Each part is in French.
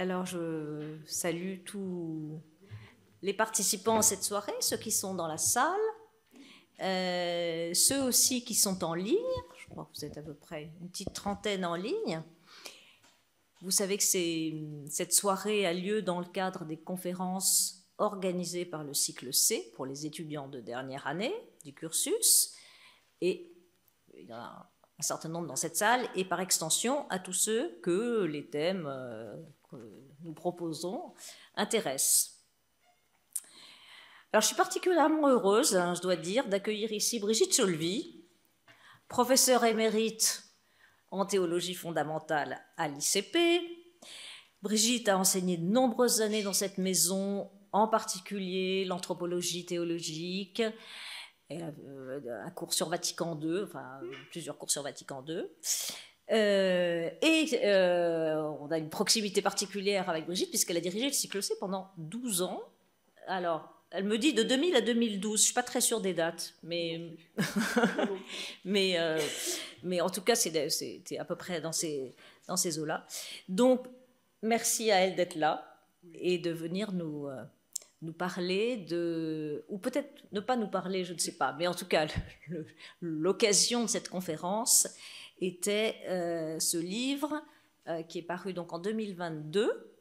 Alors, je salue tous les participants à cette soirée, ceux qui sont dans la salle, ceux aussi qui sont en ligne. Je crois que vous êtes à peu près une petite trentaine en ligne. Vous savez que cette soirée a lieu dans le cadre des conférences organisées par le cycle C pour les étudiants de dernière année du cursus. Et il y en a un certain nombre dans cette salle, et par extension à tous ceux que les thèmes que nous proposons intéressent. Alors je suis particulièrement heureuse, je dois dire, d'accueillir ici Brigitte Cholvy, professeure émérite en théologie fondamentale à l'ICP. Brigitte a enseigné de nombreuses années dans cette maison, en particulier l'anthropologie théologique, un cours sur Vatican II, enfin plusieurs cours sur Vatican II. On a une proximité particulière avec Brigitte puisqu'elle a dirigé le cycle C pendant 12 ans. Alors, elle me dit de 2000 à 2012, je ne suis pas très sûre des dates, mais en tout cas, c'était à peu près dans ces eaux-là. Donc, merci à elle d'être là et de venir nous parler de... Ou peut-être ne pas nous parler, je ne sais pas, mais en tout cas, l'occasion de cette conférence était ce livre qui est paru donc en 2022,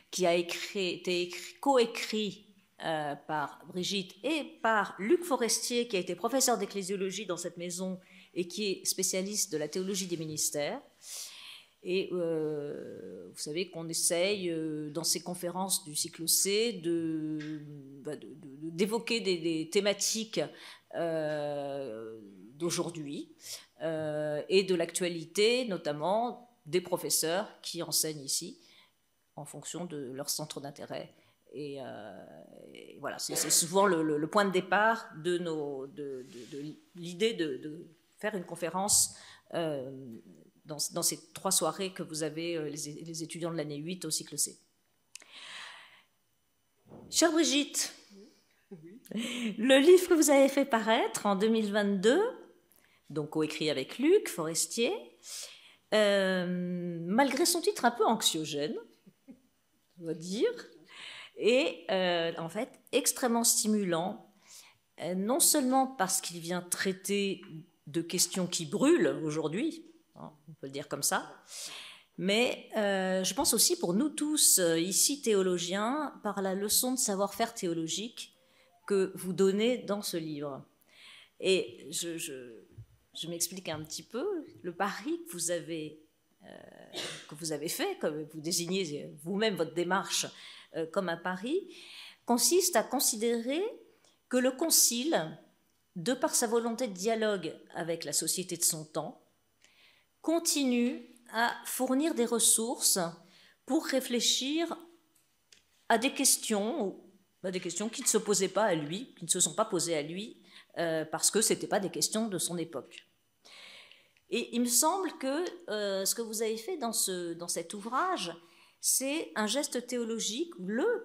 qui a été coécrit par Brigitte et par Luc Forestier, qui a été professeur d'ecclésiologie dans cette maison et qui est spécialiste de la théologie des ministères. Et vous savez qu'on essaye dans ces conférences du cycle C d'évoquer des thématiques d'aujourd'hui et de l'actualité, notamment des professeurs qui enseignent ici en fonction de leur centre d'intérêt. Et voilà, c'est souvent le point de départ de l'idée de faire une conférence dans ces 3 soirées que vous avez, les étudiants de l'année 8 au cycle C. Chère Brigitte, le livre que vous avez fait paraître en 2022, donc coécrit avec Luc Forestier, malgré son titre un peu anxiogène, on va dire, et en fait extrêmement stimulant, non seulement parce qu'il vient traiter de questions qui brûlent aujourd'hui, on peut le dire comme ça, mais je pense aussi pour nous tous ici théologiens, par la leçon de savoir-faire théologique que vous donnez dans ce livre. Et je m'explique un petit peu, le pari que vous avez fait, comme vous désignez vous-même votre démarche comme un pari, consiste à considérer que le Concile, de par sa volonté de dialogue avec la société de son temps, continue à fournir des ressources pour réfléchir à des questions qui ne se posaient pas à lui, qui ne se sont pas posées à lui, parce que ce n'étaient pas des questions de son époque. Et il me semble que ce que vous avez fait dans cet ouvrage, c'est un geste théologique,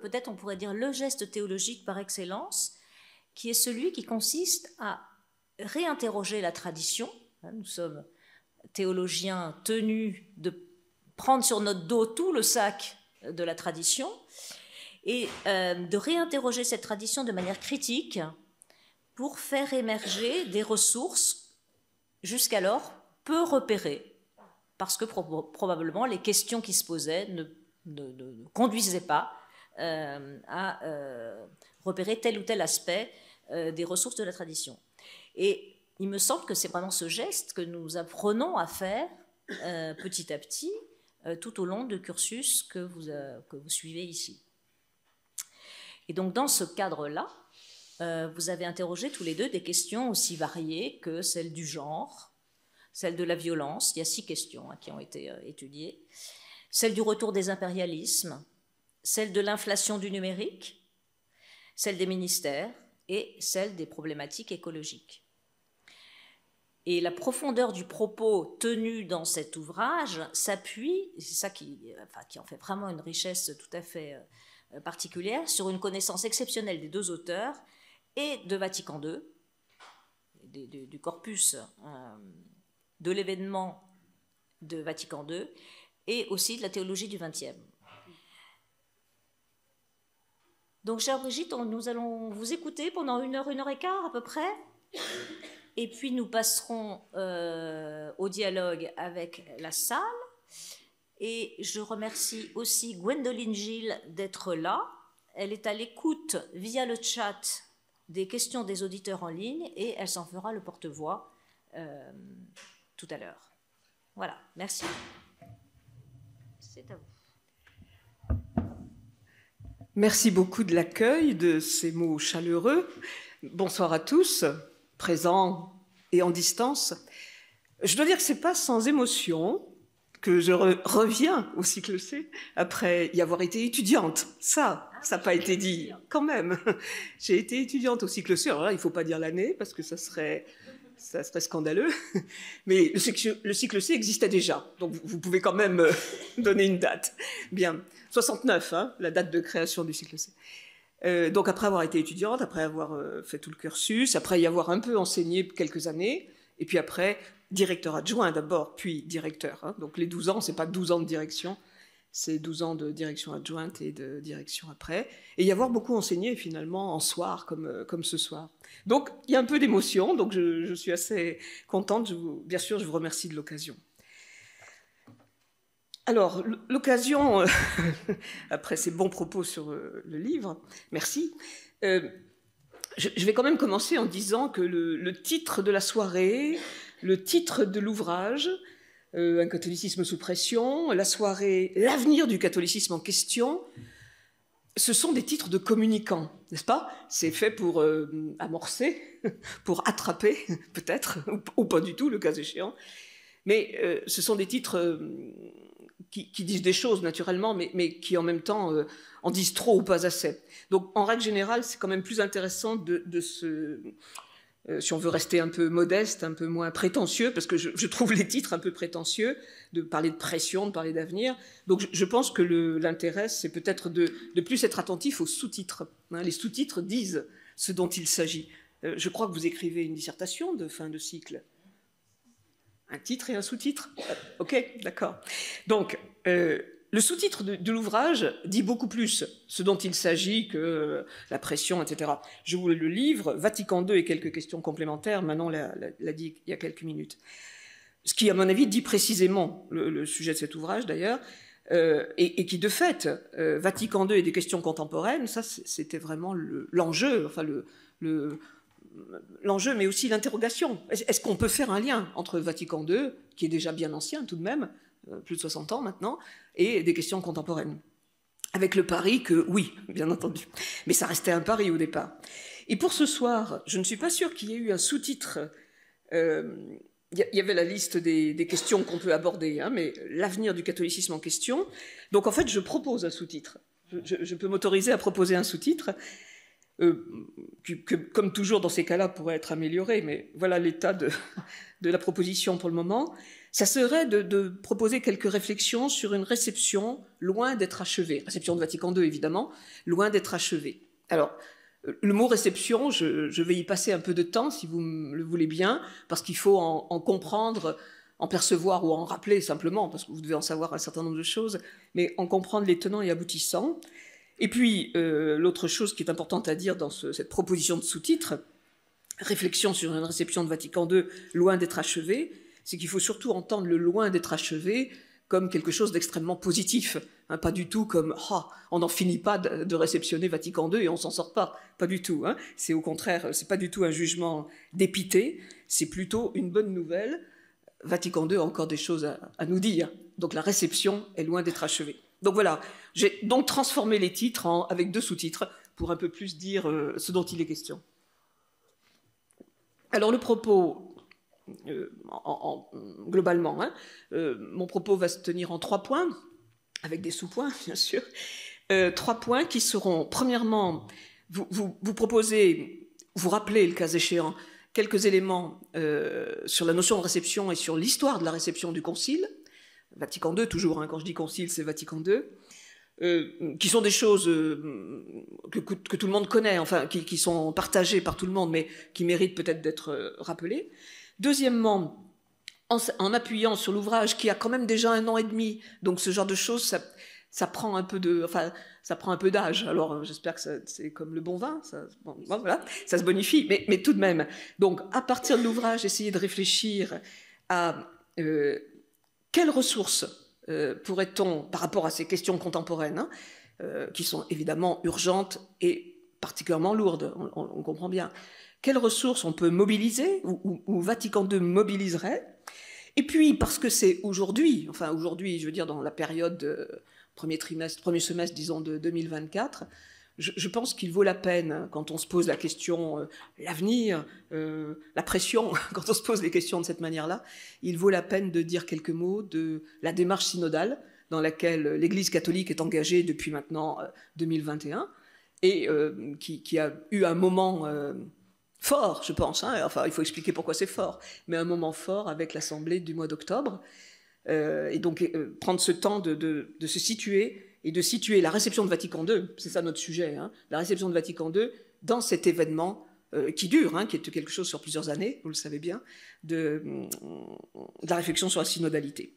peut-être on pourrait dire le geste théologique par excellence, qui est celui qui consiste à réinterroger la tradition. Nous sommes théologiens tenus de prendre sur notre dos tout le sac de la tradition et de réinterroger cette tradition de manière critique pour faire émerger des ressources jusqu'alors peu repérées, parce que probablement les questions qui se posaient ne conduisaient pas à repérer tel ou tel aspect des ressources de la tradition. Et il me semble que c'est vraiment ce geste que nous apprenons à faire petit à petit tout au long du cursus que vous suivez ici. Et donc dans ce cadre-là, vous avez interrogé tous les deux des questions aussi variées que celles du genre, celle de la violence, il y a 6 questions qui ont été étudiées, celle du retour des impérialismes, celle de l'inflation du numérique, celle des ministères et celle des problématiques écologiques. Et la profondeur du propos tenu dans cet ouvrage s'appuie, c'est ça qui en fait vraiment une richesse tout à fait particulière, sur une connaissance exceptionnelle des 2 auteurs et de Vatican II, du corpus de l'événement de Vatican II, et aussi de la théologie du XXe. Donc, chère Brigitte, nous allons vous écouter pendant 1 heure et quart à peu près. Et puis, nous passerons au dialogue avec la salle. Et je remercie aussi Gwendoline Gilles d'être là. Elle est à l'écoute via le chat des questions des auditeurs en ligne et elle s'en fera le porte-voix tout à l'heure. Voilà, merci. C'est à vous. Merci beaucoup de l'accueil, de ces mots chaleureux. Bonsoir à tous, présents et en distance. Je dois dire que ce n'est pas sans émotion que je reviens au cycle C après y avoir été étudiante. Ça n'a pas été dit quand même. J'ai été étudiante au cycle C. Alors là, il ne faut pas dire l'année parce que ça serait scandaleux. Mais le cycle C existait déjà. Donc vous pouvez quand même donner une date. Bien. 69, hein, la date de création du cycle C. Donc après avoir été étudiante, après avoir fait tout le cursus, après y avoir un peu enseigné quelques années, et puis après directeur adjoint d'abord, puis directeur. Hein. Donc les 12 ans, c'est pas 12 ans de direction, c'est 12 ans de direction adjointe et de direction après. Et y avoir beaucoup enseigné finalement en soir, comme ce soir. Donc il y a un peu d'émotion, donc je suis assez contente. Bien sûr, je vous remercie de l'occasion. Alors, l'occasion, après ces bons propos sur le livre, merci. Je vais quand même commencer en disant que le titre de la soirée, le titre de l'ouvrage, Un catholicisme sous pression, la soirée, l'avenir du catholicisme en question, ce sont des titres de communicants, n'est-ce pas? C'est fait pour amorcer, pour attraper, peut-être, ou pas du tout, le cas échéant. Mais ce sont des titres qui disent des choses, naturellement, mais qui, en même temps, en disent trop ou pas assez. Donc, en règle générale, c'est quand même plus intéressant de se... si on veut rester un peu modeste, un peu moins prétentieux, parce que je trouve les titres un peu prétentieux, de parler de pression, de parler d'avenir. Donc, je pense que l'intérêt, c'est peut-être de plus être attentif aux sous-titres. Hein, les sous-titres disent ce dont il s'agit. Je crois que vous écrivez une dissertation de fin de cycle. Un titre et un sous-titre. Ok, d'accord. Donc, le sous-titre de l'ouvrage dit beaucoup plus ce dont il s'agit que la pression, etc. Je vous le livre, Vatican II et quelques questions complémentaires, Manon l'a dit il y a quelques minutes. Ce qui, à mon avis, dit précisément le sujet de cet ouvrage, d'ailleurs, et qui, de fait, Vatican II et des questions contemporaines, ça, c'était vraiment l'enjeu, enfin, l'enjeu, mais aussi l'interrogation. Est-ce qu'on peut faire un lien entre Vatican II, qui est déjà bien ancien tout de même, plus de 60 ans maintenant, et des questions contemporaines? Avec le pari que, oui, bien entendu, mais ça restait un pari au départ. Et pour ce soir, je ne suis pas sûre qu'il y ait eu un sous-titre. Il y avait la liste des questions qu'on peut aborder, hein, mais l'avenir du catholicisme en question. Donc en fait, je propose un sous-titre. Je peux m'autoriser à proposer un sous-titre. Que, comme toujours dans ces cas-là, pourrait être amélioré, mais voilà l'état de la proposition pour le moment, ça serait de proposer quelques réflexions sur une réception loin d'être achevée. Réception de Vatican II, évidemment, loin d'être achevée. Alors, le mot réception, je vais y passer un peu de temps, si vous le voulez bien, parce qu'il faut en comprendre, en percevoir ou en rappeler simplement, parce que vous devez en savoir un certain nombre de choses, mais en comprendre les tenants et aboutissants. Et puis, l'autre chose qui est importante à dire dans cette proposition de sous-titre, réflexion sur une réception de Vatican II loin d'être achevée, c'est qu'il faut surtout entendre le loin d'être achevé comme quelque chose d'extrêmement positif, hein, pas du tout comme on n'en finit pas de réceptionner Vatican II et on s'en sort pas du tout. Hein. C'est au contraire, c'est pas du tout un jugement dépité, c'est plutôt une bonne nouvelle. Vatican II a encore des choses à nous dire, donc la réception est loin d'être achevée. Donc voilà, j'ai donc transformé les titres avec 2 sous-titres pour un peu plus dire ce dont il est question. Alors le propos, globalement, hein, mon propos va se tenir en 3 points, avec des sous-points bien sûr. 3 points qui seront, premièrement, vous proposez, vous rappelez le cas échéant, quelques éléments sur la notion de réception et sur l'histoire de la réception du Concile, Vatican II, toujours, hein, quand je dis concile, c'est Vatican II, qui sont des choses que tout le monde connaît, enfin, qui sont partagées par tout le monde, mais qui méritent peut-être d'être rappelées. Deuxièmement, en appuyant sur l'ouvrage qui a quand même déjà 1 an et demi. Donc ce genre de choses, ça prend un peu ça prend un peu d'âge. Alors j'espère que c'est comme le bon vin, voilà, ça se bonifie, mais tout de même. Donc à partir de l'ouvrage, essayer de réfléchir à quelles ressources pourrait-on, par rapport à ces questions contemporaines, qui sont évidemment urgentes et particulièrement lourdes, on comprend bien, quelles ressources on peut mobiliser, ou Vatican II mobiliserait. Et puis, parce que c'est aujourd'hui, enfin aujourd'hui, je veux dire dans la période premier semestre, disons, de 2024, je pense qu'il vaut la peine, quand on se pose la question, l'avenir, la pression, quand on se pose les questions de cette manière-là, il vaut la peine de dire quelques mots de la démarche synodale dans laquelle l'Église catholique est engagée depuis maintenant 2021 et qui a eu un moment fort, je pense, hein, enfin il faut expliquer pourquoi c'est fort, mais un moment fort avec l'Assemblée du mois d'octobre, et donc prendre ce temps de se situer et de situer la réception de Vatican II, c'est ça notre sujet, hein, la réception de Vatican II dans cet événement qui dure, hein, qui est quelque chose sur plusieurs années, vous le savez bien, de la réflexion sur la synodalité.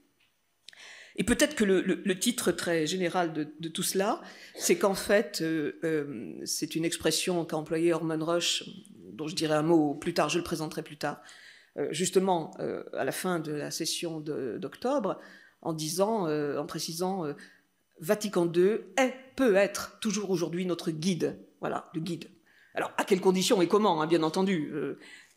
Et peut-être que le titre très général de tout cela, c'est qu'en fait, c'est une expression qu'a employée Horman Rush, dont je dirai un mot plus tard, je le présenterai plus tard, justement à la fin de la session d'octobre, en précisant Vatican II peut être toujours aujourd'hui notre guide, voilà, le guide. Alors, à quelles conditions et comment, hein, bien entendu,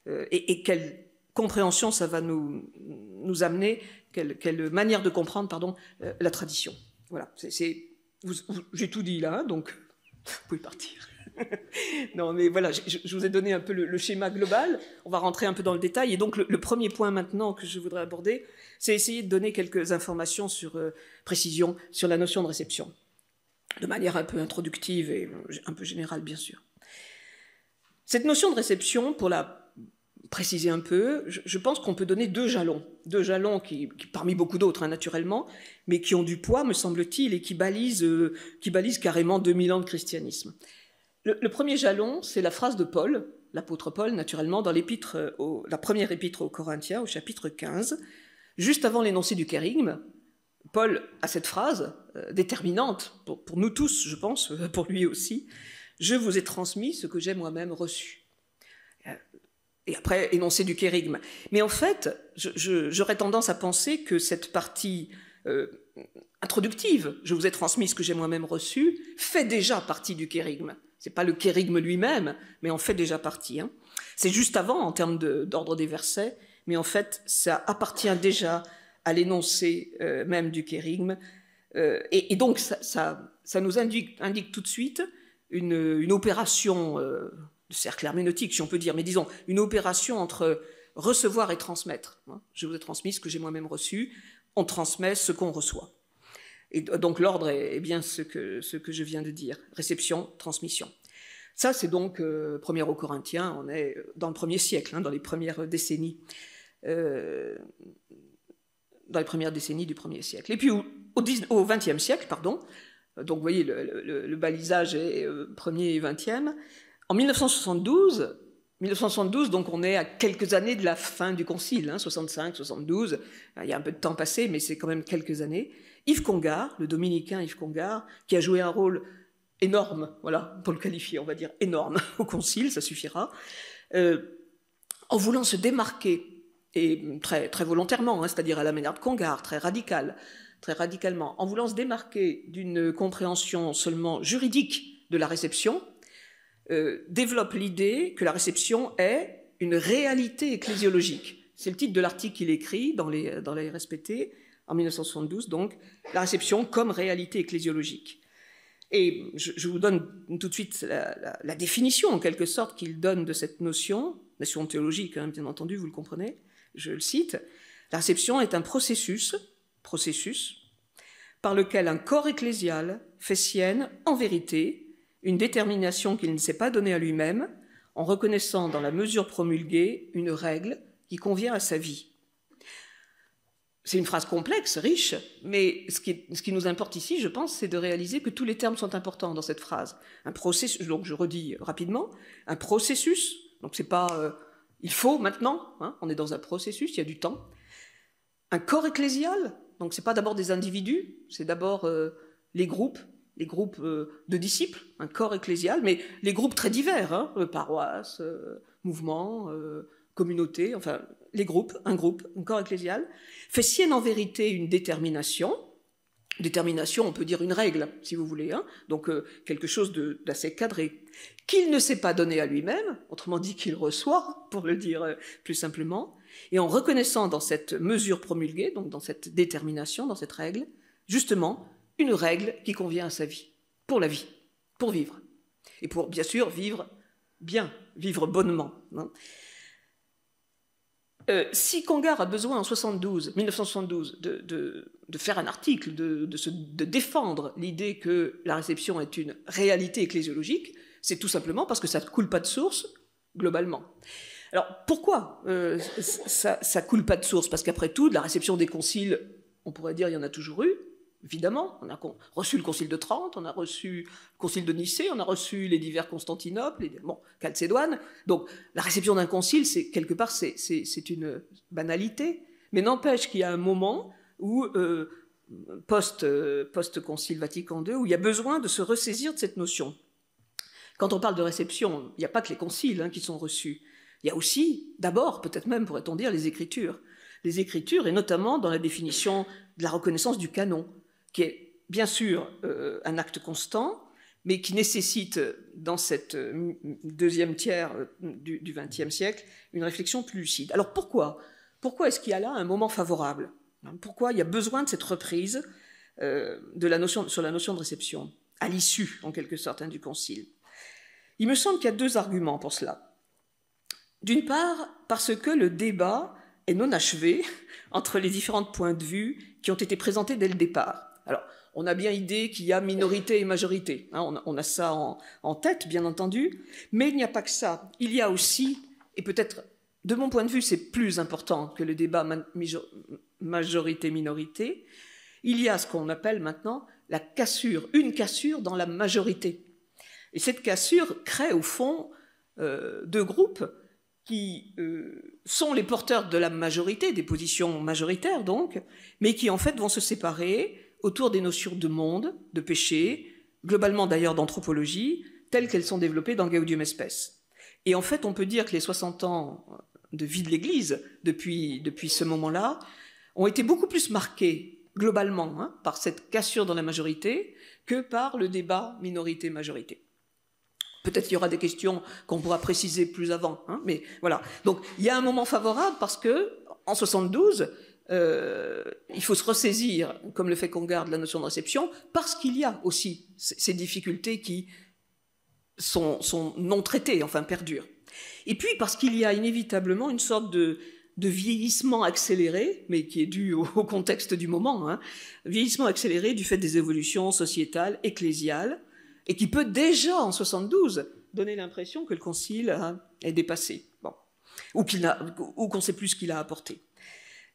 et quelle compréhension ça va nous amener, quelle manière de comprendre, pardon, la tradition. Voilà, j'ai tout dit là, donc vous pouvez partir. Non, mais voilà, je vous ai donné un peu le schéma global. On va rentrer un peu dans le détail. Et donc, le premier point maintenant que je voudrais aborder, c'est essayer de donner quelques informations précision sur la notion de réception, de manière un peu introductive et un peu générale, bien sûr. Cette notion de réception, pour la préciser un peu, je pense qu'on peut donner deux jalons qui parmi beaucoup d'autres, hein, naturellement, mais qui ont du poids, me semble-t-il, et qui balisent carrément 2000 ans de christianisme. Le premier jalon, c'est la phrase de Paul, l'apôtre Paul, naturellement, dans la première épître aux Corinthiens, au chapitre 15, juste avant l'énoncé du kérygme. Paul a cette phrase déterminante pour nous tous, je pense, pour lui aussi. « Je vous ai transmis ce que j'ai moi-même reçu ». Et après, énoncé du kérygme. Mais en fait, j'aurais tendance à penser que cette partie introductive, « je vous ai transmis ce que j'ai moi-même reçu », fait déjà partie du kérygme. Ce n'est pas le kérygme lui-même, mais en fait déjà partie. Hein. C'est juste avant, en termes d'ordre des versets, mais en fait, ça appartient déjà à l'énoncé même du kérygme. Et donc, ça nous indique tout de suite une opération de cercle herméneutique, si on peut dire, mais disons, une opération entre recevoir et transmettre. Je vous ai transmis ce que j'ai moi-même reçu, on transmet ce qu'on reçoit. Et donc l'ordre est bien ce que je viens de dire, réception, transmission. Ça, c'est donc 1er aux Corinthiens, on est dans le 1er siècle, hein, dans les premières décennies. Dans les premières décennies du 1er siècle. Et puis au 20e siècle, pardon, donc vous voyez, le balisage est 1er et 20e. En 1972, donc on est à quelques années de la fin du concile, hein, 65, 72, il y a un peu de temps passé, mais c'est quand même quelques années. Yves Congar, le dominicain Yves Congar, qui a joué un rôle énorme, voilà, pour le qualifier, on va dire énorme, au concile, ça suffira, en voulant se démarquer, et très, très volontairement, hein, c'est-à-dire à la manière de Congar, très radicalement, en voulant se démarquer d'une compréhension seulement juridique de la réception, développe l'idée que la réception est une réalité ecclésiologique. C'est le titre de l'article qu'il écrit dans les RSPT, en 1972, donc, la réception comme réalité ecclésiologique. Et je vous donne tout de suite la définition, en quelque sorte, qu'il donne de cette notion théologique, hein, bien entendu, vous le comprenez, je le cite. La réception est un processus par lequel un corps ecclésial fait sienne, en vérité, une détermination qu'il ne s'est pas donnée à lui-même, en reconnaissant dans la mesure promulguée une règle qui convient à sa vie. C'est une phrase complexe, riche, mais ce qui nous importe ici, je pense, c'est de réaliser que tous les termes sont importants dans cette phrase. Un processus, donc je redis rapidement, un processus, donc c'est pas il faut maintenant, hein, on est dans un processus, il y a du temps. un corps ecclésial, donc ce n'est pas d'abord des individus, c'est d'abord les groupes de disciples, un corps ecclésial, mais les groupes très divers, hein, paroisses, mouvements, communautés, enfin les groupes, un corps ecclésial, fait sienne en vérité une détermination, on peut dire une règle, si vous voulez, hein, donc quelque chose d'assez cadré, qu'il ne s'est pas donné à lui-même, autrement dit qu'il reçoit, pour le dire plus simplement, et en reconnaissant dans cette mesure promulguée, donc dans cette détermination, dans cette règle, justement, une règle qui convient à sa vie, pour la vie, pour vivre, et pour, bien sûr, vivre bien, vivre bonnement. Hein. Si Congar a besoin en 1972 de faire un article, de défendre l'idée que la réception est une réalité ecclésiologique, c'est tout simplement parce que ça ne coule pas de source, globalement. Alors, pourquoi ça coule pas de source? Parce qu'après tout, de la réception des conciles, on pourrait dire il y en a toujours eu, évidemment. On a reçu le concile de Trente, on a reçu le concile de Nicée, on a reçu les divers Constantinople, Chalcédoine. Donc, la réception d'un concile, quelque part, c'est une banalité. Mais n'empêche qu'il y a un moment où, post-concile Vatican II, où il y a besoin de se ressaisir de cette notion. Quand on parle de réception, il n'y a pas que les conciles qui sont reçus. Il y a aussi, d'abord, peut-être même, pourrait-on dire, les Écritures. Les Écritures, et notamment dans la définition de la reconnaissance du canon, qui est bien sûr un acte constant, mais qui nécessite, dans cette deuxième tiers du XXe siècle, une réflexion plus lucide. Alors pourquoi est-ce qu'il y a là un moment favorable? Pourquoi il y a besoin de cette reprise sur la notion de réception, à l'issue, en quelque sorte, du concile? Il me semble qu'il y a deux arguments pour cela. D'une part, parce que le débat est non achevé entre les différents points de vue qui ont été présentés dès le départ. Alors, on a bien idée qu'il y a minorité et majorité, hein, on a ça en tête, bien entendu, mais il n'y a pas que ça. Il y a aussi, et peut-être, de mon point de vue, c'est plus important que le débat majorité-minorité, il y a ce qu'on appelle maintenant une cassure dans la majorité. Et cette cassure crée, au fond, deux groupes qui sont les porteurs de la majorité, des positions majoritaires donc, mais qui en fait vont se séparer autour des notions de monde, de péché, globalement d'ailleurs d'anthropologie, telles qu'elles sont développées dans Gaudium et Spes. Et en fait, on peut dire que les 60 ans de vie de l'Église, depuis ce moment-là, ont été beaucoup plus marqués, globalement, par cette cassure dans la majorité, que par le débat minorité-majorité. Peut-être qu'il y aura des questions qu'on pourra préciser plus avant, mais voilà. Donc, il y a un moment favorable parce que, en 72, il faut se ressaisir, comme le fait Congar, de la notion de réception, parce qu'il y a aussi ces difficultés qui sont non traitées, enfin perdurent. Et puis parce qu'il y a inévitablement une sorte de vieillissement accéléré, mais qui est dû au contexte du moment, vieillissement accéléré du fait des évolutions sociétales, ecclésiales, et qui peut déjà, en 72, donner l'impression que le concile est dépassé, ou qu'on ne sait plus ce qu'il a apporté.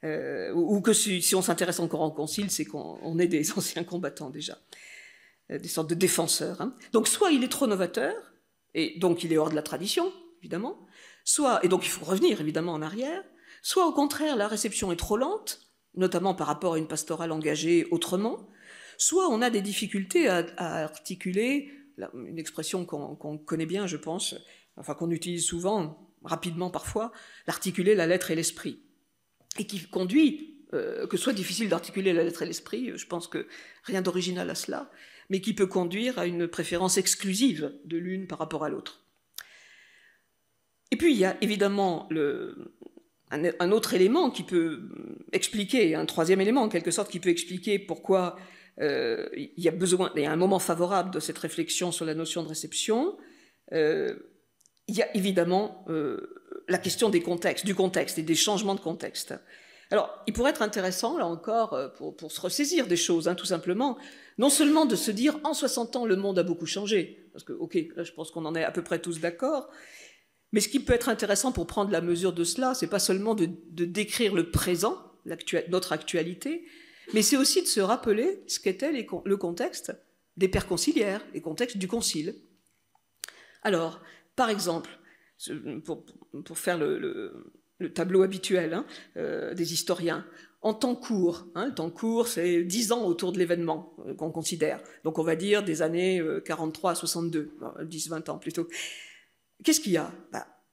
Ou que si on s'intéresse encore au concile, c'est qu'on est des anciens combattants déjà, des sortes de défenseurs. Donc soit il est trop novateur, et donc il est hors de la tradition, évidemment, et donc il faut revenir évidemment en arrière, soit au contraire la réception est trop lente, notamment par rapport à une pastorale engagée autrement, soit on a des difficultés à articuler, une expression qu'on connaît bien, je pense, enfin qu'on utilise souvent, rapidement parfois, l'articuler la lettre et l'esprit. Et qui conduit, que soit difficile d'articuler la lettre et l'esprit, je pense que rien d'original à cela, mais qui peut conduire à une préférence exclusive de l'une par rapport à l'autre. Et puis il y a évidemment un autre élément qui peut expliquer, un troisième élément en quelque sorte, qui peut expliquer pourquoi il y a un moment favorable de cette réflexion sur la notion de réception. Il y a évidemment la question du contexte et des changements de contexte. Alors, il pourrait être intéressant, là encore, pour se ressaisir des choses, tout simplement, non seulement de se dire, en 60 ans, le monde a beaucoup changé, parce que, ok, là, je pense qu'on en est à peu près tous d'accord, mais ce qui peut être intéressant pour prendre la mesure de cela, c'est pas seulement de décrire le présent, notre actualité, mais c'est aussi de se rappeler ce qu'était le contexte des pères conciliaires, les contextes du concile. Alors, par exemple, pour faire le tableau habituel des historiens, en temps court. Hein, le temps court, c'est 10 ans autour de l'événement qu'on considère. Donc on va dire des années 43 à 62, 10-20 ans plutôt. Qu'est-ce qu'il y a?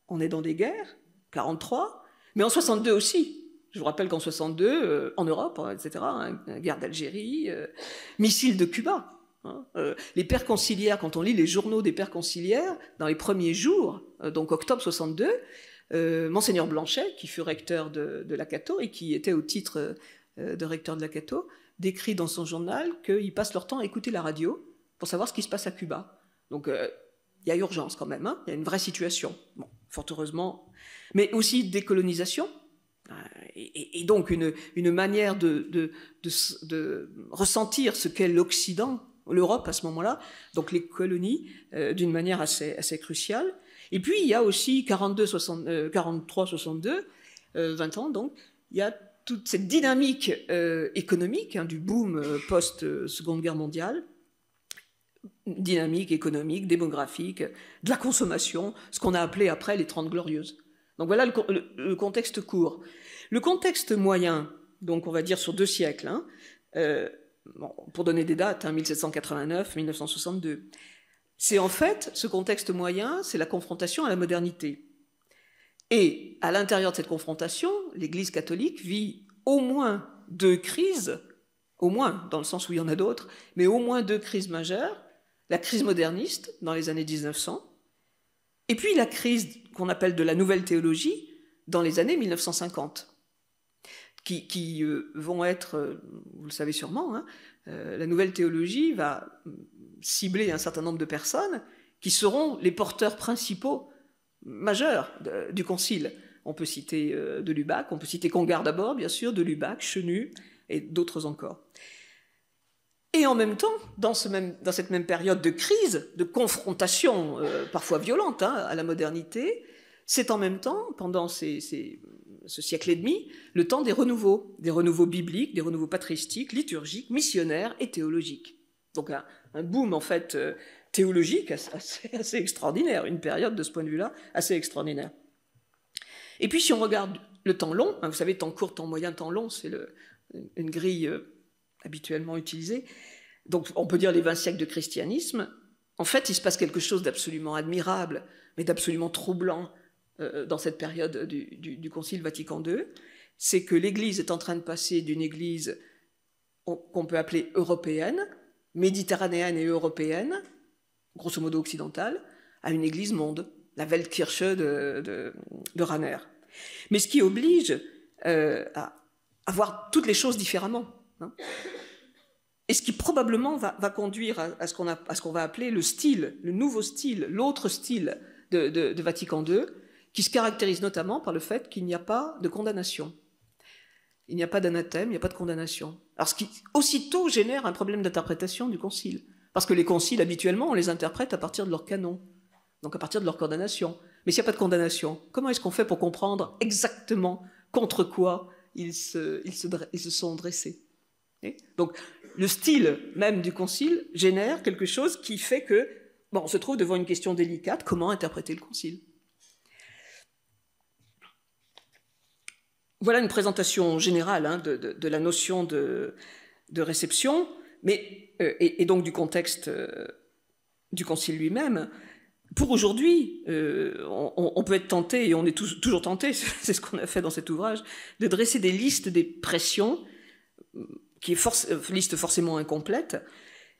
On est dans des guerres, 43, mais en 62 aussi. Je vous rappelle qu'en 62, en Europe, etc., hein, guerre d'Algérie, missiles de Cuba. Hein, les pères conciliaires, quand on lit les journaux des pères conciliaires, dans les premiers jours, donc octobre 62, Monseigneur Blanchet, qui fut recteur de la Cato et qui était au titre de recteur de la Cato, décrit dans son journal qu'ils passent leur temps à écouter la radio pour savoir ce qui se passe à Cuba. Donc il y a urgence quand même, hein, il y a une vraie situation, bon, fort heureusement, mais aussi décolonisation, et donc une manière de ressentir ce qu'est l'Occident, l'Europe à ce moment-là, donc les colonies, d'une manière assez cruciale. Et puis il y a aussi 43-62, 20 ans, donc il y a toute cette dynamique économique, hein, du boom post-Seconde Guerre mondiale, dynamique économique, démographique, de la consommation, ce qu'on a appelé après les 30 Glorieuses. Donc voilà le contexte court. Le contexte moyen, donc on va dire sur 2 siècles, hein, bon, pour donner des dates, hein, 1789-1962, c'est en fait, ce contexte moyen, c'est la confrontation à la modernité. Et à l'intérieur de cette confrontation, l'Église catholique vit au moins 2 crises, au moins, dans le sens où il y en a d'autres, mais au moins 2 crises majeures, la crise moderniste dans les années 1900, et puis la crise qu'on appelle de la nouvelle théologie dans les années 1950, qui vont être, vous le savez sûrement, hein, la nouvelle théologie va cibler un certain nombre de personnes qui seront les porteurs principaux majeurs du Concile. On peut citer de Lubac, on peut citer Congar d'abord, bien sûr, de Lubac, Chenu et d'autres encore. Et en même temps, dans cette même période de crise, de confrontation parfois violente, hein, à la modernité, c'est en même temps, pendant ce siècle et demi, le temps des renouveaux bibliques, des renouveaux patristiques, liturgiques, missionnaires et théologiques. Donc un boom en fait théologique assez extraordinaire, une période de ce point de vue-là assez extraordinaire. Et puis si on regarde le temps long, hein, vous savez, temps court, temps moyen, temps long, c'est une grille habituellement utilisée. Donc on peut dire les 20 siècles de christianisme. En fait, il se passe quelque chose d'absolument admirable, mais d'absolument troublant dans cette période du Concile Vatican II. C'est que l'Église est en train de passer d'une Église qu'on peut appeler européenne, méditerranéenne et européenne, grosso modo occidentale, à une Église monde, la Weltkirche de Raner. Mais ce qui oblige à voir toutes les choses différemment. Hein. Et ce qui probablement va conduire à ce qu'on va appeler le style, le nouveau style, l'autre style de Vatican II, qui se caractérise notamment par le fait qu'il n'y a pas de condamnation. Il n'y a pas d'anathème, il n'y a pas de condamnation. Alors ce qui aussitôt génère un problème d'interprétation du concile. Parce que les conciles, habituellement, on les interprète à partir de leur canon, donc à partir de leur condamnation. Mais s'il n'y a pas de condamnation, comment est-ce qu'on fait pour comprendre exactement contre quoi ils se sont dressés? Et donc le style même du concile génère quelque chose qui fait que, bon, on se trouve devant une question délicate, comment interpréter le concile? Voilà une présentation générale, hein, de la notion de réception, mais, et donc du contexte du concile lui-même. Pour aujourd'hui, on peut être tenté, et on est toujours tenté, c'est ce qu'on a fait dans cet ouvrage, de dresser des listes des pressions, qui est liste forcément incomplète,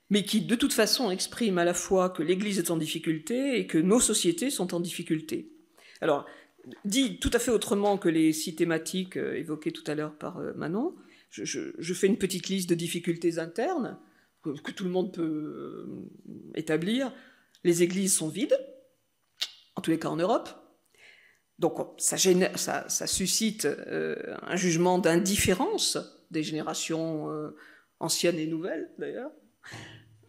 mais qui de toute façon exprime à la fois que l'Église est en difficulté et que nos sociétés sont en difficulté. Alors, dit tout à fait autrement que les 6 thématiques évoquées tout à l'heure par Manon, je fais une petite liste de difficultés internes que tout le monde peut établir. Les églises sont vides, en tous les cas en Europe. Donc ça suscite un jugement d'indifférence des générations anciennes et nouvelles, d'ailleurs.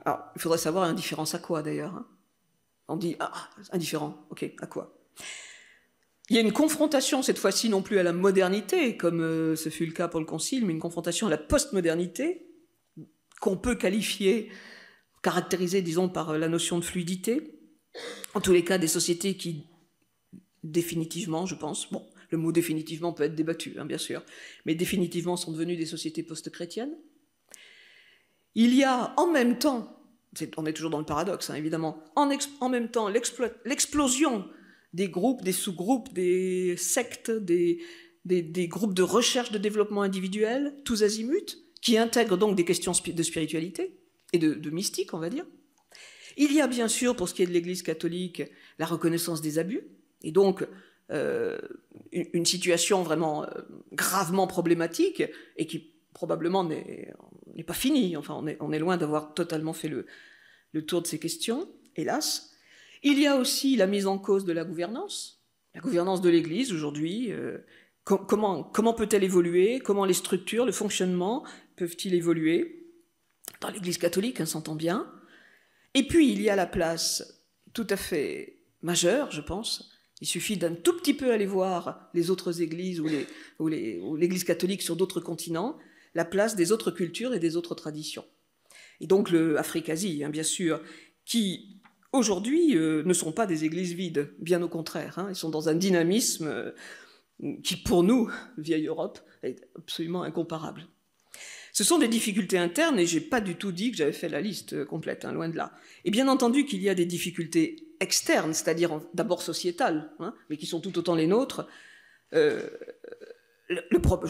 Alors, il faudrait savoir indifférence à quoi, d'ailleurs, hein. On dit, indifférent, ok, à quoi? Il y a une confrontation, cette fois-ci, non plus à la modernité, comme ce fut le cas pour le Concile, mais une confrontation à la postmodernité, qu'on peut caractériser, disons, par la notion de fluidité. En tous les cas, des sociétés qui, définitivement, je pense, bon, Le mot définitivement peut être débattu, hein, bien sûr, mais définitivement sont devenues des sociétés post-chrétiennes. Il y a en même temps, on est toujours dans le paradoxe, hein, évidemment, en même temps l'explosion des groupes, des sous-groupes, des sectes, des groupes de recherche de développement individuel, tous azimuts, qui intègrent donc des questions de spiritualité et de mystique, on va dire. Il y a bien sûr, pour ce qui est de l'Église catholique, la reconnaissance des abus, et donc une situation vraiment gravement problématique, et qui probablement n'est pas finie. Enfin, on est loin d'avoir totalement fait le tour de ces questions, hélas. Il y a aussi la mise en cause de la gouvernance de l'Église aujourd'hui. Comment peut-elle évoluer? Comment les structures, le fonctionnement peuvent-ils évoluer? Dans l'Église catholique, on s'entend bien. Et puis, il y a la place tout à fait majeure, je pense. Il suffit d'un tout petit peu aller voir les autres églises ou l'Église catholique sur d'autres continents, la place des autres cultures et des autres traditions. Et donc l'Afrique-Asie, hein, bien sûr, qui aujourd'hui ne sont pas des églises vides, bien au contraire. Hein, ils sont dans un dynamisme qui, pour nous, vieille Europe, est absolument incomparable. Ce sont des difficultés internes, et je n'ai pas du tout dit que j'avais fait la liste complète, hein, loin de là. Et bien entendu qu'il y a des difficultés externes, c'est-à-dire d'abord sociétales, hein, mais qui sont tout autant les nôtres. Je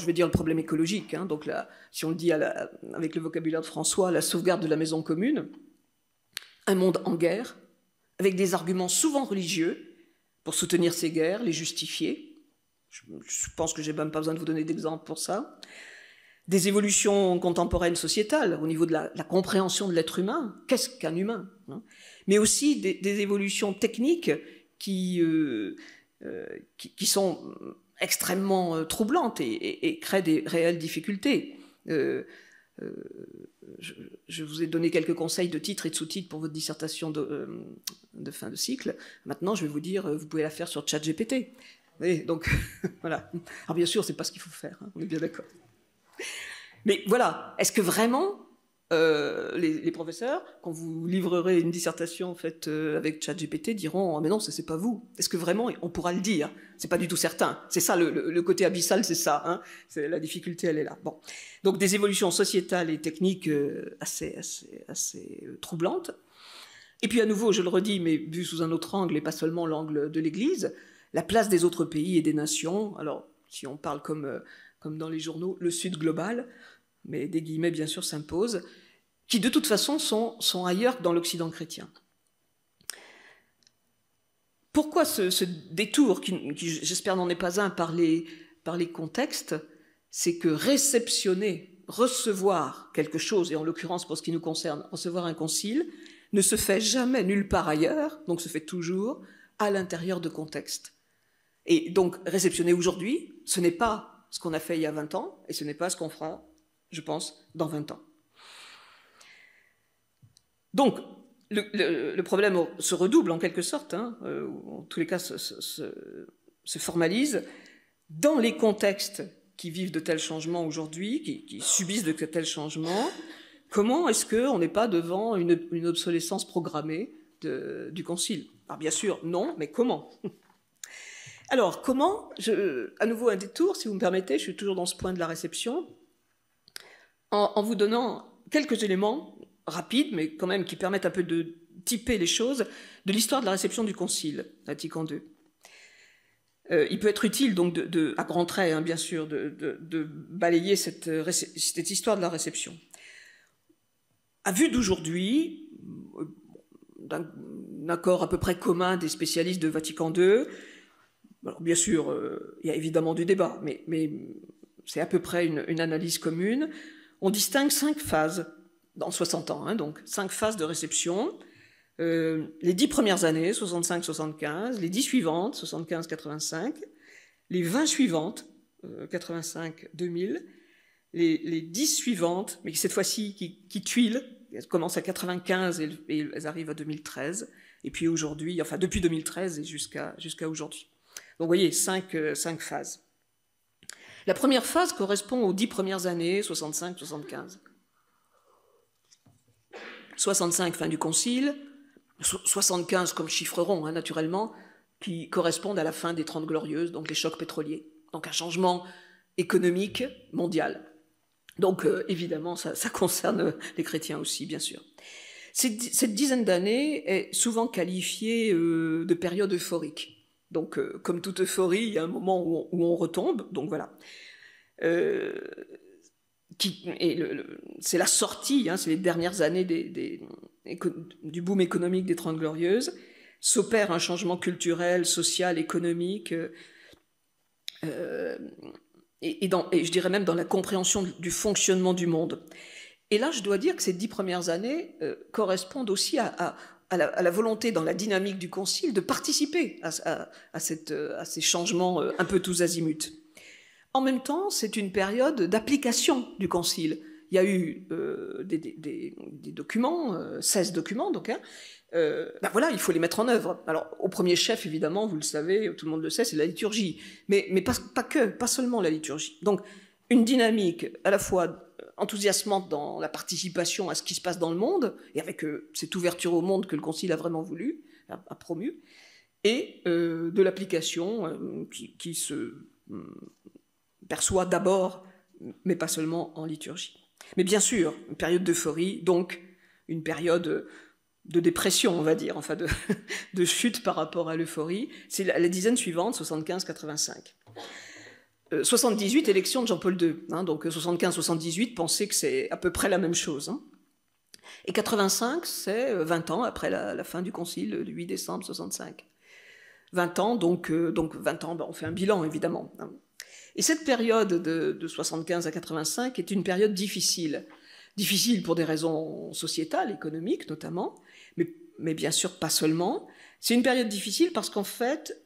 vais dire le problème écologique, hein, donc là, si on le dit avec le vocabulaire de François, la sauvegarde de la maison commune, un monde en guerre, avec des arguments souvent religieux pour soutenir ces guerres, les justifier. Je pense que je n'ai même pas besoin de vous donner d'exemples pour ça. Des évolutions contemporaines sociétales au niveau de la compréhension de l'être humain, qu'est-ce qu'un humain, hein, mais aussi des évolutions techniques qui sont extrêmement troublantes et créent des réelles difficultés. Je vous ai donné quelques conseils de titres et de sous-titres pour votre dissertation de fin de cycle. Maintenant, je vais vous dire, vous pouvez la faire sur ChatGPT. Et donc, voilà. Alors bien sûr, c'est pas ce qu'il faut faire, hein, on est bien d'accord. Mais voilà, est-ce que vraiment les professeurs, quand vous livrerez une dissertation faite avec ChatGPT, diront « mais non, ça c'est pas vous ». Est-ce que vraiment on pourra le dire? C'est pas du tout certain. C'est ça, le côté abyssal, c'est ça. Hein, la difficulté, elle est là. Bon. Donc des évolutions sociétales et techniques assez troublantes. Et puis à nouveau, je le redis, mais vu sous un autre angle, et pas seulement l'angle de l'Église, la place des autres pays et des nations. Alors, si on parle comme dans les journaux, le Sud global, mais des guillemets bien sûr s'imposent, qui de toute façon sont ailleurs que dans l'Occident chrétien. Pourquoi ce détour, qui j'espère n'en est pas un, par les contextes, c'est que réceptionner, recevoir quelque chose, et en l'occurrence pour ce qui nous concerne, recevoir un concile, ne se fait jamais nulle part ailleurs, donc se fait toujours à l'intérieur de contextes. Et donc réceptionner aujourd'hui, ce n'est pas ce qu'on a fait il y a 20 ans, et ce n'est pas ce qu'on fera, je pense, dans 20 ans. Donc, le problème se redouble en quelque sorte, hein, ou en tous les cas se formalise dans les contextes qui vivent de tels changements aujourd'hui, qui subissent de tels changements. Comment est-ce qu'on n'est pas devant une obsolescence programmée du Concile? Alors bien sûr, non, mais comment? Alors, comment? À nouveau un détour, si vous me permettez, je suis toujours dans ce point de la réception, en vous donnant quelques éléments rapides, mais quand même qui permettent un peu de typer les choses, de l'histoire de la réception du Concile, Vatican II. Il peut être utile, donc, à grands traits, hein, bien sûr, de balayer cette histoire de la réception. À vue d'aujourd'hui, d'un accord à peu près commun des spécialistes de Vatican II, alors bien sûr, il y a évidemment du débat, mais c'est à peu près une analyse commune. On distingue 5 phases dans 60 ans, hein, donc 5 phases de réception. Les 10 premières années, 65-75, les 10 suivantes, 75-85, les 20 suivantes, 85-2000, les 10 suivantes, mais cette fois-ci qui tuilent, elles commencent à 95 et elles arrivent à 2013, et puis aujourd'hui, enfin depuis 2013 et jusqu'à aujourd'hui. Donc vous voyez, 5 phases. La première phase correspond aux 10 premières années, 65-75. 65, fin du Concile, 75 comme chiffre rond, hein, naturellement, qui correspondent à la fin des 30 Glorieuses, donc les chocs pétroliers. Donc un changement économique mondial. Donc évidemment, ça concerne les chrétiens aussi, bien sûr. Cette dizaine d'années est souvent qualifiée de période euphorique. Donc comme toute euphorie, il y a un moment où on retombe, donc voilà. C'est la sortie, hein, c'est les dernières années du boom économique des 30 Glorieuses. S'opère un changement culturel, social, économique, et je dirais même dans la compréhension du fonctionnement du monde. Et là, je dois dire que ces 10 premières années correspondent aussi à la volonté dans la dynamique du Concile de participer à ces changements un peu tous azimuts. En même temps, c'est une période d'application du Concile. Il y a eu des documents, 16 documents, donc, hein, voilà, il faut les mettre en œuvre. Alors, au premier chef, évidemment, vous le savez, tout le monde le sait, c'est la liturgie. Mais pas seulement la liturgie. Donc, une dynamique à la fois enthousiasmante dans la participation à ce qui se passe dans le monde, et avec cette ouverture au monde que le Concile a vraiment voulu, a promu, et de l'application qui se perçoit d'abord, mais pas seulement en liturgie. Mais bien sûr, une période d'euphorie, donc une période de dépression, on va dire, enfin de chute par rapport à l'euphorie. C'est la dizaine suivante, 75-85. 78, élection de Jean-Paul II. Hein, donc 75-78, pensez que c'est à peu près la même chose. Hein. Et 85, c'est 20 ans après la fin du Concile, le 8 décembre 65. 20 ans, donc 20 ans, on fait un bilan, évidemment. Hein. Et cette période de 75 à 85 est une période difficile. Difficile pour des raisons sociétales, économiques notamment, mais bien sûr pas seulement. C'est une période difficile parce qu'en fait,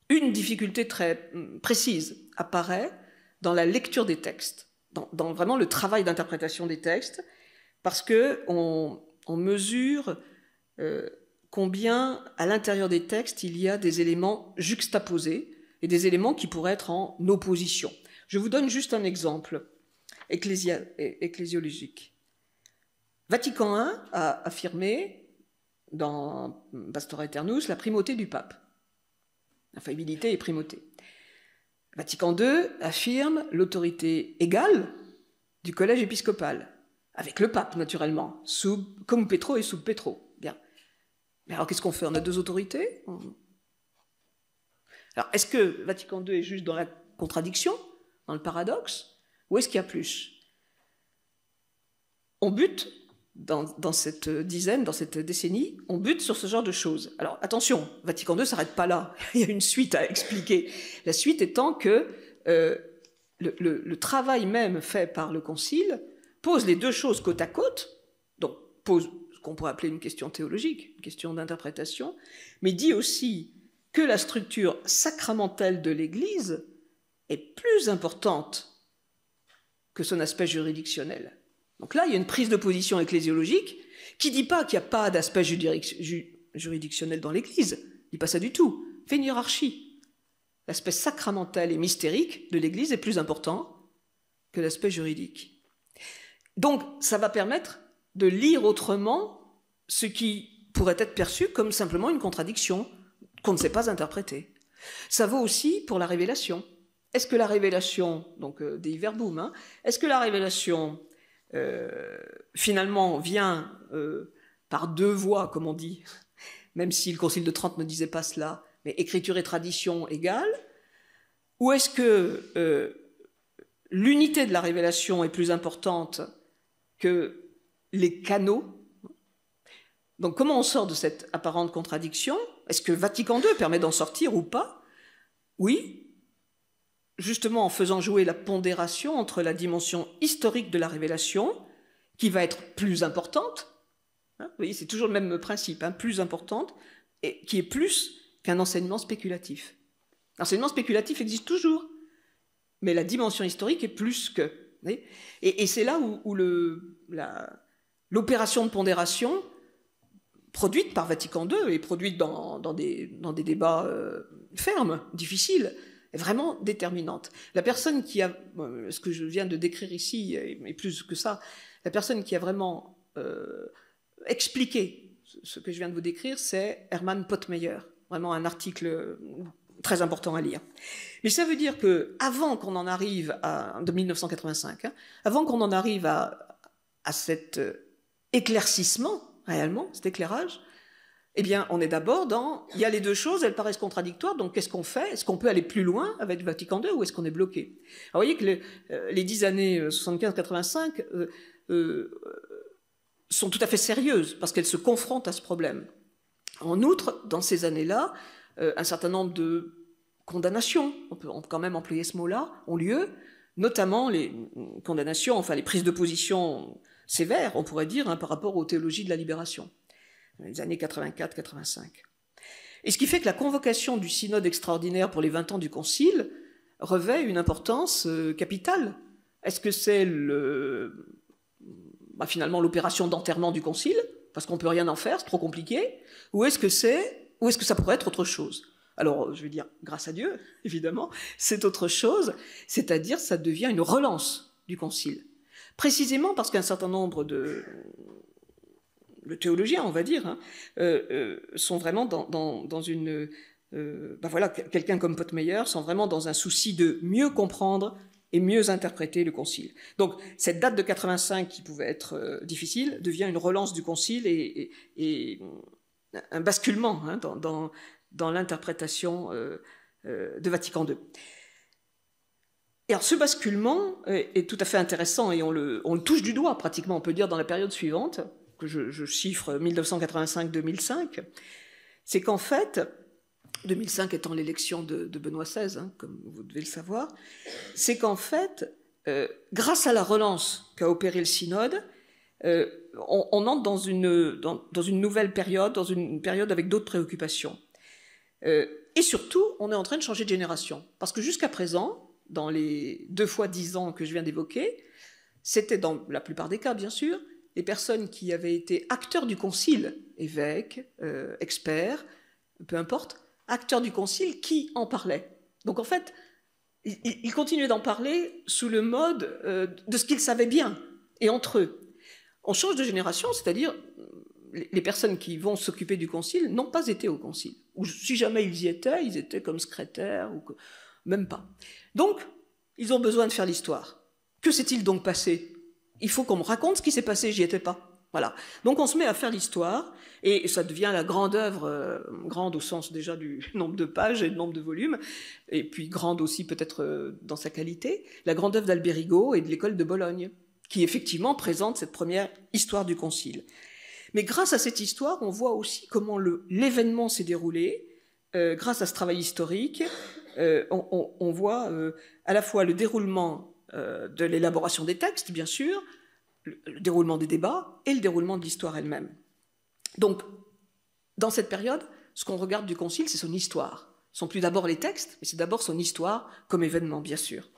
une difficulté très précise apparaît dans la lecture des textes, dans vraiment le travail d'interprétation des textes, parce qu'on mesure combien à l'intérieur des textes il y a des éléments juxtaposés et des éléments qui pourraient être en opposition. Je vous donne juste un exemple ecclésiologique. Vatican I a affirmé dans Pastora Aeternus la primauté du pape. Infaillibilité et primauté. Vatican II affirme l'autorité égale du collège épiscopal, avec le pape naturellement, comme Petro et sub Petro. Bien. Mais alors qu'est-ce qu'on fait? On a deux autorités? Alors est-ce que Vatican II est juste dans la contradiction, dans le paradoxe, ou est-ce qu'il y a plus? On bute dans cette dizaine, dans cette décennie, on bute sur ce genre de choses. Alors attention, Vatican II ne s'arrête pas là, il y a une suite à expliquer. La suite étant que le travail même fait par le Concile pose les deux choses côte à côte, donc pose ce qu'on pourrait appeler une question théologique, une question d'interprétation, mais dit aussi que la structure sacramentelle de l'Église est plus importante que son aspect juridictionnel. Donc là, il y a une prise de position ecclésiologique qui ne dit pas qu'il n'y a pas d'aspect juridictionnel dans l'Église. Il ne dit pas ça du tout. Il fait une hiérarchie. L'aspect sacramentel et mystérique de l'Église est plus important que l'aspect juridique. Donc, ça va permettre de lire autrement ce qui pourrait être perçu comme simplement une contradiction qu'on ne sait pas interpréter. Ça vaut aussi pour la révélation. Est-ce que la révélation, donc Dei Verbum, hein, est-ce que la révélation finalement vient par deux voies, comme on dit, même si le Concile de Trente ne disait pas cela, mais écriture et tradition égales, ou est-ce que l'unité de la révélation est plus importante que les canaux? Donc comment on sort de cette apparente contradiction? Est-ce que Vatican II permet d'en sortir ou pas? Oui, justement en faisant jouer la pondération entre la dimension historique de la révélation, qui va être plus importante, hein, vous voyez, c'est toujours le même principe, hein, plus importante, et qui est plus qu'un enseignement spéculatif. L'enseignement spéculatif existe toujours, mais la dimension historique est plus que. Et c'est là où l'opération de pondération, produite par Vatican II et produite dans des débats fermes, difficiles, est vraiment déterminante. La personne qui a, ce que je viens de décrire ici, et plus que ça, la personne qui a vraiment expliqué ce que je viens de vous décrire, c'est Hermann Pottmeyer. vraiment un article très important à lire. Mais ça veut dire que avant qu'on en arrive de 1985, avant qu'on en arrive à cet éclaircissement, réellement, cet éclairage, eh bien, on est d'abord il y a les deux choses, elles paraissent contradictoires, donc qu'est-ce qu'on fait? Est-ce qu'on peut aller plus loin avec Vatican II ou est-ce qu'on est bloqué? Alors, vous voyez que les 10 années 75-85 sont tout à fait sérieuses parce qu'elles se confrontent à ce problème. En outre, dans ces années-là, un certain nombre de condamnations, on peut quand même employer ce mot-là, ont lieu, notamment les condamnations, enfin les prises de position sévères, on pourrait dire, par rapport aux théologies de la libération, dans les années 84-85. Et ce qui fait que la convocation du synode extraordinaire pour les 20 ans du Concile revêt une importance capitale. Est-ce que c'est finalement l'opération d'enterrement du Concile, parce qu'on ne peut rien en faire, c'est trop compliqué, ou est-ce que ça pourrait être autre chose? Alors, je vais dire, grâce à Dieu, évidemment, c'est autre chose, c'est-à-dire ça devient une relance du Concile. Précisément parce qu'un certain nombre de théologiens, on va dire, sont vraiment dans une... voilà, quelqu'un comme Pottmeyer sont vraiment dans un souci de mieux comprendre et mieux interpréter le Concile. Donc, cette date de 85 qui pouvait être difficile devient une relance du Concile et un basculement dans l'interprétation de Vatican II. Et alors, ce basculement est tout à fait intéressant et on le touche du doigt pratiquement, on peut dire, dans la période suivante, que je chiffre 1985-2005, c'est qu'en fait, 2005 étant l'élection de Benoît XVI, comme vous devez le savoir, c'est qu'en fait, grâce à la relance qu'a opéré le synode, on entre dans une nouvelle période, dans une période avec d'autres préoccupations. Et surtout, on est en train de changer de génération. Parce que jusqu'à présent, dans les 2 fois 10 ans que je viens d'évoquer, c'était dans la plupart des cas, bien sûr, les personnes qui avaient été acteurs du concile, évêques, experts, peu importe, acteurs du concile, qui en parlaient. Donc en fait, ils continuaient d'en parler sous le mode de ce qu'ils savaient bien, et entre eux. On change de génération, c'est-à-dire les personnes qui vont s'occuper du concile n'ont pas été au concile. Ou si jamais ils y étaient, ils étaient comme secrétaires, ou même pas. Donc, ils ont besoin de faire l'histoire. Que s'est-il donc passé? Il faut qu'on me raconte ce qui s'est passé, j'y étais pas. Voilà. Donc on se met à faire l'histoire, et ça devient la grande œuvre, grande au sens déjà du nombre de pages et du nombre de volumes, et puis grande aussi peut-être dans sa qualité, la grande œuvre d'Alberigo et de l'école de Bologne, qui effectivement présente cette première histoire du Concile. Mais grâce à cette histoire, on voit aussi comment l'événement s'est déroulé. Grâce à ce travail historique, on voit à la fois le déroulement de l'élaboration des textes, bien sûr, le déroulement des débats et le déroulement de l'histoire elle-même. Donc, dans cette période, ce qu'on regarde du Concile, c'est son histoire. Ce ne sont plus d'abord les textes, mais c'est d'abord son histoire comme événement, bien sûr.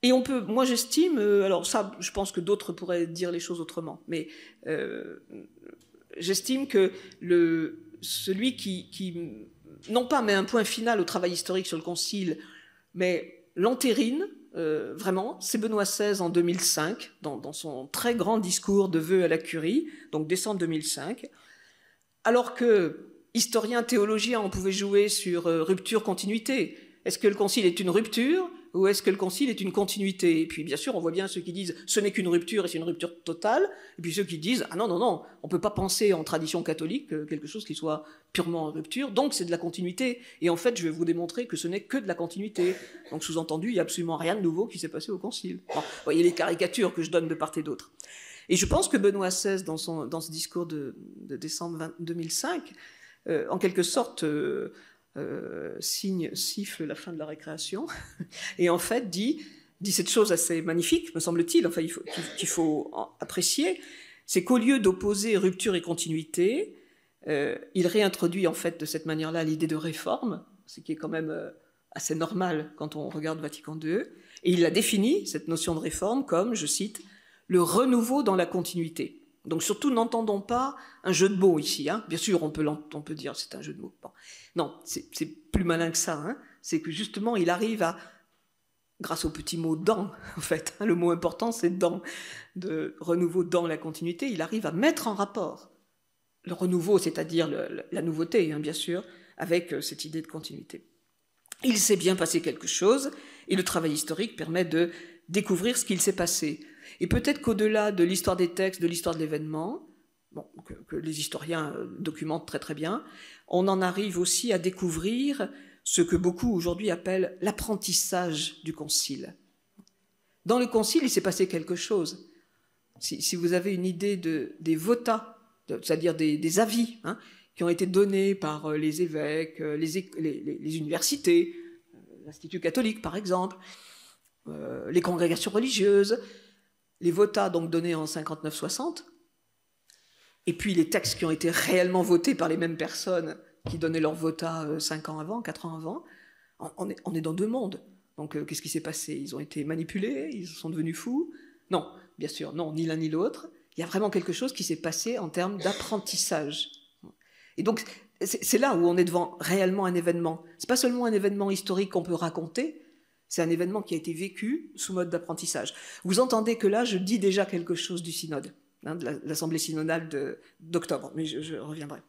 Et moi j'estime, alors ça, je pense que d'autres pourraient dire les choses autrement, mais j'estime que celui qui, non pas met un point final au travail historique sur le Concile, mais l'entérine, vraiment, c'est Benoît XVI en 2005, dans son très grand discours de vœux à la Curie, donc décembre 2005, alors que, historiens, théologiens, on pouvait jouer sur rupture-continuité. Est-ce que le Concile est une rupture ou est-ce que le Concile est une continuité? Et puis, bien sûr, on voit bien ceux qui disent « ce n'est qu'une rupture et c'est une rupture totale », et puis ceux qui disent « ah non, non, non, on ne peut pas penser en tradition catholique quelque chose qui soit purement en rupture, donc c'est de la continuité. Et en fait, je vais vous démontrer que ce n'est que de la continuité. » Donc, sous-entendu, il n'y a absolument rien de nouveau qui s'est passé au Concile. Bon, vous voyez les caricatures que je donne de part et d'autre. Et je pense que Benoît XVI, dans ce discours de décembre 2005, en quelque sorte... siffle la fin de la récréation et en fait dit cette chose assez magnifique, me semble-t-il, enfin qu'il faut apprécier, c'est qu'au lieu d'opposer rupture et continuité, il réintroduit en fait de cette manière-là l'idée de réforme, ce qui est quand même assez normal quand on regarde Vatican II, et il la définit, cette notion de réforme, comme, je cite, le renouveau dans la continuité. Donc surtout, n'entendons pas un jeu de mots ici. Bien sûr, on peut dire c'est un jeu de mots. Bon. Non, c'est plus malin que ça. C'est que justement, il arrive à, grâce au petit mot « dans », en fait, le mot important c'est « dans », de renouveau dans la continuité, il arrive à mettre en rapport le renouveau, c'est-à-dire la nouveauté, bien sûr, avec cette idée de continuité. Il s'est bien passé quelque chose, et le travail historique permet de découvrir ce qu'il s'est passé. Et peut-être qu'au-delà de l'histoire des textes, de l'histoire de l'événement, bon, que les historiens documentent très très bien, on en arrive aussi à découvrir ce que beaucoup aujourd'hui appellent l'apprentissage du concile. Dans le concile, il s'est passé quelque chose. Si vous avez une idée des vota, c'est-à-dire des avis, hein, qui ont été donnés par les évêques, les universités, l'Institut catholique par exemple, les congrégations religieuses, les votas donc donnés en 59-60, et puis les textes qui ont été réellement votés par les mêmes personnes qui donnaient leur vota 5 ans avant, 4 ans avant, on est dans deux mondes. Donc qu'est-ce qui s'est passé? Ils ont été manipulés? Ils sont devenus fous? Non, bien sûr, non, ni l'un ni l'autre. Il y a vraiment quelque chose qui s'est passé en termes d'apprentissage. Et donc, c'est là où on est devant réellement un événement. Ce n'est pas seulement un événement historique qu'on peut raconter, c'est un événement qui a été vécu sous mode d'apprentissage. Vous entendez que là, je dis déjà quelque chose du synode, hein, de l'Assemblée synodale d'octobre, mais je reviendrai.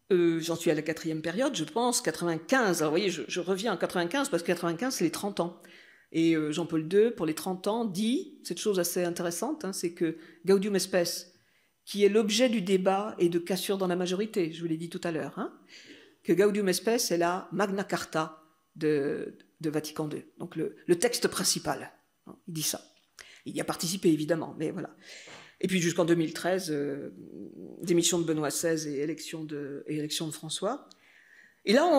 J'en suis à la 4e période, je pense, 95. Alors vous voyez, je reviens en 95 parce que 95, c'est les 30 ans. Et Jean-Paul II, pour les 30 ans, dit cette chose assez intéressante, hein, c'est que Gaudium et Spes, qui est l'objet du débat et de cassure dans la majorité, je vous l'ai dit tout à l'heure, hein, que Gaudium et Spes est la Magna Carta de Vatican II, donc le texte principal. Il dit ça. Il y a participé, évidemment, mais voilà. Et puis jusqu'en 2013, démission de Benoît XVI et élection de François. Et là,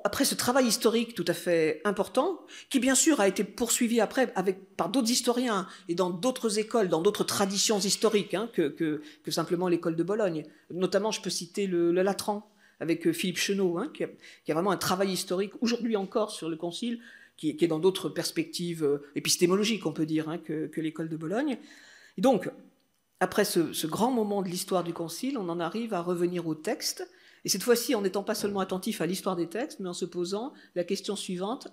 après ce travail historique tout à fait important, qui bien sûr a été poursuivi après par d'autres historiens et dans d'autres écoles, dans d'autres traditions historiques, hein, que simplement l'école de Bologne. Notamment, je peux citer le Latran, avec Philippe Chenot, hein, qui a vraiment un travail historique, aujourd'hui encore, sur le Concile, qui est dans d'autres perspectives épistémologiques, on peut dire, hein, que l'école de Bologne. Et donc, après ce grand moment de l'histoire du Concile, on en arrive à revenir au texte, et cette fois-ci en n'étant pas seulement attentif à l'histoire des textes, mais en se posant la question suivante,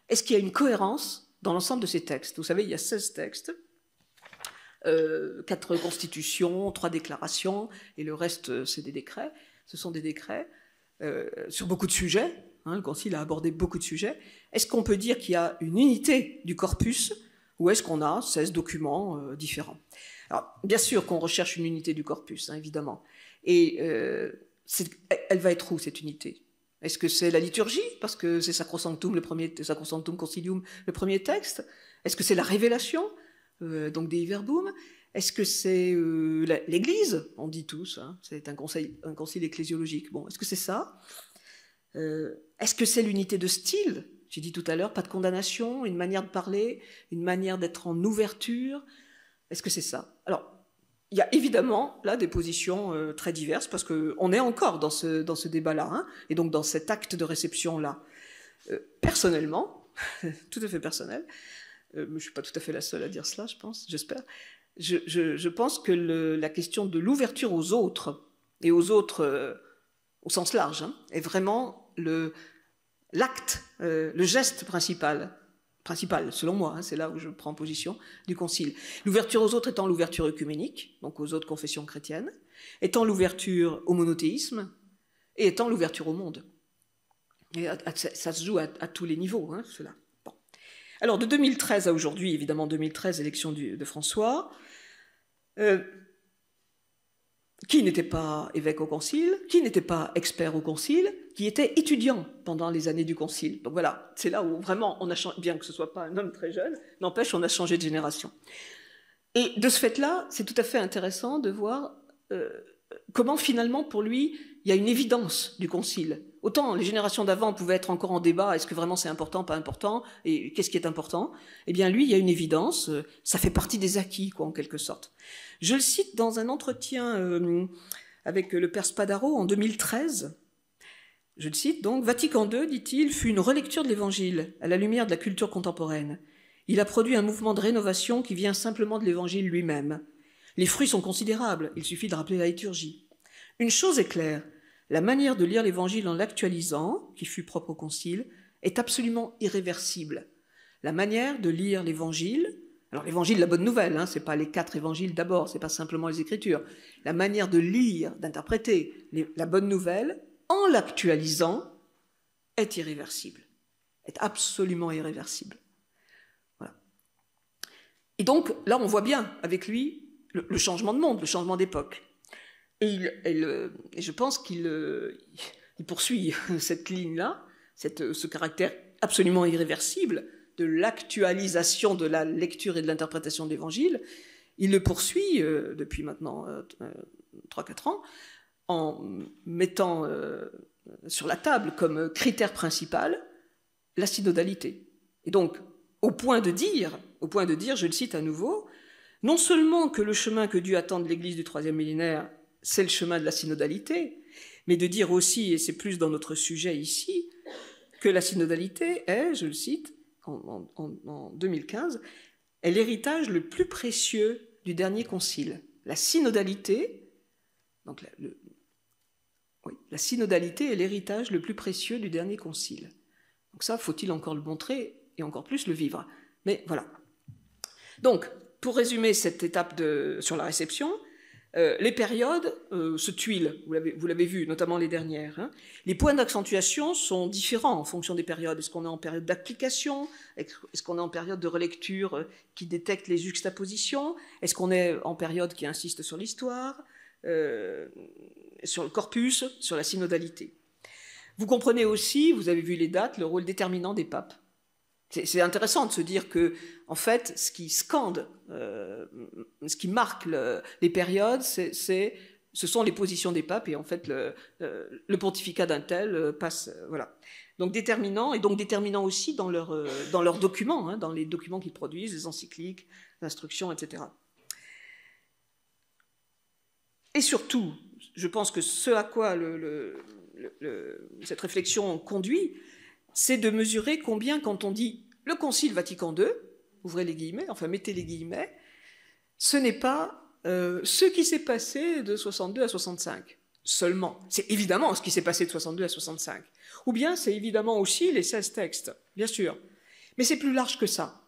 est-ce qu'il y a une cohérence dans l'ensemble de ces textes? Vous savez, il y a 16 textes, 4 constitutions, 3 déclarations, et le reste, c'est des décrets. Ce sont des décrets sur beaucoup de sujets, hein, le Concile a abordé beaucoup de sujets. Est-ce qu'on peut dire qu'il y a une unité du corpus, ou est-ce qu'on a 16 documents différents? Alors, bien sûr qu'on recherche une unité du corpus, hein, évidemment. Et elle va être où, cette unité? Est-ce que c'est la liturgie, parce que c'est Sacrosanctum Concilium, le premier texte? Est-ce que c'est la révélation, donc Dei Verbum? Est-ce que c'est l'Église? On dit tous, hein, c'est un concile ecclésiologique. Bon, est-ce que c'est ça? Est-ce que c'est l'unité de style? J'ai dit tout à l'heure, pas de condamnation, une manière de parler, une manière d'être en ouverture. Est-ce que c'est ça? Alors, il y a évidemment là des positions très diverses, parce qu'on est encore dans ce débat-là, hein, et donc dans cet acte de réception-là. Personnellement, tout à fait personnel, je ne suis pas tout à fait la seule à dire cela, je pense, j'espère, je pense que la question de l'ouverture aux autres, et aux autres au sens large, hein, est vraiment l'acte, le geste principal, selon moi, hein, c'est là où je prends position, du Concile. L'ouverture aux autres étant l'ouverture œcuménique, donc aux autres confessions chrétiennes, étant l'ouverture au monothéisme, et étant l'ouverture au monde. Et ça se joue à tous les niveaux, hein, cela. Bon. Alors, de 2013 à aujourd'hui, évidemment, 2013, élection de François, qui n'était pas évêque au Concile, qui n'était pas expert au Concile, qui était étudiant pendant les années du Concile. Donc voilà, c'est là où vraiment on a changé, bien que ce ne soit pas un homme très jeune, n'empêche, on a changé de génération. Et de ce fait-là, c'est tout à fait intéressant de voir comment finalement, pour lui, il y a une évidence du Concile. Autant les générations d'avant pouvaient être encore en débat, est-ce que vraiment c'est important, pas important, et qu'est-ce qui est important? Eh bien lui, il y a une évidence, ça fait partie des acquis, quoi, en quelque sorte. Je le cite dans un entretien avec le père Spadaro en 2013. Je le cite donc, « Vatican II, dit-il, fut une relecture de l'Évangile à la lumière de la culture contemporaine. Il a produit un mouvement de rénovation qui vient simplement de l'Évangile lui-même. Les fruits sont considérables, il suffit de rappeler la liturgie. Une chose est claire, la manière de lire l'Évangile en l'actualisant, qui fut propre au Concile, est absolument irréversible. La manière de lire l'Évangile, alors l'Évangile, la bonne nouvelle, hein, c'est pas les 4 évangiles d'abord, c'est pas simplement les Écritures. La manière de lire, d'interpréter la bonne nouvelle en l'actualisant, est irréversible, est absolument irréversible. Voilà. Et donc, là, on voit bien avec lui le changement de monde, le changement d'époque. Et je pense qu'il poursuit cette ligne-là, ce caractère absolument irréversible de l'actualisation de la lecture et de l'interprétation de l'Évangile. Il le poursuit depuis maintenant 3-4 ans en mettant sur la table comme critère principal la synodalité. Et donc, au point de dire, je le cite à nouveau, non seulement que le chemin que Dieu attend de l'Église du 3e millénaire, c'est le chemin de la synodalité, mais de dire aussi, et c'est plus dans notre sujet ici, que la synodalité est, je le cite, en 2015, est l'héritage le plus précieux du dernier concile. La synodalité, donc la synodalité est l'héritage le plus précieux du dernier concile. Donc ça, faut-il encore le montrer et encore plus le vivre. Mais voilà. Donc, pour résumer cette étape sur la réception, les périodes se tuilent, vous l'avez vu, notamment les dernières. Hein. Les points d'accentuation sont différents en fonction des périodes. Est-ce qu'on est en période d'application? Est-ce qu'on est en période de relecture qui détecte les juxtapositions? Est-ce qu'on est en période qui insiste sur l'histoire, sur le corpus, sur la synodalité? Vous comprenez aussi, vous avez vu les dates, le rôle déterminant des papes. C'est intéressant de se dire que, en fait, ce qui scande, ce qui marque les périodes, ce sont les positions des papes, et en fait, le pontificat d'un tel passe, voilà. Donc déterminant, et donc déterminant aussi dans leurs documents, hein, dans les documents qu'ils produisent, les encycliques, l'instruction, etc. Et surtout, je pense que ce à quoi cette réflexion conduit, c'est de mesurer combien, quand on dit le Concile Vatican II, ouvrez les guillemets, enfin mettez les guillemets, ce n'est pas ce qui s'est passé de 62 à 65 seulement. C'est évidemment ce qui s'est passé de 62 à 65. Ou bien c'est évidemment aussi les 16 textes, bien sûr. Mais c'est plus large que ça.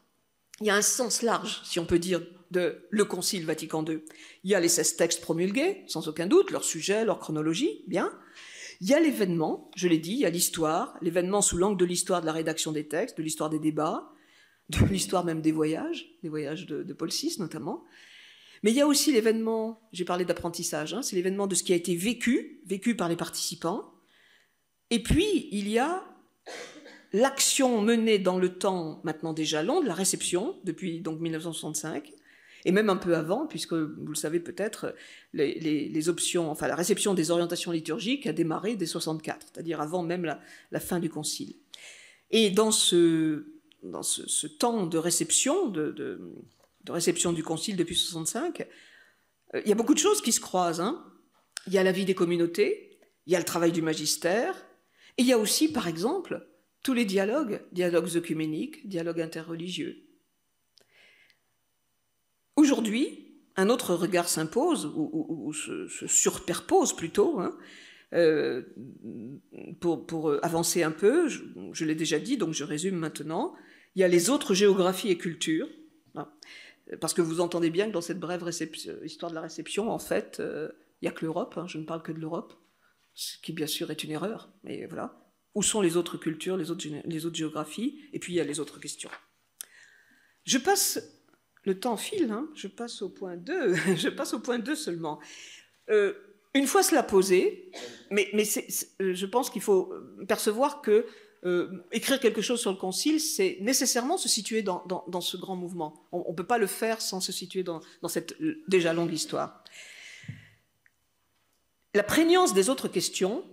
Il y a un sens large, si on peut dire, de le Concile Vatican II. Il y a les 16 textes promulgués, sans aucun doute, leur sujet, leur chronologie, bien. Il y a l'événement, je l'ai dit, il y a l'histoire, l'événement sous l'angle de l'histoire de la rédaction des textes, de l'histoire des débats, de l'histoire même des voyages de Paul VI notamment. Mais il y a aussi l'événement, j'ai parlé d'apprentissage, hein, c'est l'événement de ce qui a été vécu par les participants. Et puis, il y a l'action menée dans le temps maintenant déjà long, de la réception, depuis donc 1965, et même un peu avant, puisque vous le savez peut-être, les options, enfin la réception des orientations liturgiques a démarré dès 64, c'est-à-dire avant même la fin du concile. Et dans ce temps de réception, de réception du concile depuis 65, il y a beaucoup de choses qui se croisent. Hein. Il y a la vie des communautés, il y a le travail du magistère, et il y a aussi, par exemple, tous les dialogues œcuméniques, dialogues interreligieux. Aujourd'hui, un autre regard s'impose, ou se superpose plutôt, hein, pour avancer un peu, je l'ai déjà dit, donc je résume maintenant. Il y a les autres géographies et cultures, hein, parce que vous entendez bien que dans cette brève histoire de la réception, en fait, il n'y a que l'Europe, hein, je ne parle que de l'Europe, ce qui bien sûr est une erreur, mais voilà. Où sont les autres cultures, les autres géographies, et puis il y a les autres questions. Je passe, le temps file, hein, je passe au point 2, seulement. Une fois cela posé, mais je pense qu'il faut percevoir que écrire quelque chose sur le Concile, c'est nécessairement se situer dans ce grand mouvement. On ne peut pas le faire sans se situer dans cette déjà longue histoire. La prégnance des autres questions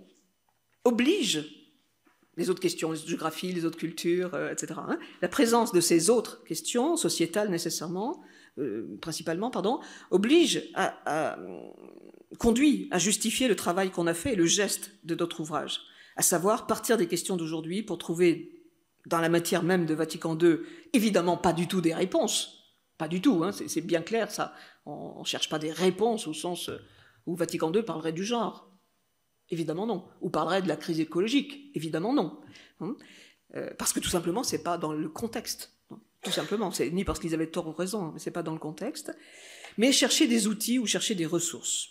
oblige les autres questions, les autres géographies, les autres cultures, etc. Hein, la présence de ces autres questions, sociétales nécessairement, principalement, oblige conduit à justifier le travail qu'on a fait et le geste de notre ouvrage, à savoir partir des questions d'aujourd'hui pour trouver, dans la matière même de Vatican II, évidemment pas du tout des réponses, pas du tout, hein, c'est bien clair ça, on ne cherche pas des réponses au sens où Vatican II parlerait du genre. Évidemment non. Ou parlerait de la crise écologique. Évidemment non. Parce que tout simplement, c'est pas dans le contexte. Tout simplement. C'est ni parce qu'ils avaient tort ou raison, mais c'est pas dans le contexte. Mais chercher des outils ou chercher des ressources.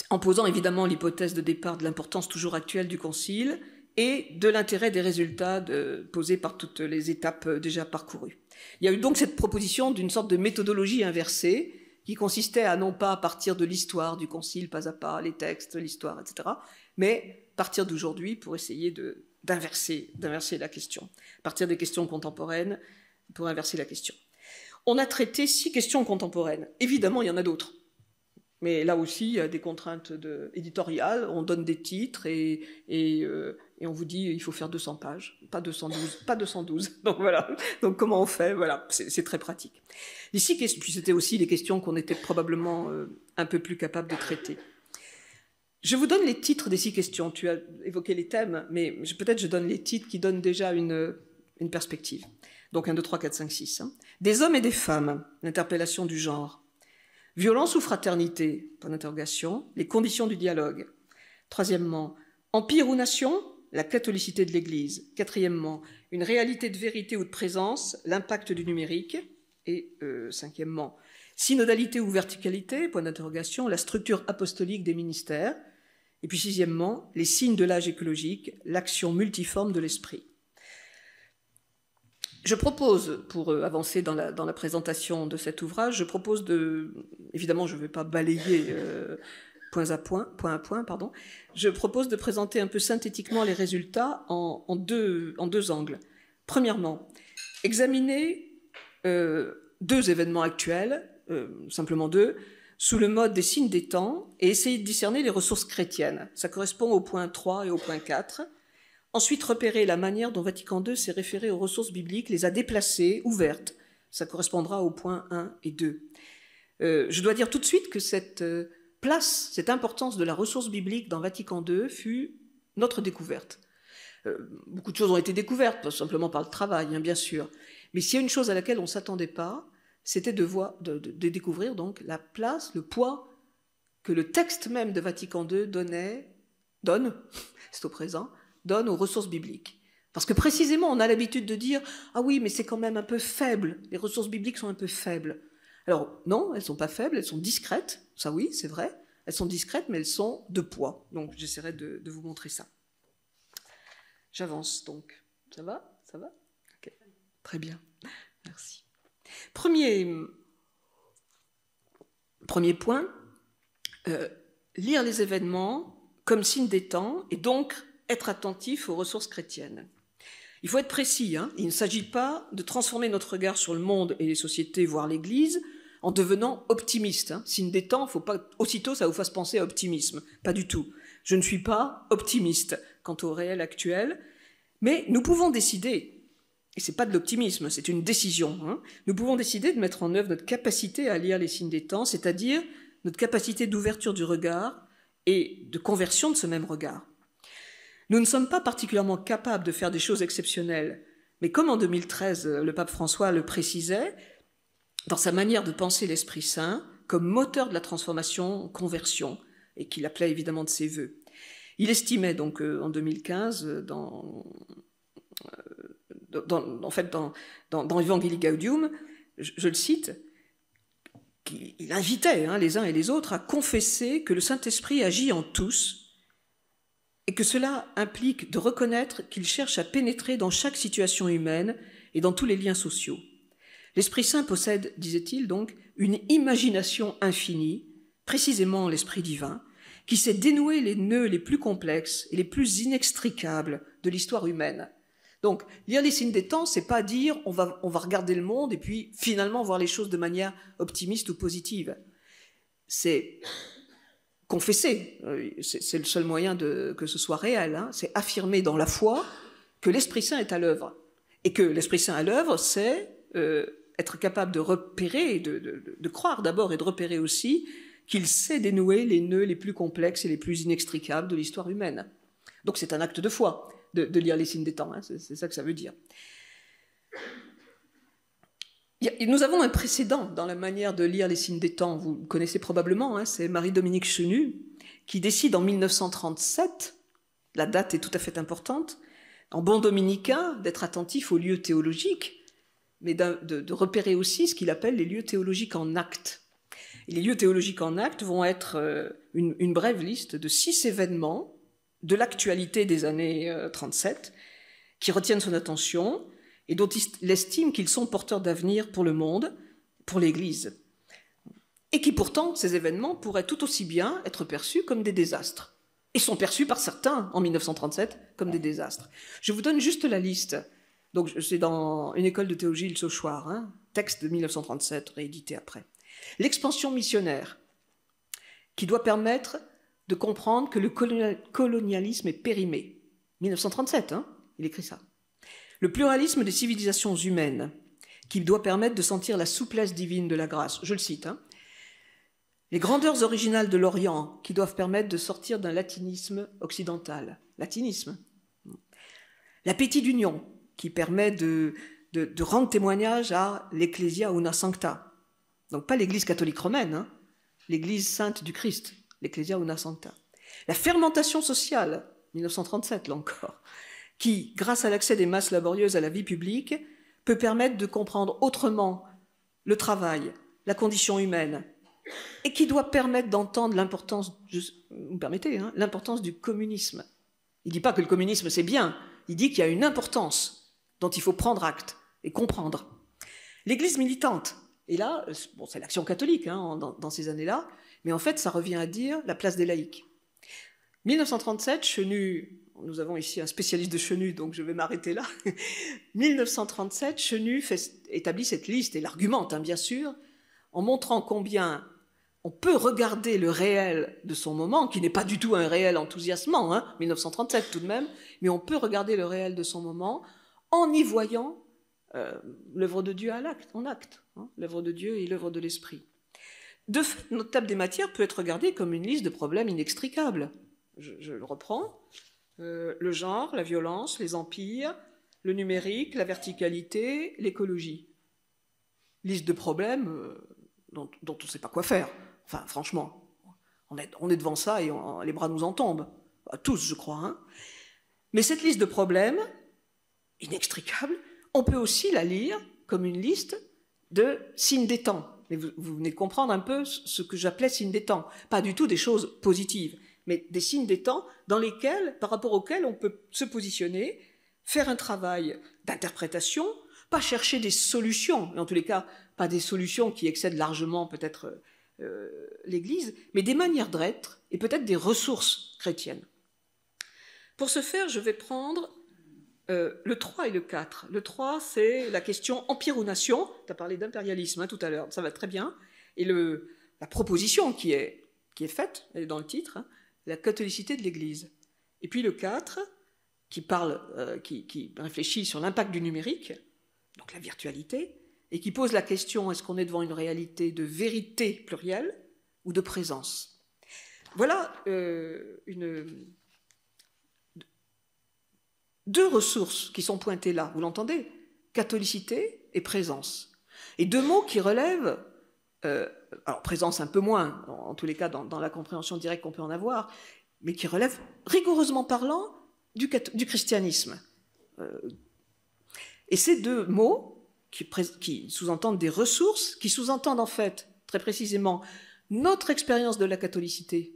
en posant évidemment l'hypothèse de départ de l'importance toujours actuelle du Concile et de l'intérêt des résultats posés par toutes les étapes déjà parcourues. Il y a eu donc cette proposition d'une sorte de méthodologie inversée qui consistait à non pas partir de l'histoire du Concile pas à pas, les textes, l'histoire, etc., mais partir d'aujourd'hui pour essayer d'inverser la question, partir des questions contemporaines pour inverser la question. On a traité 6 questions contemporaines. Évidemment, il y en a d'autres. Mais là aussi, il y a des contraintes éditoriales. On donne des titres et on vous dit il faut faire 200 pages, pas 212. Donc voilà. Donc comment on fait? Voilà, c'est très pratique. Les 6 questions, puis c'était aussi les questions qu'on était probablement un peu plus capable de traiter. Je vous donne les titres des 6 questions. Tu as évoqué les thèmes, mais peut-être je donne les titres qui donnent déjà une perspective. Donc 1, 2, 3, 4, 5, 6. Hein. Des hommes et des femmes, l'interpellation du genre. Violence ou fraternité, point d'interrogation, les conditions du dialogue. Troisièmement, empire ou nation, la catholicité de l'Église. Quatrièmement, une réalité de vérité ou de présence, l'impact du numérique. Et cinquièmement, synodalité ou verticalité, point d'interrogation, la structure apostolique des ministères. Et puis sixièmement, les signes de l'âge écologique, l'action multiforme de l'esprit. Je propose, pour avancer dans la présentation de cet ouvrage, je propose évidemment, je ne vais pas balayer point à point, pardon. Je propose de présenter un peu synthétiquement les résultats en deux angles. Premièrement, examiner 2 événements actuels, simplement 2, sous le mode des signes des temps, et essayer de discerner les ressources chrétiennes. Ça correspond au point 3 et au point 4. Ensuite, repérer la manière dont Vatican II s'est référé aux ressources bibliques, les a déplacées, ouvertes. Ça correspondra aux points 1 et 2. Je dois dire tout de suite que cette place, cette importance de la ressource biblique dans Vatican II fut notre découverte. Beaucoup de choses ont été découvertes, pas simplement par le travail, hein, bien sûr. Mais s'il y a une chose à laquelle on ne s'attendait pas, c'était de découvrir donc la place, le poids que le texte même de Vatican II donne, c'est au présent, donne aux ressources bibliques. Parce que précisément, on a l'habitude de dire « Ah oui, mais c'est quand même un peu faible, les ressources bibliques sont un peu faibles ». Alors non, elles ne sont pas faibles, elles sont discrètes, ça oui, c'est vrai, elles sont discrètes, mais elles sont de poids. Donc j'essaierai de vous montrer ça. J'avance donc. Ça va? Ça va? Ok. Très bien, merci. Premier point, lire les événements comme signe des temps et donc être attentif aux ressources chrétiennes. Il faut être précis, hein, il ne s'agit pas de transformer notre regard sur le monde et les sociétés, voire l'Église, en devenant optimiste. Hein. Signe des temps, il ne faut pas aussitôt ça vous fasse penser à optimisme. Pas du tout. Je ne suis pas optimiste quant au réel actuel, mais nous pouvons décider, et ce n'est pas de l'optimisme, c'est une décision, hein, nous pouvons décider de mettre en œuvre notre capacité à lire les signes des temps, c'est-à-dire notre capacité d'ouverture du regard et de conversion de ce même regard. Nous ne sommes pas particulièrement capables de faire des choses exceptionnelles, mais comme en 2013, le pape François le précisait, dans sa manière de penser l'Esprit Saint, comme moteur de la transformation, conversion, et qu'il appelait évidemment de ses vœux. Il estimait donc en 2015, dans Evangelii Gaudium, je le cite, qu'il invitait les uns et les autres à confesser que le Saint-Esprit agit en tous, et que cela implique de reconnaître qu'il cherche à pénétrer dans chaque situation humaine et dans tous les liens sociaux. L'Esprit Saint possède, disait-il donc, une imagination infinie, précisément l'Esprit divin, qui sait dénouer les nœuds les plus complexes et les plus inextricables de l'histoire humaine. Donc, lire les signes des temps, c'est pas dire on va regarder le monde et puis finalement voir les choses de manière optimiste ou positive. C'est confesser, c'est le seul moyen que ce soit réel, hein. C'est affirmer dans la foi que l'Esprit Saint est à l'œuvre. Et que l'Esprit Saint à l'œuvre, c'est être capable de repérer, de croire d'abord et de repérer aussi qu'il sait dénouer les nœuds les plus complexes et les plus inextricables de l'histoire humaine. Donc c'est un acte de foi de lire les signes des temps, hein. C'est ça que ça veut dire. Nous avons un précédent dans la manière de lire les signes des temps, vous le connaissez probablement, hein, c'est Marie-Dominique Chenu, qui décide en 1937, la date est tout à fait importante, en bon dominicain, d'être attentif aux lieux théologiques, mais de repérer aussi ce qu'il appelle les lieux théologiques en acte. Et les lieux théologiques en acte vont être une brève liste de 6 événements de l'actualité des années 37 qui retiennent son attention et dont il estime qu'ils sont porteurs d'avenir pour le monde, pour l'Église. Et qui pourtant, ces événements pourraient tout aussi bien être perçus comme des désastres. Et sont perçus par certains, en 1937, comme des désastres. Je vous donne juste la liste. Donc, c'est dans une école de théologie, le Sauchoir, hein, texte de 1937, réédité après. L'expansion missionnaire, qui doit permettre de comprendre que le colonialisme est périmé. 1937, hein, il écrit ça. Le pluralisme des civilisations humaines, qui doit permettre de sentir la souplesse divine de la grâce. Je le cite, hein. Les grandeurs originales de l'Orient, qui doivent permettre de sortir d'un latinisme occidental. Latinisme. L'appétit d'union, qui permet de rendre témoignage à l'Ecclesia Una Sancta. Donc pas l'Église catholique romaine, hein, l'Église sainte du Christ, l'Ecclesia Una Sancta. La fermentation sociale, 1937 là encore, qui, grâce à l'accès des masses laborieuses à la vie publique, peut permettre de comprendre autrement le travail, la condition humaine, et qui doit permettre d'entendre l'importance, vous me permettez, hein, l'importance du communisme. Il ne dit pas que le communisme c'est bien, il dit qu'il y a une importance dont il faut prendre acte et comprendre. L'Église militante, et là, bon, c'est l'action catholique hein, dans ces années-là, mais en fait ça revient à dire la place des laïcs. 1937, Chenu, nous avons ici un spécialiste de Chenu, donc je vais m'arrêter là. 1937, Chenu établit cette liste et l'argumente, hein, bien sûr, en montrant combien on peut regarder le réel de son moment, qui n'est pas du tout un réel enthousiasmant, hein, 1937 tout de même, mais on peut regarder le réel de son moment en y voyant l'œuvre de Dieu en acte, hein, l'œuvre de Dieu et l'œuvre de l'Esprit. De fait, notre table des matières peut être regardée comme une liste de problèmes inextricables. Je le reprends. Le genre, la violence, les empires, le numérique, la verticalité, l'écologie. Liste de problèmes dont on ne sait pas quoi faire. Enfin, franchement, on est devant ça et les bras nous en tombent. Tous, je crois. Hein. Mais cette liste de problèmes, inextricables, on peut aussi la lire comme une liste de signes des temps. Mais vous venez de comprendre un peu ce que j'appelais signes des temps. Pas du tout des choses positives, mais des signes des temps par rapport auxquels on peut se positionner, faire un travail d'interprétation, pas chercher des solutions, et en tous les cas, pas des solutions qui excèdent largement peut-être l'Église, mais des manières d'être et peut-être des ressources chrétiennes. Pour ce faire, je vais prendre le 3 et le 4. Le 3, c'est la question empire ou nation. Tu as parlé d'impérialisme hein, tout à l'heure, ça va très bien. Et la proposition qui est faite, elle est dans le titre, hein, la catholicité de l'Église. Et puis le 4, qui réfléchit sur l'impact du numérique, donc la virtualité, et qui pose la question, est-ce qu'on est devant une réalité de vérité plurielle ou de présence? Voilà deux ressources qui sont pointées là, vous l'entendez? Catholicité et présence. Et deux mots qui relèvent, alors présence un peu moins, en tous les cas dans la compréhension directe qu'on peut en avoir, mais qui relèvent, rigoureusement parlant, du christianisme. Et ces deux mots, qui sous-entendent des ressources, qui sous-entendent en fait, très précisément, notre expérience de la catholicité,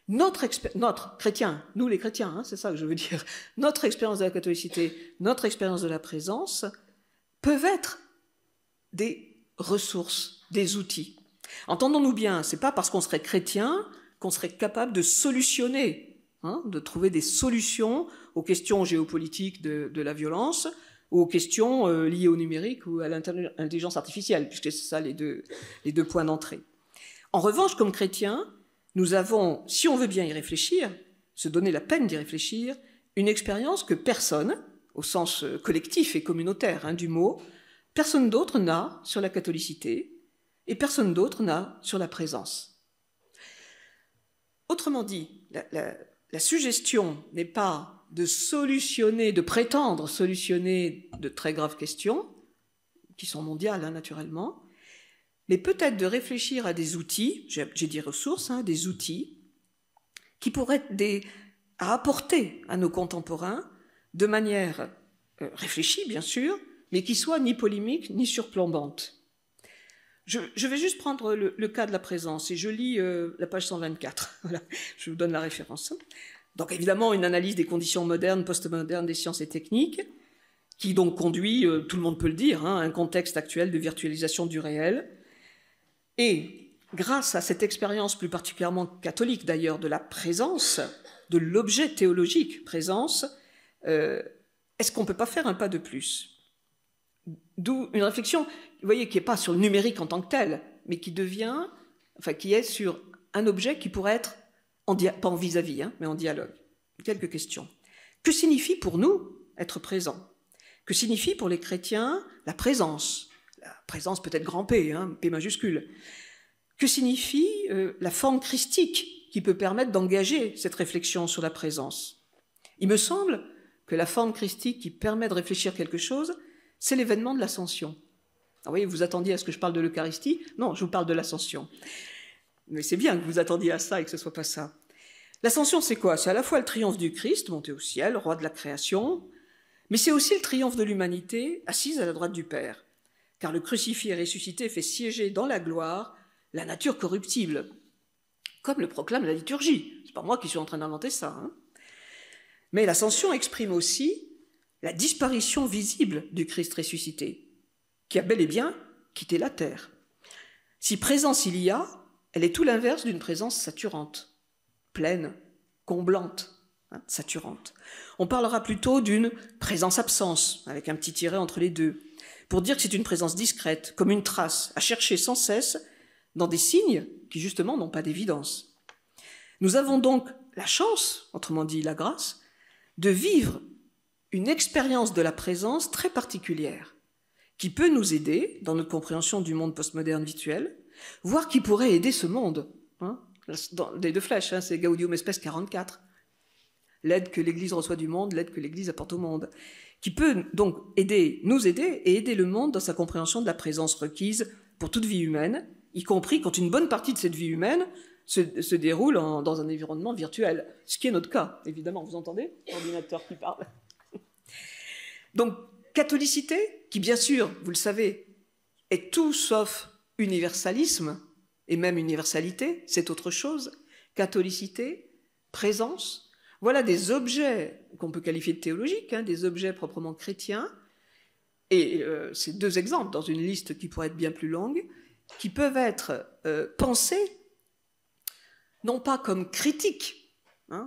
notre chrétien, nous les chrétiens, hein, c'est ça que je veux dire, notre expérience de la catholicité, notre expérience de la présence, peuvent être des ressources, des outils. Entendons-nous bien, c'est pas parce qu'on serait chrétien qu'on serait capable de solutionner, hein, de trouver des solutions aux questions géopolitiques de la violence, ou aux questions liées au numérique ou à l'intelligence artificielle, puisque c'est ça les deux points d'entrée. En revanche, comme chrétiens, nous avons, si on veut bien y réfléchir, se donner la peine d'y réfléchir, une expérience que personne, au sens collectif et communautaire hein, du mot, personne d'autre n'a sur la catholicité et personne d'autre n'a sur la présence. Autrement dit, la suggestion n'est pas de prétendre solutionner de très graves questions, qui sont mondiales hein, naturellement, mais peut-être de réfléchir à des outils, j'ai dit ressources, hein, des outils qui pourraient être à apporter à nos contemporains de manière réfléchie, bien sûr, mais qui soient ni polémique ni surplombante. Je vais juste prendre le cas de la présence, et je lis la page 124. Voilà, je vous donne la référence. Donc évidemment, une analyse des conditions modernes, postmodernes des sciences et techniques, qui donc conduit, tout le monde peut le dire, à un contexte actuel de virtualisation du réel. Et grâce à cette expérience plus particulièrement catholique d'ailleurs de la présence, de l'objet théologique présence, est-ce qu'on ne peut pas faire un pas de plus? D'où une réflexion, vous voyez, qui n'est pas sur le numérique en tant que tel, mais qui devient, enfin, qui est sur un objet qui pourrait être, pas en vis-à-vis, mais en dialogue. Quelques questions. Que signifie pour nous être présent? Que signifie pour les chrétiens la présence? La présence peut-être grand P, P majuscule. Que signifie la forme christique qui peut permettre d'engager cette réflexion sur la présence? Il me semble que la forme christique qui permet de réfléchir quelque chose, c'est l'événement de l'Ascension. Vous voyez, vous attendiez à ce que je parle de l'Eucharistie? Non, je vous parle de l'Ascension. Mais c'est bien que vous attendiez à ça et que ce ne soit pas ça. L'Ascension, c'est quoi? C'est à la fois le triomphe du Christ, monté au ciel, roi de la création, mais c'est aussi le triomphe de l'humanité, assise à la droite du Père. Car le crucifié et ressuscité fait siéger dans la gloire la nature corruptible, comme le proclame la liturgie. C'est pas moi qui suis en train d'inventer ça. Mais l'Ascension exprime aussi la disparition visible du Christ ressuscité, qui a bel et bien quitté la terre. Si présence il y a, elle est tout l'inverse d'une présence saturante, pleine, comblante, saturante. On parlera plutôt d'une présence-absence, avec un petit tiret entre les deux, pour dire que c'est une présence discrète, comme une trace, à chercher sans cesse dans des signes qui justement n'ont pas d'évidence. Nous avons donc la chance, autrement dit la grâce, de vivre une expérience de la présence très particulière, qui peut nous aider dans notre compréhension du monde postmoderne virtuel, voire qui pourrait aider ce monde. Dans les deux flèches, c'est Gaudium Spes 44. L'aide que l'Église reçoit du monde, l'aide que l'Église apporte au monde, qui peut donc nous aider et aider le monde dans sa compréhension de la présence requise pour toute vie humaine, y compris quand une bonne partie de cette vie humaine se déroule dans un environnement virtuel, ce qui est notre cas, évidemment. Vous entendez l'ordinateur qui parle? Donc, catholicité, qui bien sûr, vous le savez, est tout sauf universalisme, et même universalité, c'est autre chose. Catholicité, présence, voilà des objets qu'on peut qualifier de théologiques, des objets proprement chrétiens, et c'est deux exemples dans une liste qui pourrait être bien plus longue, qui peuvent être pensés, non pas comme critique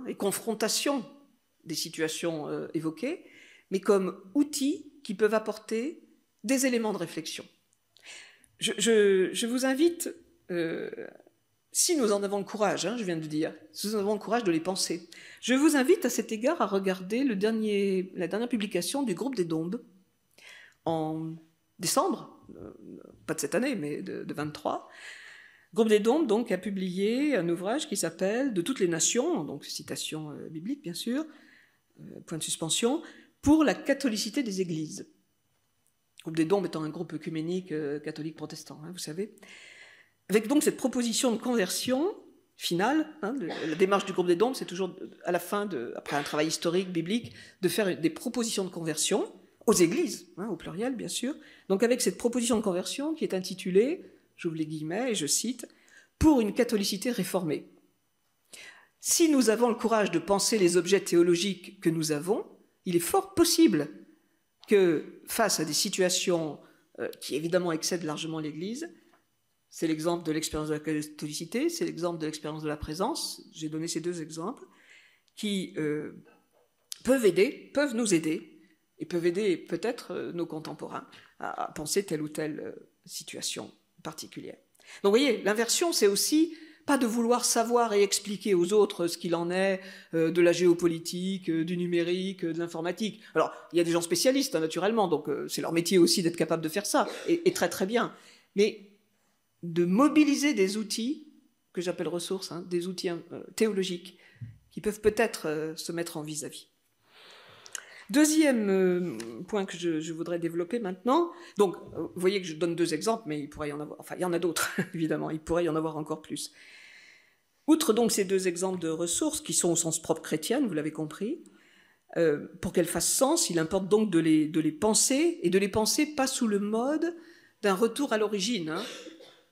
et confrontation des situations évoquées, mais comme outils qui peuvent apporter des éléments de réflexion. Je vous invite, si nous en avons le courage, je viens de dire, si nous avons le courage de les penser, je vous invite à cet égard à regarder la dernière publication du groupe des Dombes en décembre, pas de cette année, mais de 23. Le groupe des Dombes donc, a publié un ouvrage qui s'appelle « De toutes les nations », donc citation biblique bien sûr, point de suspension, pour la catholicité des églises. Le groupe des Dombes étant un groupe œcuménique catholique protestant, vous savez. Avec donc cette proposition de conversion finale, la démarche du groupe des Dombes, c'est toujours à la fin, après un travail historique, biblique, de faire des propositions de conversion aux églises, au pluriel bien sûr. Donc avec cette proposition de conversion qui est intitulée, j'ouvre les guillemets et je cite, « Pour une catholicité réformée ». Si nous avons le courage de penser les objets théologiques que nous avons, il est fort possible que, face à des situations qui évidemment excèdent largement l'Église, c'est l'exemple de l'expérience de la catholicité, c'est l'exemple de l'expérience de la présence, j'ai donné ces deux exemples, qui peuvent nous aider, et peuvent aider peut-être nos contemporains à penser telle ou telle situation particulière. Donc vous voyez, l'inversion, c'est aussi pas de vouloir savoir et expliquer aux autres ce qu'il en est de la géopolitique, du numérique, de l'informatique. Alors, il y a des gens spécialistes, naturellement, donc c'est leur métier aussi d'être capable de faire ça, et très très bien. Mais de mobiliser des outils, que j'appelle ressources, des outils théologiques, qui peuvent peut-être se mettre en vis-à-vis. Deuxième point que je voudrais développer maintenant, donc vous voyez que je donne deux exemples, mais il pourrait y en avoir, enfin il y en a d'autres évidemment, il pourrait y en avoir encore plus. Outre donc ces deux exemples de ressources qui sont au sens propre chrétienne, vous l'avez compris, pour qu'elles fassent sens, il importe donc de les penser, et de les penser pas sous le mode d'un retour à l'origine,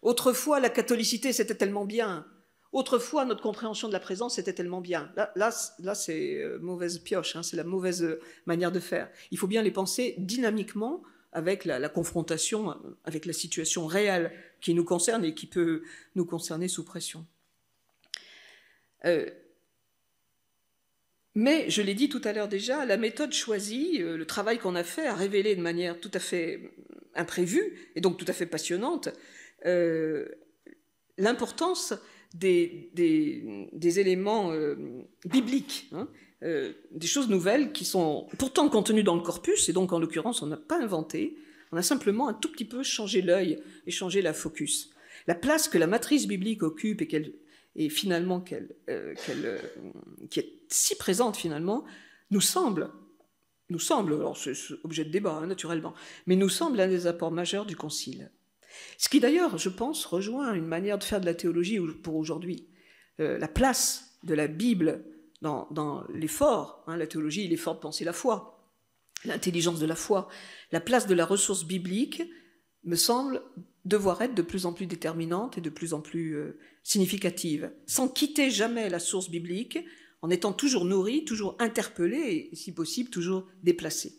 Autrefois, la catholicité, c'était tellement bien. Autrefois, notre compréhension de la présence était tellement bien. Là c'est mauvaise pioche, hein, c'est la mauvaise manière de faire. Il faut bien les penser dynamiquement avec la confrontation avec la situation réelle qui nous concerne et qui peut nous concerner sous pression. Mais, je l'ai dit tout à l'heure déjà, la méthode choisie, le travail qu'on a fait a révélé de manière tout à fait imprévue et donc tout à fait passionnante l'importance des éléments bibliques, hein, des choses nouvelles qui sont pourtant contenues dans le corpus, et donc en l'occurrence on n'a pas inventé, on a simplement un tout petit peu changé l'œil et changé la focus. La place que la matrice biblique occupe et finalement qui est si présente finalement, nous semble, alors c'est objet de débat hein, naturellement, mais nous semble un des apports majeurs du Concile. Ce qui d'ailleurs, je pense, rejoint une manière de faire de la théologie pour aujourd'hui. La place de la Bible dans l'effort, hein, la théologie, l'effort de penser la foi, l'intelligence de la foi, la place de la ressource biblique me semble devoir être de plus en plus déterminante et de plus en plus significative, sans quitter jamais la source biblique, en étant toujours nourri, toujours interpellé et, si possible, toujours déplacé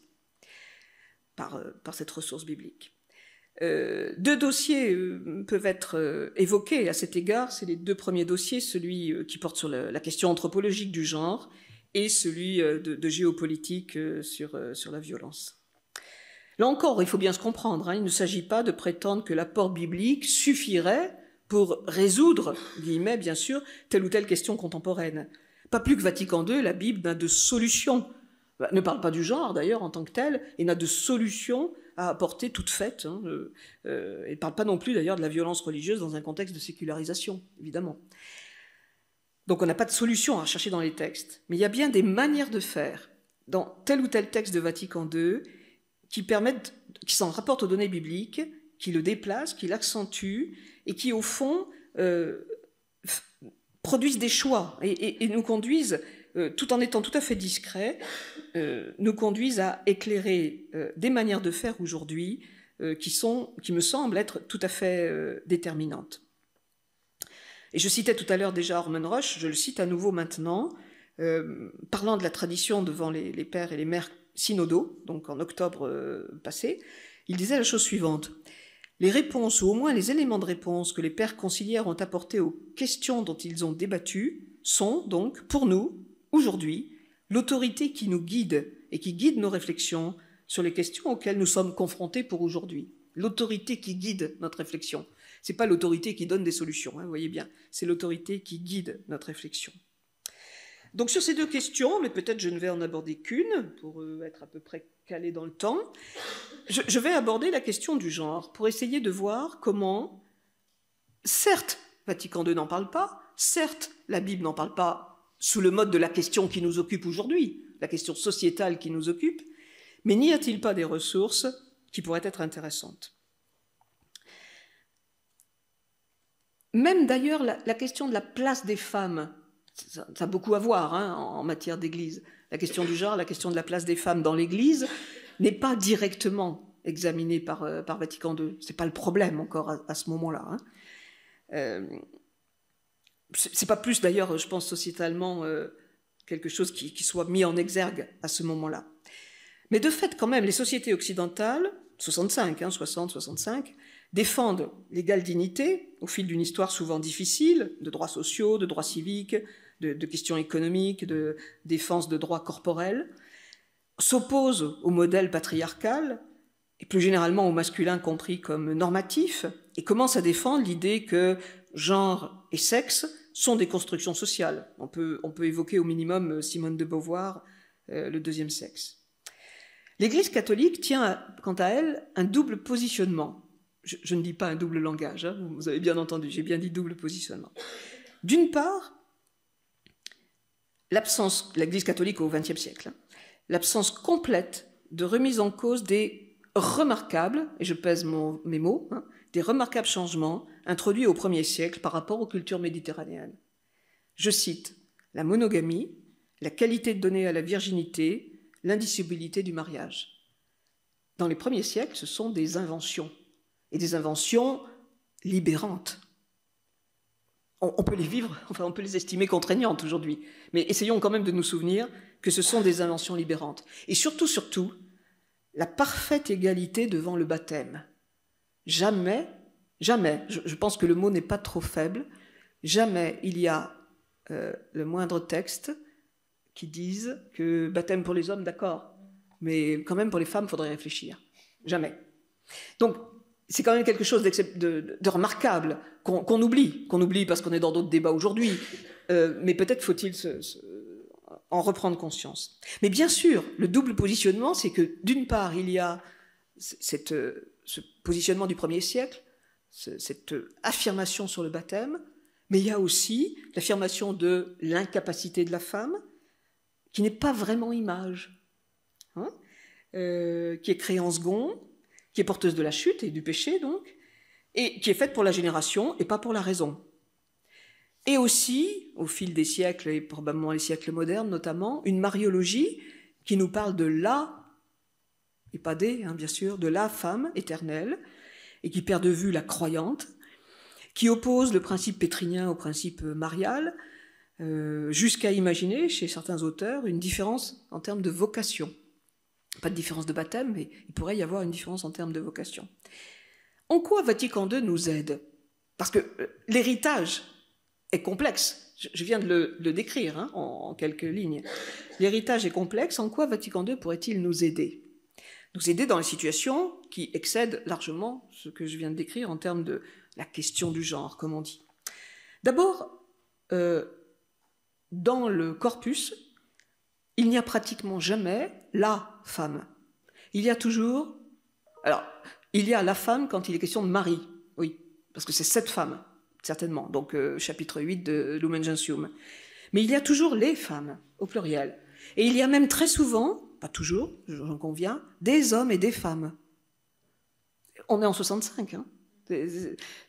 par cette ressource biblique. Deux dossiers peuvent être évoqués à cet égard. C'est les deux premiers dossiers, celui qui porte sur la question anthropologique du genre et celui de géopolitique sur la violence. Là encore, il faut bien se comprendre, hein, il ne s'agit pas de prétendre que l'apport biblique suffirait pour résoudre, guillemets bien sûr, telle ou telle question contemporaine. Pas plus que Vatican II, la Bible n'a de solution, ne parle pas du genre d'ailleurs en tant que tel, et n'a de solution à apporter toute faite. Hein, et ne parle pas non plus d'ailleurs de la violence religieuse dans un contexte de sécularisation, évidemment. Donc on n'a pas de solution à rechercher dans les textes, mais il y a bien des manières de faire dans tel ou tel texte de Vatican II qui s'en rapportent aux données bibliques, qui le déplacent, qui l'accentuent et qui au fond produisent des choix et nous conduisent, tout en étant tout à fait discrets, nous conduisent à éclairer des manières de faire aujourd'hui qui me semblent être tout à fait déterminantes. Et je citais tout à l'heure déjà Orman Rush, je le cite à nouveau maintenant, parlant de la tradition devant les pères et les mères synodaux, donc en octobre passé, il disait la chose suivante. Les réponses, ou au moins les éléments de réponse que les pères conciliaires ont apportés aux questions dont ils ont débattu, sont donc, pour nous, aujourd'hui, l'autorité qui nous guide et qui guide nos réflexions sur les questions auxquelles nous sommes confrontés pour aujourd'hui. L'autorité qui guide notre réflexion. Ce n'est pas l'autorité qui donne des solutions, hein, vous voyez bien, c'est l'autorité qui guide notre réflexion. Donc sur ces deux questions, mais peut-être je ne vais en aborder qu'une, pour être à peu près calé dans le temps, je vais aborder la question du genre, pour essayer de voir comment, certes, Vatican II n'en parle pas, certes, la Bible n'en parle pas sous le mode de la question qui nous occupe aujourd'hui, la question sociétale qui nous occupe, mais n'y a-t-il pas des ressources qui pourraient être intéressantes ? Même d'ailleurs la question de la place des femmes, ça a beaucoup à voir hein, en matière d'église. La question du genre, la question de la place des femmes dans l'église n'est pas directement examinée par Vatican II. Ce n'est pas le problème encore à ce moment-là. Hein. C'est pas plus d'ailleurs, je pense, sociétalement quelque chose qui soit mis en exergue à ce moment-là. Mais de fait, quand même, les sociétés occidentales, 60-65, défendent l'égale dignité au fil d'une histoire souvent difficile, de droits sociaux, de droits civiques, de questions économiques, de défense de droits corporels, s'opposent au modèle patriarcal et plus généralement au masculin compris comme normatif, et commencent à défendre l'idée que genre et sexe sont des constructions sociales. On peut évoquer au minimum Simone de Beauvoir, le deuxième sexe. L'Église catholique tient, quant à elle, un double positionnement. Je ne dis pas un double langage, hein, vous avez bien entendu, j'ai bien dit double positionnement. D'une part, l'Église catholique au XXe siècle, l'absence complète de remise en cause des remarquables, et je pèse mes mots, hein, des remarquables changements introduits au 1er siècle par rapport aux cultures méditerranéennes. Je cite, la monogamie, la qualité donnée à la virginité, l'indissolubilité du mariage. Dans les premiers siècles, ce sont des inventions, et des inventions libérantes. On peut les vivre, enfin on peut les estimer contraignantes aujourd'hui, mais essayons quand même de nous souvenir que ce sont des inventions libérantes. Et surtout, la parfaite égalité devant le baptême. Jamais, je pense que le mot n'est pas trop faible, jamais il y a le moindre texte qui dise que baptême pour les hommes, d'accord, mais quand même pour les femmes, il faudrait réfléchir. Jamais. Donc, c'est quand même quelque chose de remarquable qu'on oublie parce qu'on est dans d'autres débats aujourd'hui, mais peut-être faut-il en reprendre conscience. Mais bien sûr, le double positionnement, c'est que d'une part, il y a ce positionnement du 1er siècle, cette affirmation sur le baptême, mais il y a aussi l'affirmation de l'incapacité de la femme, qui n'est pas vraiment image, hein, qui est créée en second, qui est porteuse de la chute et du péché, donc, et qui est faite pour la génération et pas pour la raison. Et aussi, au fil des siècles, et probablement les siècles modernes notamment, une mariologie qui nous parle de la, et pas des, hein, bien sûr, de la femme éternelle, et qui perd de vue la croyante, qui oppose le principe pétrinien au principe marial, jusqu'à imaginer, chez certains auteurs, une différence en termes de vocation. Pas de différence de baptême, mais il pourrait y avoir une différence en termes de vocation. En quoi Vatican II nous aide? Parce que l'héritage est complexe. Je viens de le décrire, hein, en quelques lignes. L'héritage est complexe. En quoi Vatican II pourrait-il nous aider? Nous aider dans les situations qui excèdent largement ce que je viens de décrire en termes de la question du genre, comme on dit. D'abord, dans le corpus, il n'y a pratiquement jamais la femme. Il y a toujours... Alors, il y a la femme quand il est question de Marie, oui, parce que c'est cette femme, certainement, donc chapitre 8 de Lumen Gentium. Mais il y a toujours les femmes, au pluriel. Et il y a même très souvent, pas toujours, j'en conviens, des hommes et des femmes. On est en 65, hein.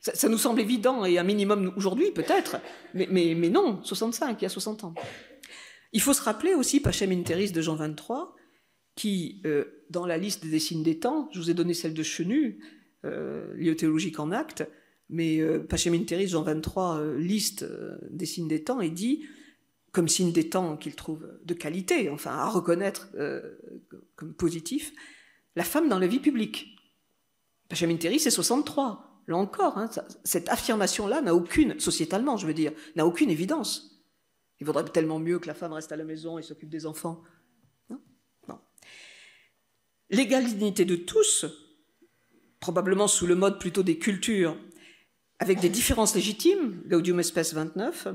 Ça nous semble évident, et un minimum aujourd'hui, peut-être, mais non, 65, il y a 60 ans. Il faut se rappeler aussi Pacem in Terris de Jean 23, qui, dans la liste des signes des temps, je vous ai donné celle de Chenu, lieu théologique en acte, mais Pacem in Terris, Jean 23, liste des signes des temps, et dit, comme signe des temps qu'il trouve de qualité, enfin à reconnaître comme positif, la femme dans la vie publique. Pacem in Terris, c'est 63. Là encore, hein, cette affirmation-là n'a aucune, sociétalement je veux dire, n'a aucune évidence. Il vaudrait tellement mieux que la femme reste à la maison et s'occupe des enfants. Non, non. L'égalité de tous, probablement sous le mode plutôt des cultures, avec des différences légitimes, Gaudium et Spes 29,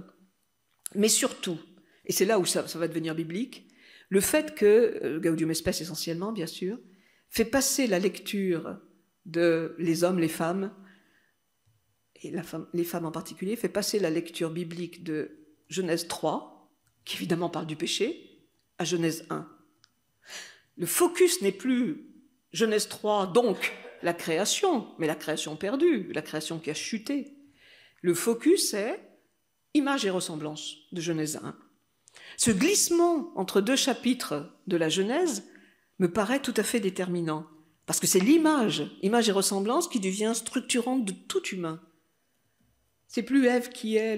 mais surtout, et c'est là où ça va devenir biblique, le fait que, Gaudium et Spes essentiellement, bien sûr, fait passer la lecture de les hommes, les femmes, et les femmes en particulier, fait passer la lecture biblique de Genèse 3, qui évidemment parle du péché, à Genèse 1. Le focus n'est plus Genèse 3, donc la création, mais la création perdue, la création qui a chuté. Le focus est image et ressemblance de Genèse 1. Ce glissement entre deux chapitres de la Genèse me paraît tout à fait déterminant, parce que c'est l'image, image et ressemblance, qui devient structurante de tout humain. C'est plus Ève qui est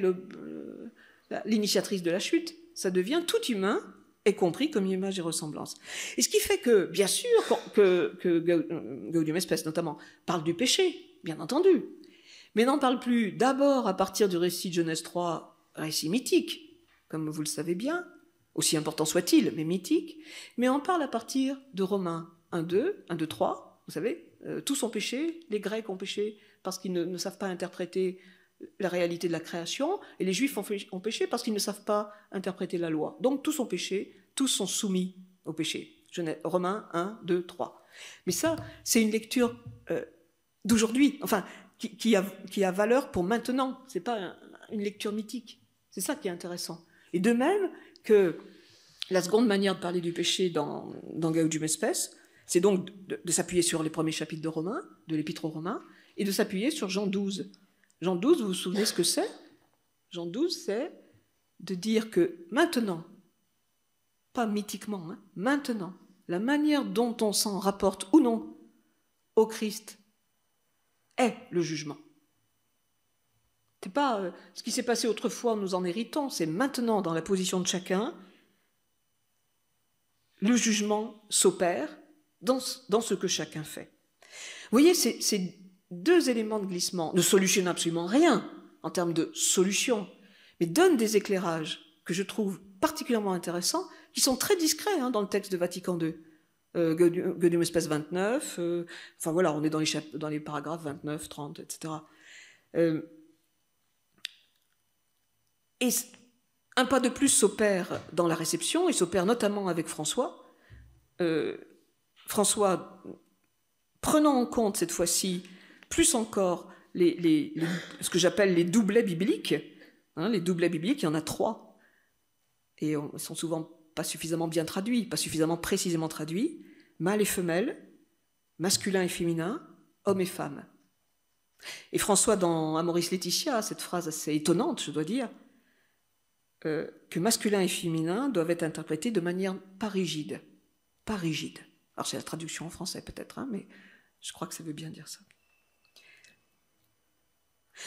l'initiatrice de la chute, ça devient tout humain, est compris comme image et ressemblance. Et ce qui fait que, bien sûr, que Gaudium et Spes notamment parle du péché, bien entendu, mais n'en parle plus d'abord à partir du récit de Genèse 3, récit mythique, comme vous le savez bien, aussi important soit-il, mais mythique, mais en parle à partir de Romains 1-2, 1-2-3, vous savez, tous ont péché, les Grecs ont péché parce qu'ils ne savent pas interpréter la réalité de la création, et les Juifs ont péché parce qu'ils ne savent pas interpréter la loi. Donc tous ont péché, tous sont soumis au péché. Romains 1, 2, 3. Mais ça, c'est une lecture d'aujourd'hui, enfin, qui a valeur pour maintenant. C'est pas une lecture mythique. C'est ça qui est intéressant. Et de même que la seconde manière de parler du péché dans Gaudium et Spes, c'est donc de s'appuyer sur les premiers chapitres de Romains, de l'Épître aux Romains, et de s'appuyer sur Jean 12. Jean 12, vous vous souvenez ce que c'est? Jean 12, c'est de dire que maintenant, pas mythiquement, hein, maintenant, la manière dont on s'en rapporte ou non au Christ est le jugement. C'est pas ce qui s'est passé autrefois, nous en héritons, c'est maintenant, dans la position de chacun, le jugement s'opère dans ce que chacun fait. Vous voyez, ces deux éléments de glissement ne solutionnent absolument rien en termes de solution, mais donnent des éclairages que je trouve particulièrement intéressants, qui sont très discrets dans le texte de Vatican II. Gaudium et Spes 29, enfin voilà, on est dans les paragraphes 29, 30, etc. Et un pas de plus s'opère dans la réception, et s'opère notamment avec François. François, prenant en compte cette fois-ci, plus encore, ce que j'appelle les doublets bibliques. Les doublets bibliques, il y en a 3. Et ils sont souvent pas suffisamment bien traduits, pas suffisamment précisément traduits. Mâle et femelle, masculin et féminin, homme et femme. Et François, dans Amoris Laetitia, cette phrase assez étonnante, je dois dire, que masculin et féminin doivent être interprétés de manière pas rigide. Pas rigide. Alors c'est la traduction en français peut-être, mais je crois que ça veut bien dire ça.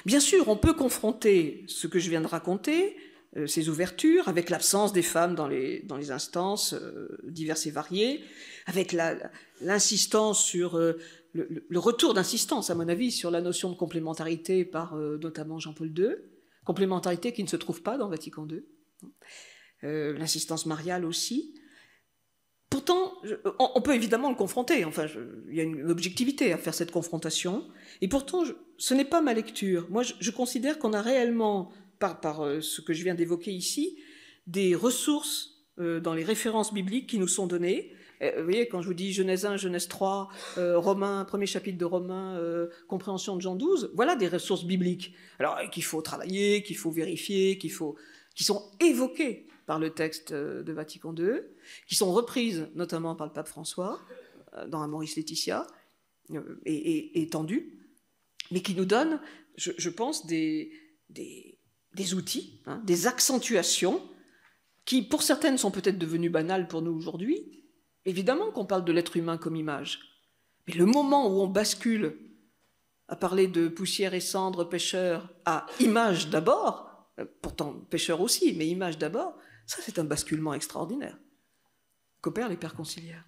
Bien sûr, on peut confronter ce que je viens de raconter, ces ouvertures, avec l'absence des femmes dans les instances diverses et variées, avec l'insistance sur le retour d'insistance, à mon avis, sur la notion de complémentarité par notamment Jean-Paul II, complémentarité qui ne se trouve pas dans Vatican II, l'insistance mariale aussi. Pourtant, on peut évidemment le confronter, enfin, il y a une objectivité à faire cette confrontation, et pourtant, ce n'est pas ma lecture. Moi, je considère qu'on a réellement, par ce que je viens d'évoquer ici, des ressources dans les références bibliques qui nous sont données. Vous voyez, quand je vous dis Genèse 1, Genèse 3, Romains, premier chapitre de Romains, compréhension de Jean 12, voilà des ressources bibliques. Alors, qu'il faut travailler, qu'il faut vérifier, qui sont évoquées par le texte de Vatican II, qui sont reprises notamment par le pape François, dans Amoris Laetitia, et étendues, mais qui nous donnent, je pense, des outils, des accentuations, qui pour certaines sont peut-être devenues banales pour nous aujourd'hui. Évidemment qu'on parle de l'être humain comme image, mais le moment où on bascule à parler de poussière et cendre, pécheur, à image d'abord, pourtant pécheur aussi, mais image d'abord, ça c'est un basculement extraordinaire qu'opèrent les pères conciliaires.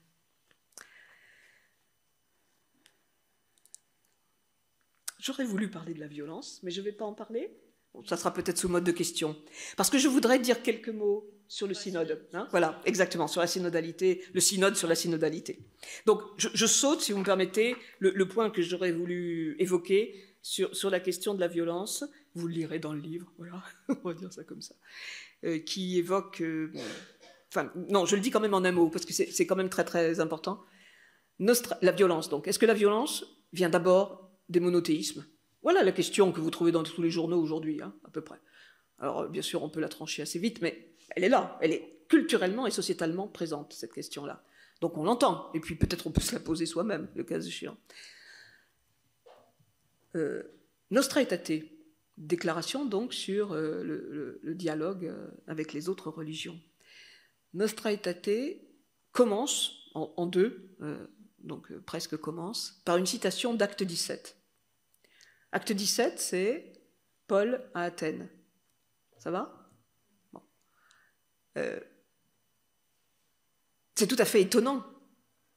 J'aurais voulu parler de la violence, mais je ne vais pas en parler. Bon, ça sera peut-être sous mode de question. Parce que je voudrais dire quelques mots sur le synode. Voilà, exactement, sur la synodalité, le synode sur la synodalité. Donc, je saute, si vous me permettez, le point que j'aurais voulu évoquer sur la question de la violence. Vous le lirez dans le livre, voilà, on va dire ça comme ça. Qui évoque... enfin, non, je le dis quand même en un mot, parce que c'est quand même très, très important. La violence, donc. Est-ce que la violence vient d'abord des monothéismes? Voilà la question que vous trouvez dans tous les journaux aujourd'hui, à peu près. Alors, bien sûr, on peut la trancher assez vite, mais elle est là. Elle est culturellement et sociétalement présente, cette question-là. Donc, on l'entend. Et puis, peut-être on peut se la poser soi-même, le cas échéant. Nostra Aetate, déclaration, donc, sur le dialogue avec les autres religions. Nostra Aetate commence en deux, donc presque commence, par une citation d'Acte 17. Acte 17, c'est Paul à Athènes. Ça va? Bon. C'est tout à fait étonnant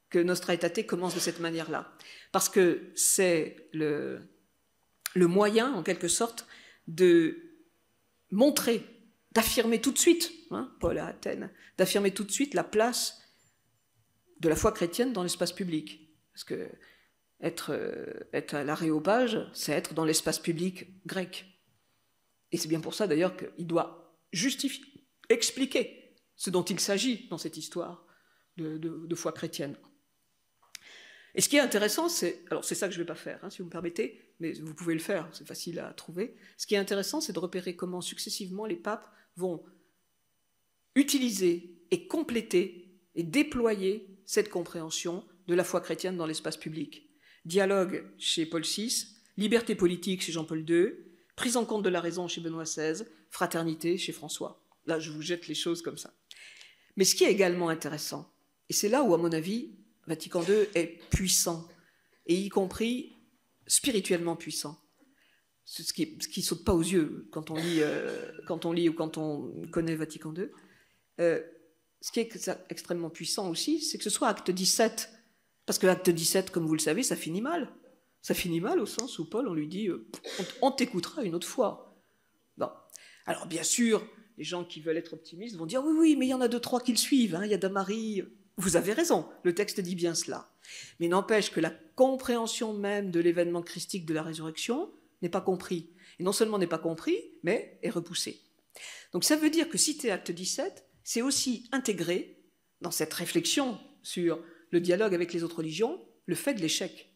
que Nostra Aetate commence de cette manière-là, parce que c'est le moyen, en quelque sorte, de montrer, d'affirmer tout de suite, Paul à Athènes, d'affirmer tout de suite la place de la foi chrétienne dans l'espace public. Parce que être à l'aréopage, c'est être dans l'espace public grec. Et c'est bien pour ça d'ailleurs qu'il doit justifier, expliquer ce dont il s'agit dans cette histoire de foi chrétienne. Et ce qui est intéressant, alors c'est ça que je ne vais pas faire, si vous me permettez, mais vous pouvez le faire, c'est facile à trouver. Ce qui est intéressant, c'est de repérer comment successivement les papes vont utiliser et compléter et déployer cette compréhension de la foi chrétienne dans l'espace public. Dialogue chez Paul VI, liberté politique chez Jean-Paul II, prise en compte de la raison chez Benoît XVI, fraternité chez François. Là, je vous jette les choses comme ça. Mais ce qui est également intéressant, et c'est là où, à mon avis, Vatican II est puissant, et y compris spirituellement puissant, ce qui saute pas aux yeux quand on lit ou quand on connaît Vatican II. Ce qui est extrêmement puissant aussi, c'est que ce soit acte 17, parce que acte 17, comme vous le savez, ça finit mal. Ça finit mal au sens où Paul, on lui dit on t'écoutera une autre fois. Bon. Alors bien sûr, les gens qui veulent être optimistes vont dire oui, mais il y en a 2-3 qui le suivent, hein, il y a Damary. Vous avez raison, le texte dit bien cela. Mais n'empêche que la compréhension même de l'événement christique de la résurrection n'est pas compris. Et non seulement n'est pas compris, mais est repoussé. Donc ça veut dire que citer acte 17, c'est aussi intégrer dans cette réflexion sur le dialogue avec les autres religions le fait de l'échec.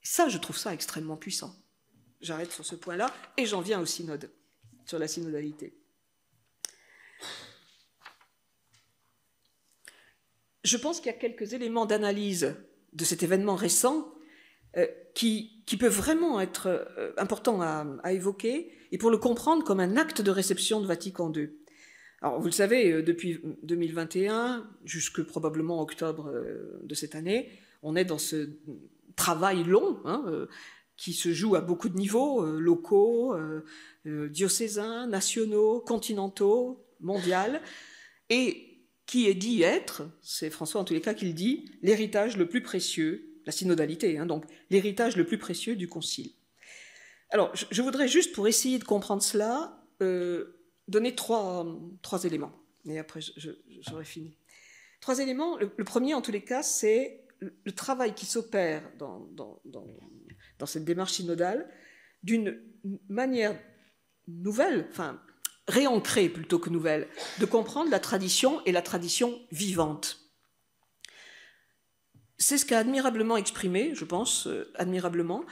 Ça, je trouve ça extrêmement puissant. J'arrête sur ce point-là et j'en viens au synode, sur la synodalité. Je pense qu'il y a quelques éléments d'analyse de cet événement récent qui peuvent vraiment être importants à évoquer et pour le comprendre comme un acte de réception de Vatican II. Alors, vous le savez, depuis 2021 jusque probablement octobre de cette année, on est dans ce travail long qui se joue à beaucoup de niveaux, locaux, diocésains, nationaux, continentaux, mondiaux, et qui est dit être, c'est François en tous les cas qui le dit, l'héritage le plus précieux, la synodalité, donc l'héritage le plus précieux du Concile. Alors, je voudrais juste, pour essayer de comprendre cela, donner trois éléments, et après j'aurai fini. 3 éléments, le premier en tous les cas, c'est le travail qui s'opère dans cette démarche synodale d'une manière nouvelle, enfin réancrée plutôt que nouvelle, de comprendre la tradition et la tradition vivante. C'est ce qu'a admirablement exprimé, je pense, admirablement,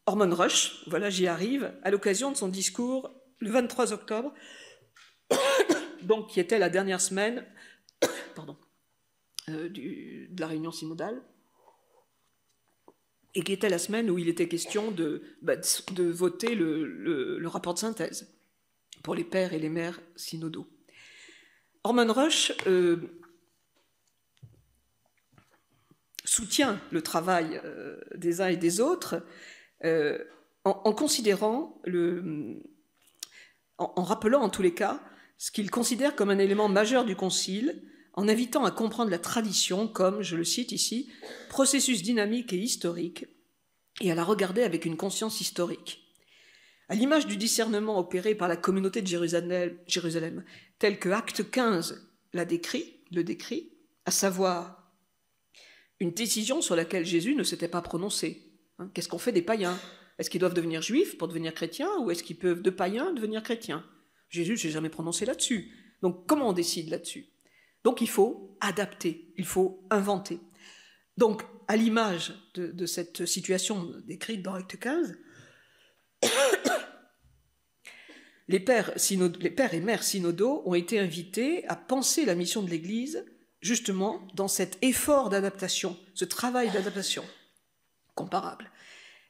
Hormone Rush, voilà j'y arrive, à l'occasion de son discours le 23 octobre, donc qui était la dernière semaine de la réunion synodale, et qui était la semaine où il était question de voter le rapport de synthèse pour les pères et les mères synodaux. Hormone Rush soutient le travail des uns et des autres en considérant, en rappelant en tous les cas ce qu'il considère comme un élément majeur du Concile, en invitant à comprendre la tradition comme, je le cite ici, processus dynamique et historique, et à la regarder avec une conscience historique. À l'image du discernement opéré par la communauté de Jérusalem, tel que Acte 15 le décrit, à savoir une décision sur laquelle Jésus ne s'était pas prononcé. Qu'est-ce qu'on fait des païens? Est-ce qu'ils doivent devenir juifs pour devenir chrétiens, ou est-ce qu'ils peuvent, de païens, devenir chrétiens? Jésus ne s'est jamais prononcé là-dessus. Donc comment on décide là-dessus? Donc il faut adapter, il faut inventer. Donc à l'image de cette situation décrite dans Acte 15, les pères et mères synodaux ont été invités à penser la mission de l'Église justement dans cet effort d'adaptation, ce travail d'adaptation comparable,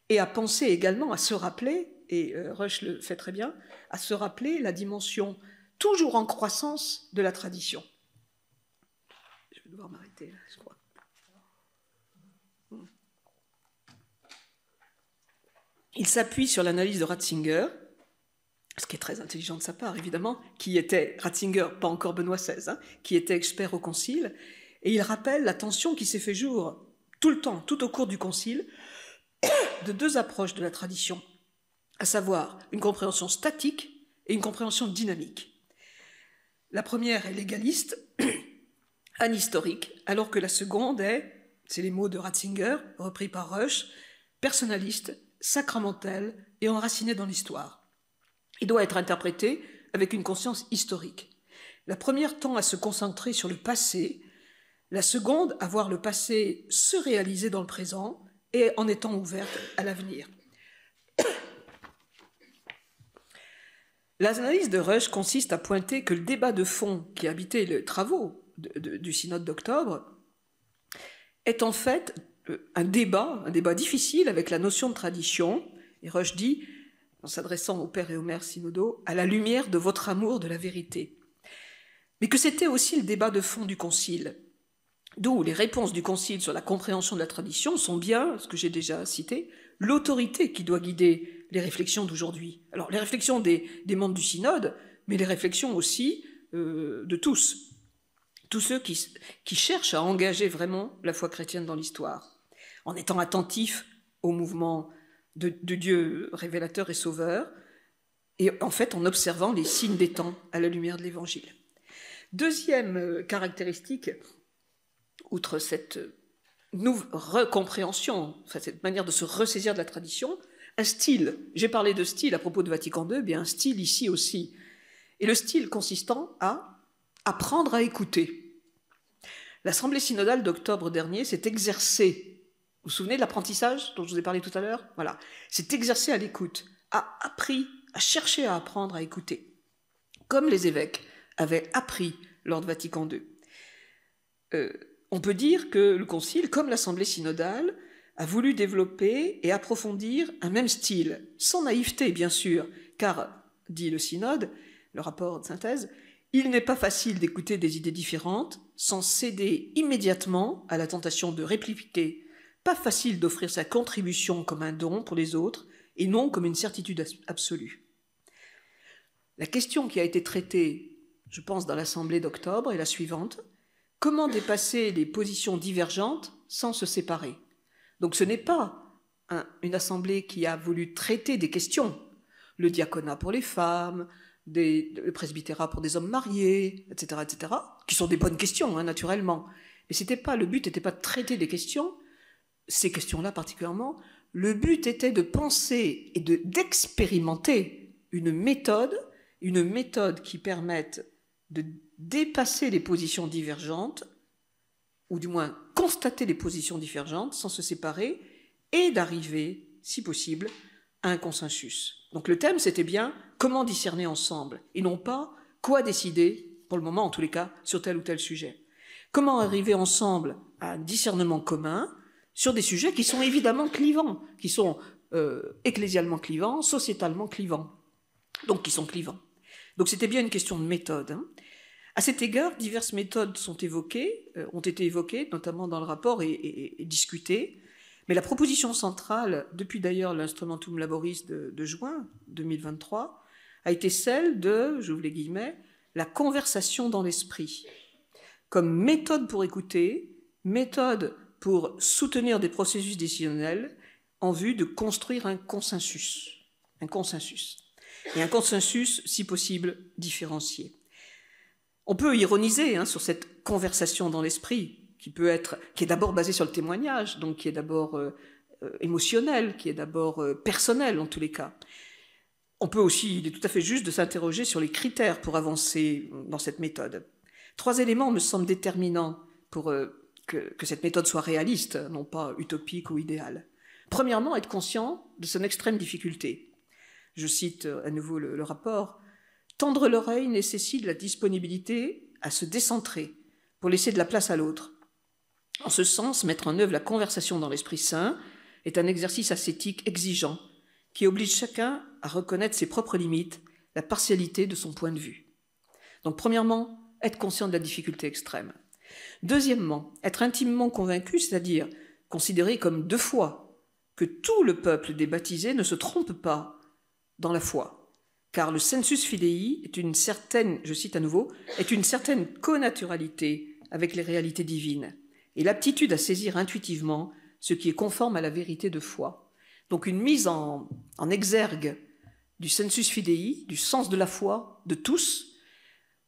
et à penser également à se rappeler, et Rush le fait très bien, à se rappeler la dimension toujours en croissance de la tradition. Je vais devoir m'arrêter là, je crois. Il s'appuie sur l'analyse de Ratzinger, ce qui est très intelligent de sa part, évidemment, qui était, Ratzinger, pas encore Benoît XVI, qui était expert au Concile, et il rappelle la tension qui s'est fait jour tout le temps, tout au cours du Concile, de 2 approches de la tradition, à savoir une compréhension statique et une compréhension dynamique. La première est légaliste, anhistorique, alors que la seconde est, c'est les mots de Ratzinger, repris par Rush, personnaliste, sacramentelle et enracinée dans l'histoire. Il doit être interprété avec une conscience historique. La première tend à se concentrer sur le passé, la seconde à voir le passé se réaliser dans le présent et en étant ouverte à l'avenir. L'analyse de Rush consiste à pointer que le débat de fond qui habitait les travaux du synode d'octobre est en fait un débat difficile avec la notion de tradition, et Rush dit, en s'adressant aux pères et aux mères synodaux, à la lumière de votre amour de la vérité. Mais que c'était aussi le débat de fond du Concile, d'où les réponses du Concile sur la compréhension de la tradition sont bien, ce que j'ai déjà cité, l'autorité qui doit guider les réflexions d'aujourd'hui. Alors, les réflexions des membres du synode, mais les réflexions aussi de tous ceux qui cherchent à engager vraiment la foi chrétienne dans l'histoire, en étant attentifs au mouvement de Dieu révélateur et sauveur, et en fait en observant les signes des temps à la lumière de l'Évangile. Deuxième caractéristique, outre cette recompréhension, enfin cette manière de se ressaisir de la tradition, un style. J'ai parlé de style à propos de Vatican II, bien un style ici aussi. Et le style consistant à apprendre à écouter. L'Assemblée synodale d'octobre dernier s'est exercée, vous vous souvenez de l'apprentissage dont je vous ai parlé tout à l'heure? Voilà, s'est exercée à l'écoute, a appris, a cherché à apprendre à écouter, comme les évêques avaient appris lors de Vatican II. On peut dire que le Concile, comme l'Assemblée synodale, a voulu développer et approfondir un même style, sans naïveté bien sûr, car, dit le Synode, le rapport de synthèse, il n'est pas facile d'écouter des idées différentes sans céder immédiatement à la tentation de répliquer, pas facile d'offrir sa contribution comme un don pour les autres et non comme une certitude absolue. La question qui a été traitée, je pense, dans l'Assemblée d'octobre est la suivante: comment dépasser les positions divergentes sans se séparer? Donc ce n'est pas une assemblée qui a voulu traiter des questions, le diaconat pour les femmes, le presbytérat pour des hommes mariés, etc., qui sont des bonnes questions, hein, naturellement. Mais le but n'était pas de traiter des questions, ces questions-là particulièrement. Le but était de penser et d'expérimenter une méthode qui permette de dépasser les positions divergentes, ou du moins constater les positions divergentes sans se séparer, et d'arriver, si possible, à un consensus. Donc le thème, c'était bien comment discerner ensemble, et non pas quoi décider, pour le moment en tous les cas, sur tel ou tel sujet. Comment arriver ensemble à un discernement commun sur des sujets qui sont évidemment clivants, qui sont ecclésialement clivants, sociétalement clivants, donc qui sont clivants. Donc c'était bien une question de méthode, hein. À cet égard, diverses méthodes ont été évoquées, notamment dans le rapport et discutées. Mais la proposition centrale, depuis d'ailleurs l'Instrumentum Laboris de juin 2023, a été celle de, j'ouvre les guillemets, la conversation dans l'esprit, comme méthode pour écouter, méthode pour soutenir des processus décisionnels en vue de construire un consensus. Et un consensus, si possible, différencié. On peut ironiser sur cette conversation dans l'esprit, qui est d'abord basée sur le témoignage, donc qui est d'abord émotionnel, qui est d'abord personnel en tous les cas. On peut aussi, il est tout à fait juste de s'interroger sur les critères pour avancer dans cette méthode. 3 éléments me semblent déterminants pour que cette méthode soit réaliste, non pas utopique ou idéale. Premièrement, être conscient de son extrême difficulté. Je cite à nouveau le rapport. Tendre l'oreille nécessite la disponibilité à se décentrer pour laisser de la place à l'autre. En ce sens, mettre en œuvre la conversation dans l'Esprit Saint est un exercice ascétique exigeant qui oblige chacun à reconnaître ses propres limites, la partialité de son point de vue. Donc, premièrement, être conscient de la difficulté extrême. Deuxièmement, être intimement convaincu, c'est-à-dire considérer comme de foi que tout le peuple des baptisés ne se trompe pas dans la foi. Car le sensus fidei est une certaine, je cite à nouveau, est une certaine connaturalité avec les réalités divines et l'aptitude à saisir intuitivement ce qui est conforme à la vérité de foi. Donc une mise en exergue du sensus fidei, du sens de la foi de tous,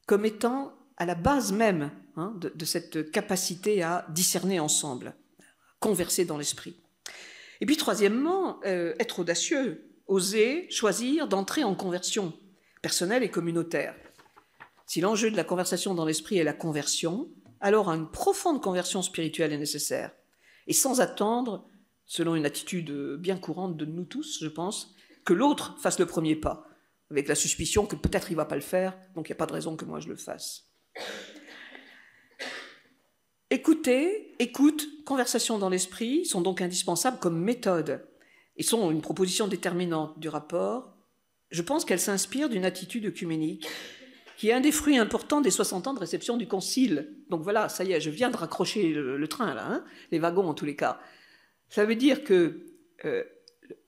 comme étant à la base même de cette capacité à discerner ensemble, converser dans l'esprit. Et puis troisièmement, être audacieux, oser choisir d'entrer en conversion personnelle et communautaire. Si l'enjeu de la conversation dans l'esprit est la conversion, alors une profonde conversion spirituelle est nécessaire. Et sans attendre, selon une attitude bien courante de nous tous, je pense, que l'autre fasse le premier pas, avec la suspicion que peut-être il ne va pas le faire, donc il n'y a pas de raison que moi je le fasse. Écoute, conversation dans l'esprit sont donc indispensables comme méthode et sont une proposition déterminante du rapport. Je pense qu'elle s'inspire d'une attitude œcuménique qui est un des fruits importants des 60 ans de réception du Concile. Donc voilà, ça y est, je viens de raccrocher le train, là, les wagons en tous les cas. Ça veut dire que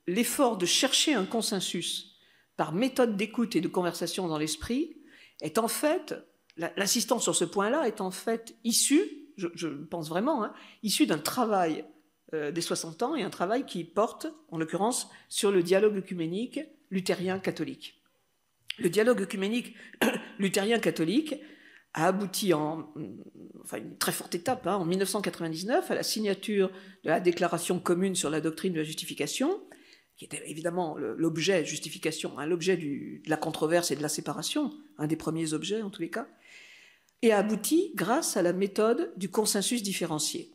l'effort de chercher un consensus par méthode d'écoute et de conversation dans l'esprit est en fait, l'insistance sur ce point-là est en fait issue, je pense vraiment, hein, issue d'un travail des 60 ans et un travail qui porte, en l'occurrence, sur le dialogue œcuménique luthérien-catholique. Le dialogue œcuménique luthérien-catholique a abouti une très forte étape, hein, en 1999, à la signature de la déclaration commune sur la doctrine de la justification, qui était évidemment l'objet justification, hein, l'objet de la controverse et de la séparation, un des premiers objets en tous les cas, et a abouti grâce à la méthode du consensus différencié.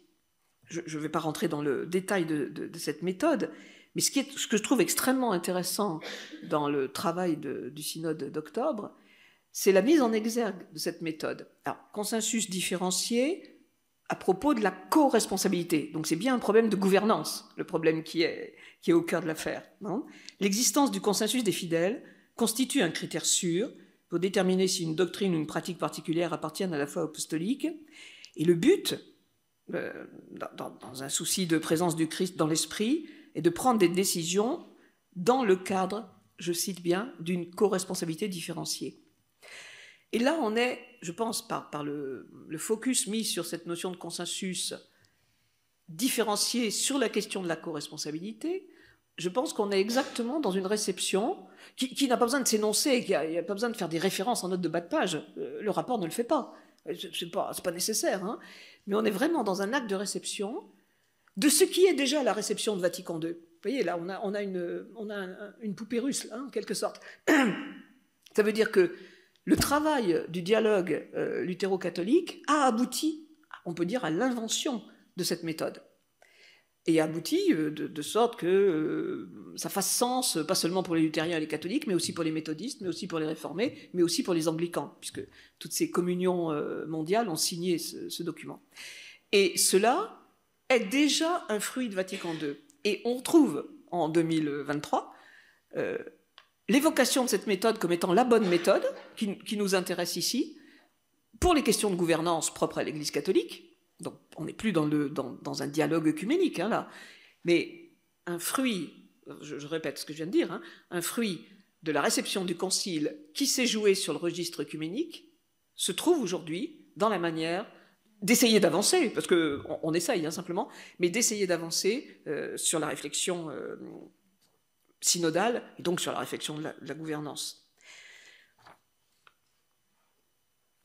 Je ne vais pas rentrer dans le détail de cette méthode, mais ce que je trouve extrêmement intéressant dans le travail du synode d'octobre, c'est la mise en exergue de cette méthode. Alors, consensus différencié à propos de la co-responsabilité. Donc c'est bien un problème de gouvernance, le problème qui est au cœur de l'affaire. L'existence du consensus des fidèles constitue un critère sûr pour déterminer si une doctrine ou une pratique particulière appartiennent à la foi apostolique. Et le but, dans un souci de présence du Christ dans l'esprit, est de prendre des décisions dans le cadre, je cite bien, d'une co-responsabilité différenciée. Et là, on est, je pense, par le focus mis sur cette notion de consensus différencié sur la question de la co-responsabilité, je pense qu'on est exactement dans une réception qui n'a pas besoin de s'énoncer, qui n'a pas besoin de faire des références en note de bas de page. Le rapport ne le fait pas. C'est pas nécessaire. Hein. Mais on est vraiment dans un acte de réception de ce qui est déjà la réception de Vatican II. Vous voyez, là, on a une poupée russe, là, en quelque sorte. Ça veut dire que le travail du dialogue luthéro-catholique a abouti, on peut dire, à l'invention de cette méthode. Et abouti de sorte que ça fasse sens, pas seulement pour les luthériens et les catholiques, mais aussi pour les méthodistes, mais aussi pour les réformés, mais aussi pour les anglicans, puisque toutes ces communions mondiales ont signé ce document. Et cela est déjà un fruit de Vatican II. Et on trouve, en 2023, l'évocation de cette méthode comme étant la bonne méthode qui nous intéresse ici, pour les questions de gouvernance propres à l'Église catholique. Donc on n'est plus dans un dialogue œcuménique, hein, là, mais un fruit, je répète ce que je viens de dire, hein, un fruit de la réception du Concile qui s'est joué sur le registre œcuménique, se trouve aujourd'hui dans la manière d'essayer d'avancer, parce qu'on essaye hein, simplement, mais d'essayer d'avancer sur la réflexion synodale, et donc sur la réflexion de la gouvernance.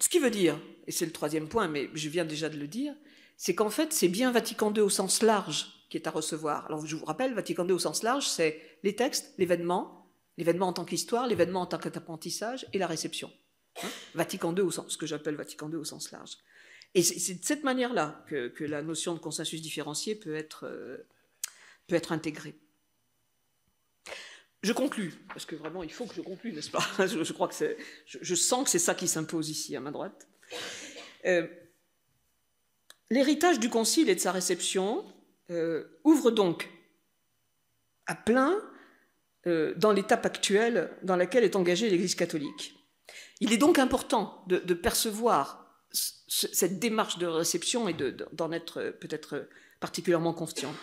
Ce qui veut dire, et c'est le troisième point, mais je viens déjà de le dire, c'est qu'en fait, c'est bien Vatican II au sens large qui est à recevoir. Alors, je vous rappelle, Vatican II au sens large, c'est les textes, l'événement en tant qu'histoire, l'événement en tant qu'apprentissage et la réception. Hein, Vatican II au sens, ce que j'appelle Vatican II au sens large. Et c'est de cette manière-là que la notion de consensus différencié peut être intégrée. Je conclus, parce que vraiment, il faut que je conclue, n'est-ce pas? Je crois que je sens que c'est ça qui s'impose ici, à ma droite. L'héritage du Concile et de sa réception ouvre donc à plein dans l'étape actuelle dans laquelle est engagée l'Église catholique. Il est donc important de percevoir cette démarche de réception et d'en être peut-être particulièrement conscient.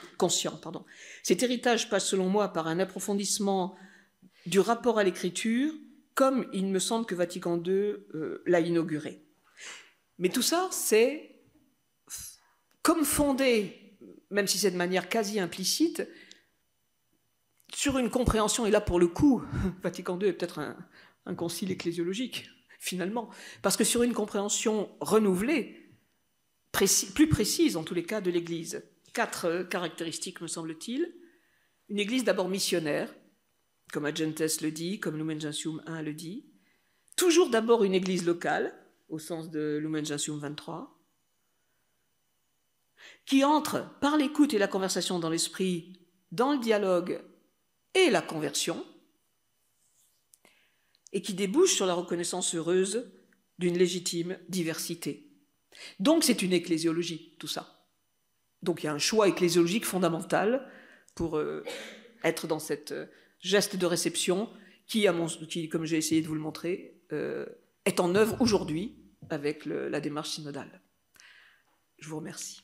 Cet héritage passe selon moi par un approfondissement du rapport à l'écriture, comme il me semble que Vatican II l'a inauguré. Mais tout ça, c'est comme fondé, même si c'est de manière quasi implicite, sur une compréhension, et là pour le coup, Vatican II est peut-être un concile ecclésiologique, finalement, parce que sur une compréhension renouvelée, plus précise en tous les cas de l'Église. 4 caractéristiques, me semble-t-il. Une Église d'abord missionnaire, comme Agentes le dit, comme Lumen Gentium 1 le dit. Toujours d'abord une Église locale, au sens de Lumen Gentium 23, qui entre par l'écoute et la conversation dans l'esprit, dans le dialogue et la conversion, et qui débouche sur la reconnaissance heureuse d'une légitime diversité. Donc c'est une ecclésiologie, tout ça. Donc il y a un choix ecclésiologique fondamental pour être dans cette geste de réception qui, comme j'ai essayé de vous le montrer, est en œuvre aujourd'hui avec la démarche synodale. Je vous remercie.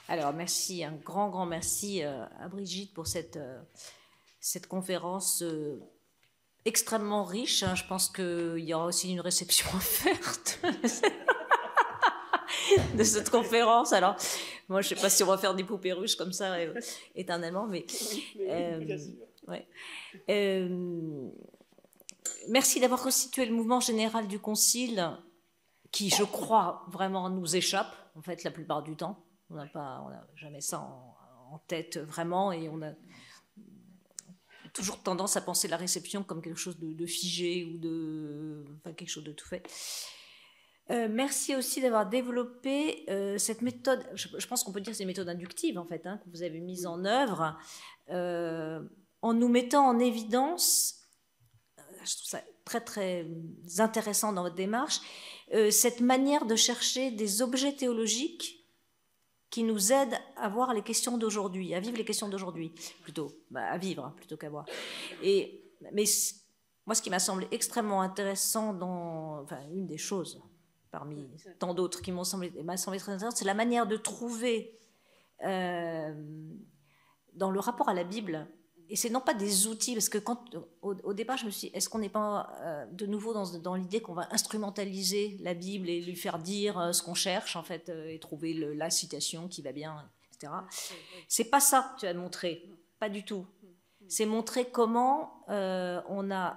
Alors, merci, un grand merci à Brigitte pour cette conférence extrêmement riche. Je pense qu'il y aura aussi une réception offerte de cette conférence. Alors, moi, je ne sais pas si on va faire des poupées russes comme ça éternellement, mais ouais. Merci d'avoir constitué le mouvement général du Concile, qui, je crois, vraiment nous échappe, en fait, la plupart du temps. On n'a jamais ça en tête vraiment, et on a toujours tendance à penser la réception comme quelque chose de figé ou enfin, quelque chose de tout fait. Merci aussi d'avoir développé cette méthode, je pense qu'on peut dire que c'est une méthode inductive en fait, que vous avez mise en œuvre, en nous mettant en évidence, je trouve ça très intéressant dans votre démarche, cette manière de chercher des objets théologiques qui nous aident à voir les questions d'aujourd'hui, à vivre les questions d'aujourd'hui, plutôt, à vivre plutôt qu'à voir. Mais moi, ce qui m'a semblé extrêmement intéressant enfin, une des choses parmi tant d'autres qui m'a semblé très intéressante, c'est la manière de trouver dans le rapport à la Bible, et c'est non pas des outils, parce que au départ, je me suis dit, est-ce qu'on n'est pas de nouveau dans l'idée qu'on va instrumentaliser la Bible et lui faire dire ce qu'on cherche, en fait, et trouver la citation qui va bien, etc. C'est pas ça que tu as montré, pas du tout. C'est montrer comment on a,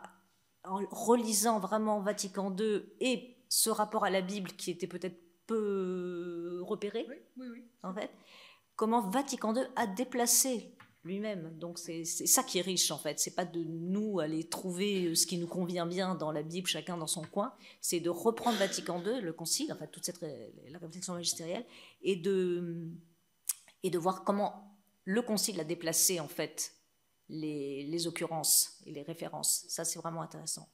en relisant vraiment Vatican II et ce rapport à la Bible qui était peut-être peu repéré, en fait, comment Vatican II a déplacé lui-même. Donc c'est ça qui est riche en fait. C'est pas de nous aller trouver ce qui nous convient bien dans la Bible, chacun dans son coin. C'est de reprendre Vatican II, le Concile, en fait toute la réflexion magistérielle, et de voir comment le Concile a déplacé en fait les occurrences et les références. Ça c'est vraiment intéressant.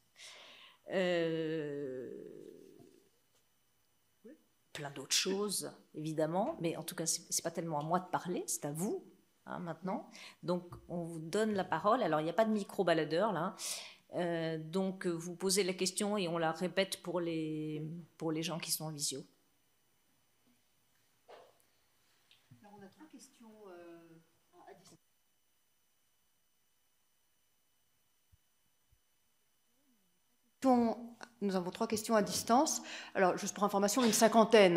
Plein d'autres choses évidemment, mais en tout cas c'est pas tellement à moi de parler, c'est à vous. Maintenant, donc on vous donne la parole. Alors il n'y a pas de micro-baladeur là, donc vous posez la question et on la répète pour les gens qui sont en visio. Alors on a 3 questions à distance. Nous avons 3 questions à distance. Alors, juste pour information, une cinquantaine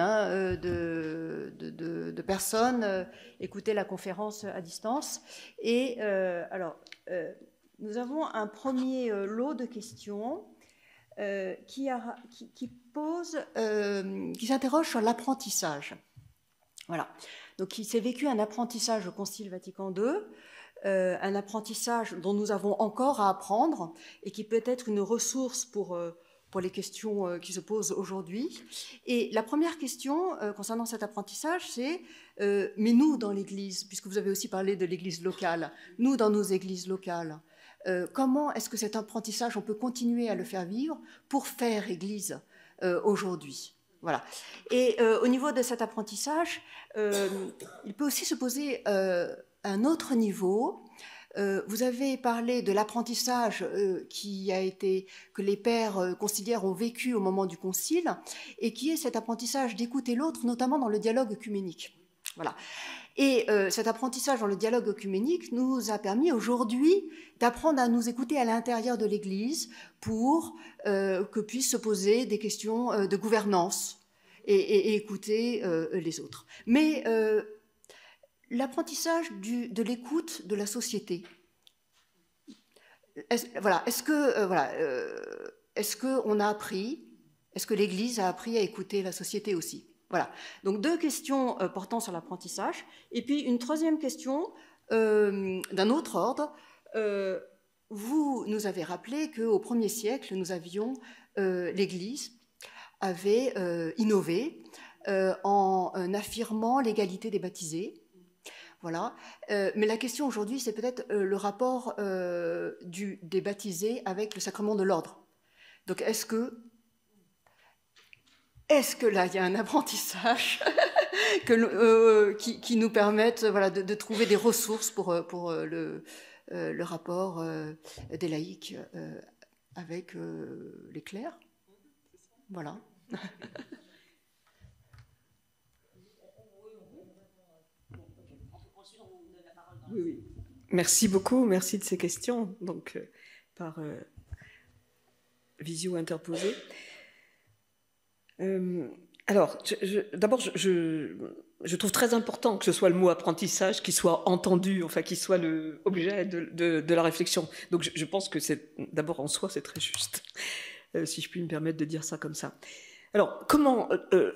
de personnes écoutaient la conférence à distance. Et nous avons un premier lot de questions qui s'interroge sur l'apprentissage. Voilà. Donc, il s'est vécu un apprentissage au Concile Vatican II. Un apprentissage dont nous avons encore à apprendre et qui peut être une ressource pour les questions qui se posent aujourd'hui. Et la première question concernant cet apprentissage, c'est mais nous, dans l'Église, puisque vous avez aussi parlé de l'Église locale, nous, dans nos églises locales, comment est-ce que cet apprentissage, on peut continuer à le faire vivre pour faire Église aujourd'hui ? Voilà. Et au niveau de cet apprentissage, il peut aussi se poser un autre niveau. Vous avez parlé de l'apprentissage que les pères conciliaires ont vécu au moment du concile, et qui est cet apprentissage d'écouter l'autre, notamment dans le dialogue œcuménique. Voilà. Et cet apprentissage dans le dialogue œcuménique nous a permis aujourd'hui d'apprendre à nous écouter à l'intérieur de l'Église pour que puissent se poser des questions de gouvernance et écouter les autres. Mais l'apprentissage de l'écoute de la société. Est-ce qu'on a appris, est-ce que l'Église a appris à écouter la société aussi? Voilà. Donc 2 questions portant sur l'apprentissage. Et puis une troisième question d'un autre ordre. Vous nous avez rappelé qu'au 1er siècle, l'Église avait innové en affirmant l'égalité des baptisés. Voilà. Mais la question aujourd'hui, c'est peut-être le rapport des baptisés avec le sacrement de l'ordre. Donc, est-ce que là, il y a un apprentissage qui nous permette de trouver des ressources pour le rapport des laïcs avec les clercs? Voilà. Oui, oui. Merci beaucoup, merci de ces questions, donc par visio interposée. Alors, d'abord, je trouve très important que ce soit le mot apprentissage qui soit entendu, enfin qui soit l'objet de la réflexion. Donc je pense que c'est d'abord en soi, c'est très juste, si je puis me permettre de dire ça comme ça. Alors, comment,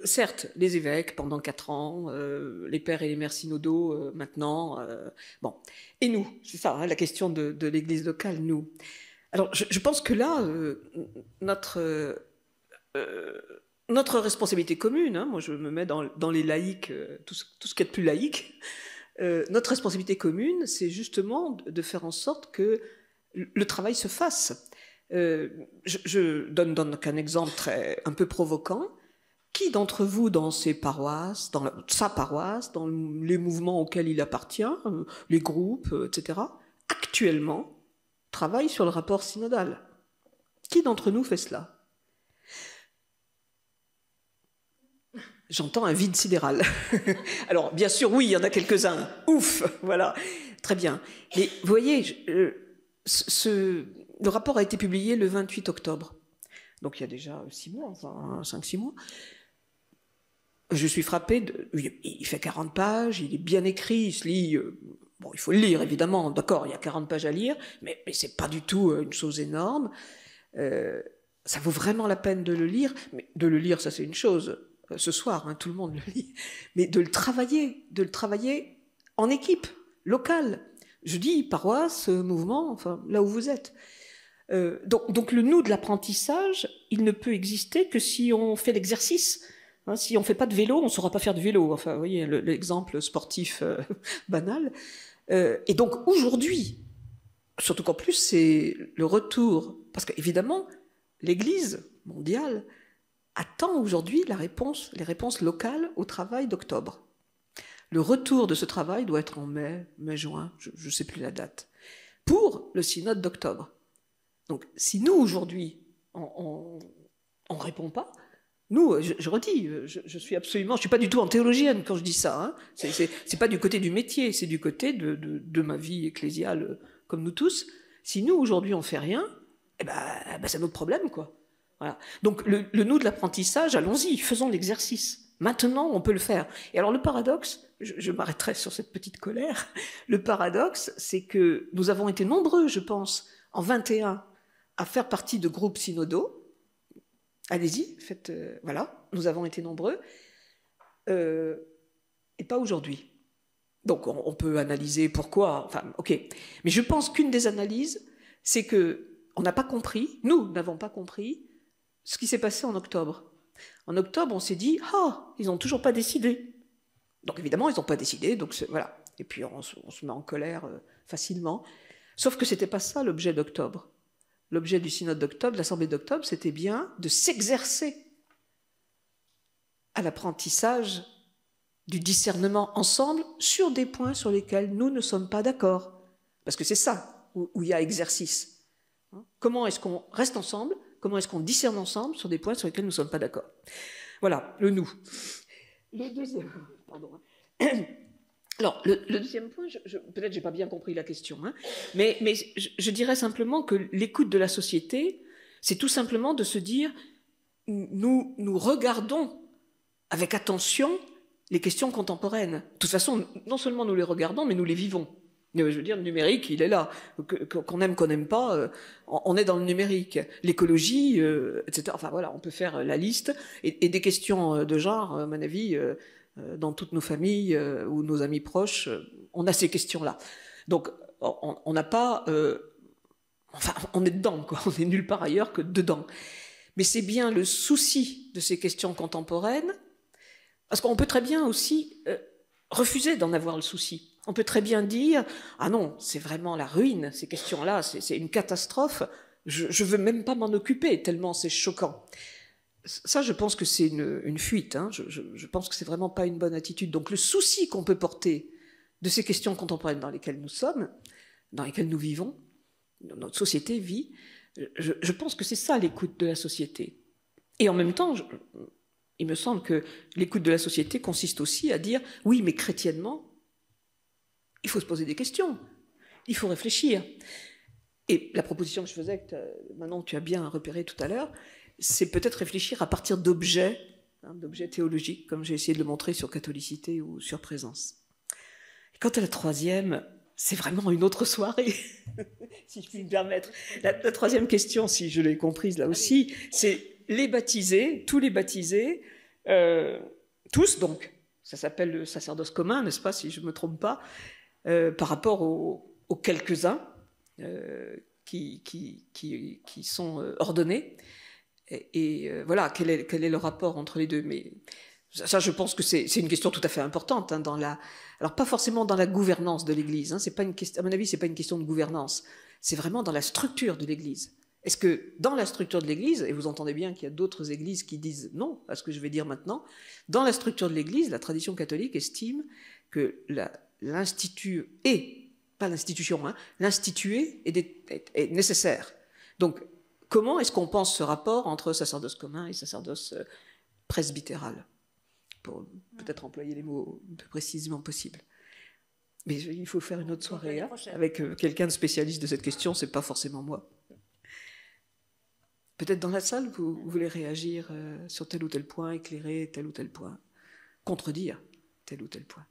certes, les évêques pendant 4 ans, les pères et les mères synodaux maintenant, bon, et nous, c'est ça, hein, la question de l'Église locale, nous. Alors, je pense que là, notre responsabilité commune, hein, moi je me mets dans les laïcs, tout ce qui est de plus laïque, notre responsabilité commune, c'est justement de faire en sorte que le travail se fasse. Je donne donc un exemple un peu provoquant. Qui d'entre vous, dans ses paroisses, dans sa paroisse, dans les mouvements auxquels il appartient, les groupes, etc., actuellement, travaille sur le rapport synodal? Qui d'entre nous fait cela? J'entends un vide sidéral. Alors, bien sûr, oui, il y en a quelques-uns. Ouf, voilà, très bien. Mais vous voyez, le rapport a été publié le 28 octobre. Donc, il y a déjà 6 mois, enfin 5-6 mois. Je suis frappée, il fait 40 pages, il est bien écrit, il se lit... Bon, il faut le lire, évidemment, d'accord, il y a 40 pages à lire, mais c'est pas du tout une chose énorme. Ça vaut vraiment la peine de le lire. Mais de le lire, ça c'est une chose. Ce soir, hein, tout le monde le lit. Mais de le travailler en équipe, locale. Je dis paroisse, mouvement, enfin, là où vous êtes. Donc le nous de l'apprentissage, il ne peut exister que si on fait l'exercice. Hein, si on ne fait pas de vélo, on ne saura pas faire de vélo. Enfin, vous voyez, l'exemple sportif banal. Et donc aujourd'hui, surtout qu'en plus, c'est le retour, parce qu'évidemment, l'Église mondiale attend aujourd'hui les réponses locales au travail d'octobre. Le retour de ce travail doit être en mai, juin, je ne sais plus la date, pour le synode d'octobre. Donc, si nous, aujourd'hui, on ne répond pas, nous, je redis, je suis absolument, je suis pas du tout anthéologienne quand je dis ça, hein. C'est pas du côté du métier, c'est du côté de ma vie ecclésiale, comme nous tous. Si nous, aujourd'hui, on fait rien, eh ben, c'est notre problème, quoi. Voilà. Donc, le nous de l'apprentissage, allons-y, faisons l'exercice. Maintenant, on peut le faire. Et alors, le paradoxe, je m'arrêterai sur cette petite colère, le paradoxe, c'est que nous avons été nombreux, je pense, en 21, à faire partie de groupes synodaux. Allez-y, faites, voilà, nous avons été nombreux, et pas aujourd'hui. Donc on peut analyser pourquoi, enfin ok, mais je pense qu'une des analyses, c'est que on n'a pas compris, nous n'avons pas compris ce qui s'est passé en octobre. En octobre, on s'est dit, ah, ils n'ont toujours pas décidé. Donc évidemment, ils n'ont pas décidé, donc voilà. Et puis on se met en colère facilement. Sauf que c'était pas ça l'objet d'octobre. L'objet du synode d'octobre, de l'assemblée d'octobre, c'était bien de s'exercer à l'apprentissage du discernement ensemble sur des points sur lesquels nous ne sommes pas d'accord. Parce que c'est ça où il y a exercice. Comment est-ce qu'on reste ensemble? Comment est-ce qu'on discerne ensemble sur des points sur lesquels nous ne sommes pas d'accord? Voilà, le nous. Le deuxième... Pardon. Alors, le deuxième point, peut-être que je n'ai pas bien compris la question, hein, mais je dirais simplement que l'écoute de la société, c'est tout simplement de se dire, nous regardons avec attention les questions contemporaines. De toute façon, non seulement nous les regardons, mais nous les vivons. Je veux dire, le numérique, il est là. Qu'on aime, qu'on n'aime pas, on est dans le numérique. L'écologie, etc. Enfin voilà, on peut faire la liste. Et des questions de genre, à mon avis... dans toutes nos familles ou nos amis proches, on a ces questions-là. Donc, on n'a pas... enfin, on est dedans, quoi. On est nulle part ailleurs que dedans. Mais c'est bien le souci de ces questions contemporaines, parce qu'on peut très bien aussi refuser d'en avoir le souci. On peut très bien dire « Ah non, c'est vraiment la ruine, ces questions-là, c'est une catastrophe, je ne veux même pas m'en occuper, tellement c'est choquant ». Ça, je pense que c'est une fuite. Hein. Je pense que c'est vraiment pas une bonne attitude. Donc, le souci qu'on peut porter de ces questions contemporaines dans lesquelles nous sommes, dans lesquelles nous vivons, notre société vit, je pense que c'est ça l'écoute de la société. Et en même temps, il me semble que l'écoute de la société consiste aussi à dire, oui, mais chrétiennement, il faut se poser des questions, il faut réfléchir. Et la proposition que je faisais, que maintenant tu as bien repéré tout à l'heure, c'est peut-être réfléchir à partir d'objets, d'objets théologiques, comme j'ai essayé de le montrer sur catholicité ou sur présence. Et quant à la troisième, c'est vraiment une autre soirée, si je puis me permettre. La troisième question, si je l'ai comprise là aussi, c'est les baptisés, tous les baptisés, tous donc, ça s'appelle le sacerdoce commun, n'est-ce pas, si je ne me trompe pas, par rapport aux quelques-uns qui sont ordonnés. Et voilà, quel est le rapport entre les deux. Mais ça, je pense que c'est une question tout à fait importante. Hein, alors, pas forcément dans la gouvernance de l'Église. Hein, c'est pas une question, à mon avis, ce n'est pas une question de gouvernance. C'est vraiment dans la structure de l'Église. Est-ce que dans la structure de l'Église, et vous entendez bien qu'il y a d'autres églises qui disent non à ce que je vais dire maintenant, dans la structure de l'Église, la tradition catholique estime que l'institut pas l'institution, hein, l'institué est nécessaire. Donc, comment est-ce qu'on pense ce rapport entre sacerdoce commun et sacerdoce presbytéral, pour peut-être employer les mots le plus précisément possible. Mais il faut faire une autre soirée hein, avec quelqu'un de spécialiste de cette question, c'est pas forcément moi. Peut-être dans la salle, vous voulez réagir sur tel ou tel point, éclairer tel ou tel point, contredire tel ou tel point.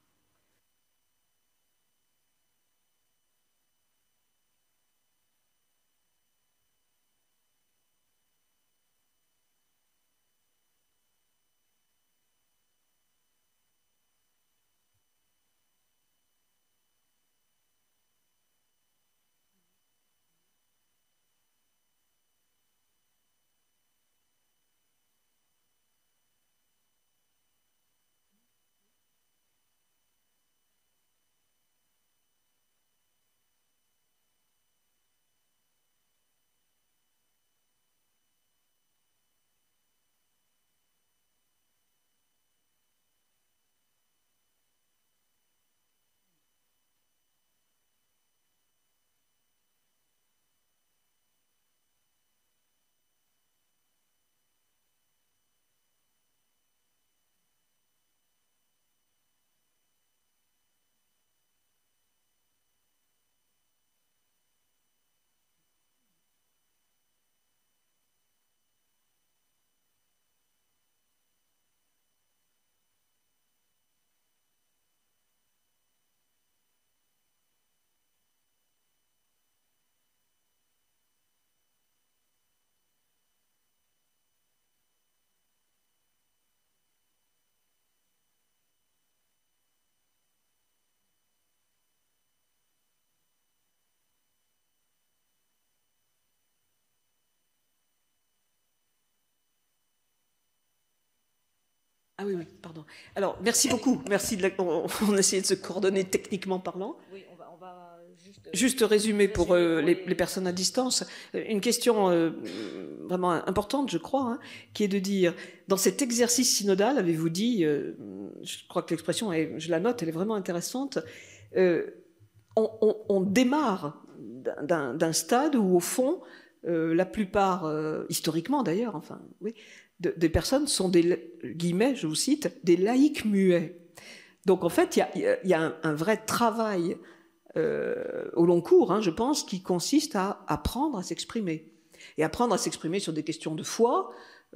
Ah oui, pardon. Alors, merci beaucoup. Merci on essayait de se coordonner techniquement parlant. Oui, on va juste résumer pour les personnes à distance. Une question vraiment importante, je crois, hein, qui est de dire, dans cet exercice synodal, avez-vous dit, je crois que l'expression, je la note, elle est vraiment intéressante, on démarre d'un stade où, au fond, la plupart, historiquement d'ailleurs, enfin, oui, des personnes sont des, guillemets, je vous cite, des laïcs muets. Donc en fait, il y a un vrai travail au long cours, hein, je pense, qui consiste à apprendre à s'exprimer. Et apprendre à s'exprimer sur des questions de foi,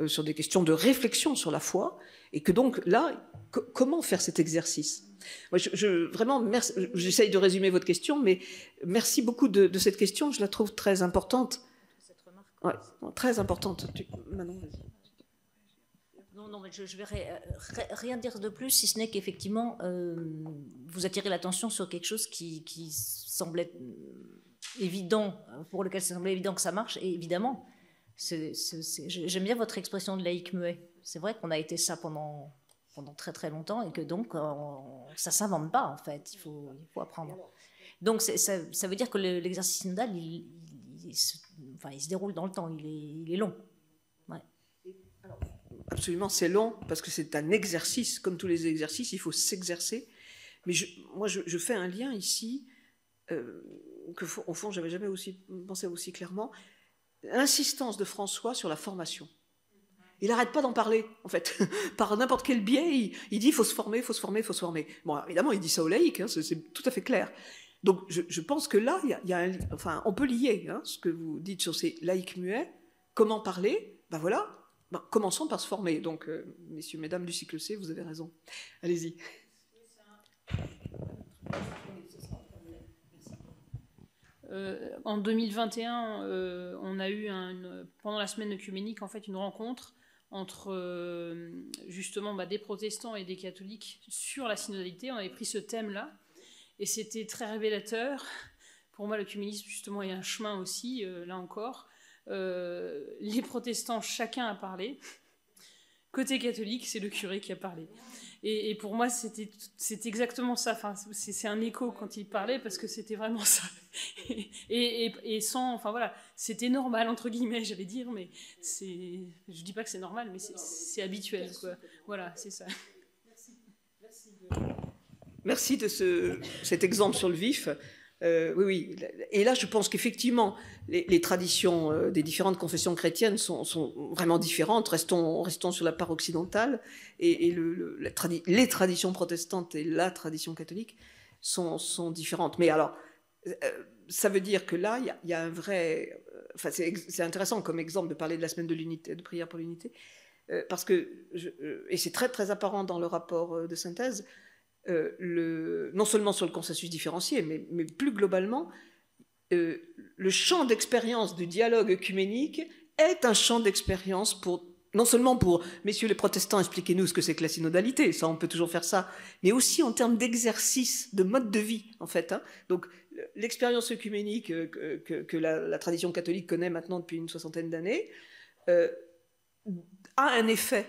sur des questions de réflexion sur la foi, et que donc là, comment faire cet exercice ? Moi, vraiment, j'essaye de résumer votre question, mais merci beaucoup de cette question, je la trouve très importante. Cette remarque. Ouais, très importante. Manon, vas-y. Non, mais je vais rien dire de plus, si ce n'est qu'effectivement, vous attirez l'attention sur quelque chose qui semblait évident, pour lequel ça semblait évident que ça marche, et évidemment, j'aime bien votre expression de laïc muet. C'est vrai qu'on a été ça pendant très très longtemps, et que donc, ça ne s'invente pas, en fait, il faut apprendre. Donc, ça veut dire que l'exercice synodal, il se déroule dans le temps, il est long. Ouais. Absolument, c'est long, parce que c'est un exercice. Comme tous les exercices, il faut s'exercer. Mais moi, je fais un lien ici, au fond, je n'avais jamais pensé aussi clairement, l'insistance de François sur la formation. Il n'arrête pas d'en parler, en fait. Par n'importe quel biais, il dit il faut se former, il faut se former, il faut se former. Bon, évidemment, il dit ça aux laïcs, hein, c'est tout à fait clair. Donc, je pense que là, enfin, on peut lier hein, ce que vous dites sur ces laïcs muets. Comment parler? Ben voilà, commençons par se former. Donc, messieurs, mesdames du cycle C, vous avez raison. Allez-y. En 2021, on a eu pendant la semaine œcuménique en fait une rencontre entre justement des protestants et des catholiques sur la synodalité. On avait pris ce thème-là et c'était très révélateur. Pour moi, l'œcuménisme justement est un chemin aussi, là encore. Les protestants, chacun a parlé. Côté catholique, c'est le curé qui a parlé. Et pour moi, c'est exactement ça. Enfin, c'est un écho quand il parlait parce que c'était vraiment ça. Et sans, enfin voilà, c'était normal entre guillemets, j'allais dire, mais je dis pas que c'est normal, mais c'est habituel, quoi. Voilà, c'est ça. Merci de cet exemple sur le vif. Oui. Et là, je pense qu'effectivement, les traditions des différentes confessions chrétiennes sont vraiment différentes. Restons sur la part occidentale. Et les traditions protestantes et la tradition catholique sont différentes. Mais alors, ça veut dire que là, il y a un vrai... Enfin, c'est intéressant comme exemple de parler de la semaine de l'unité, de prière pour l'unité, parce que, et c'est très, très apparent dans le rapport de synthèse, non seulement sur le consensus différencié, mais plus globalement, le champ d'expérience du dialogue œcuménique est un champ d'expérience non seulement pour, messieurs les protestants, expliquez-nous ce que c'est que la synodalité, ça on peut toujours faire ça, mais aussi en termes d'exercice, de mode de vie, en fait. Hein. Donc l'expérience œcuménique que la tradition catholique connaît maintenant depuis une soixantaine d'années a un effet,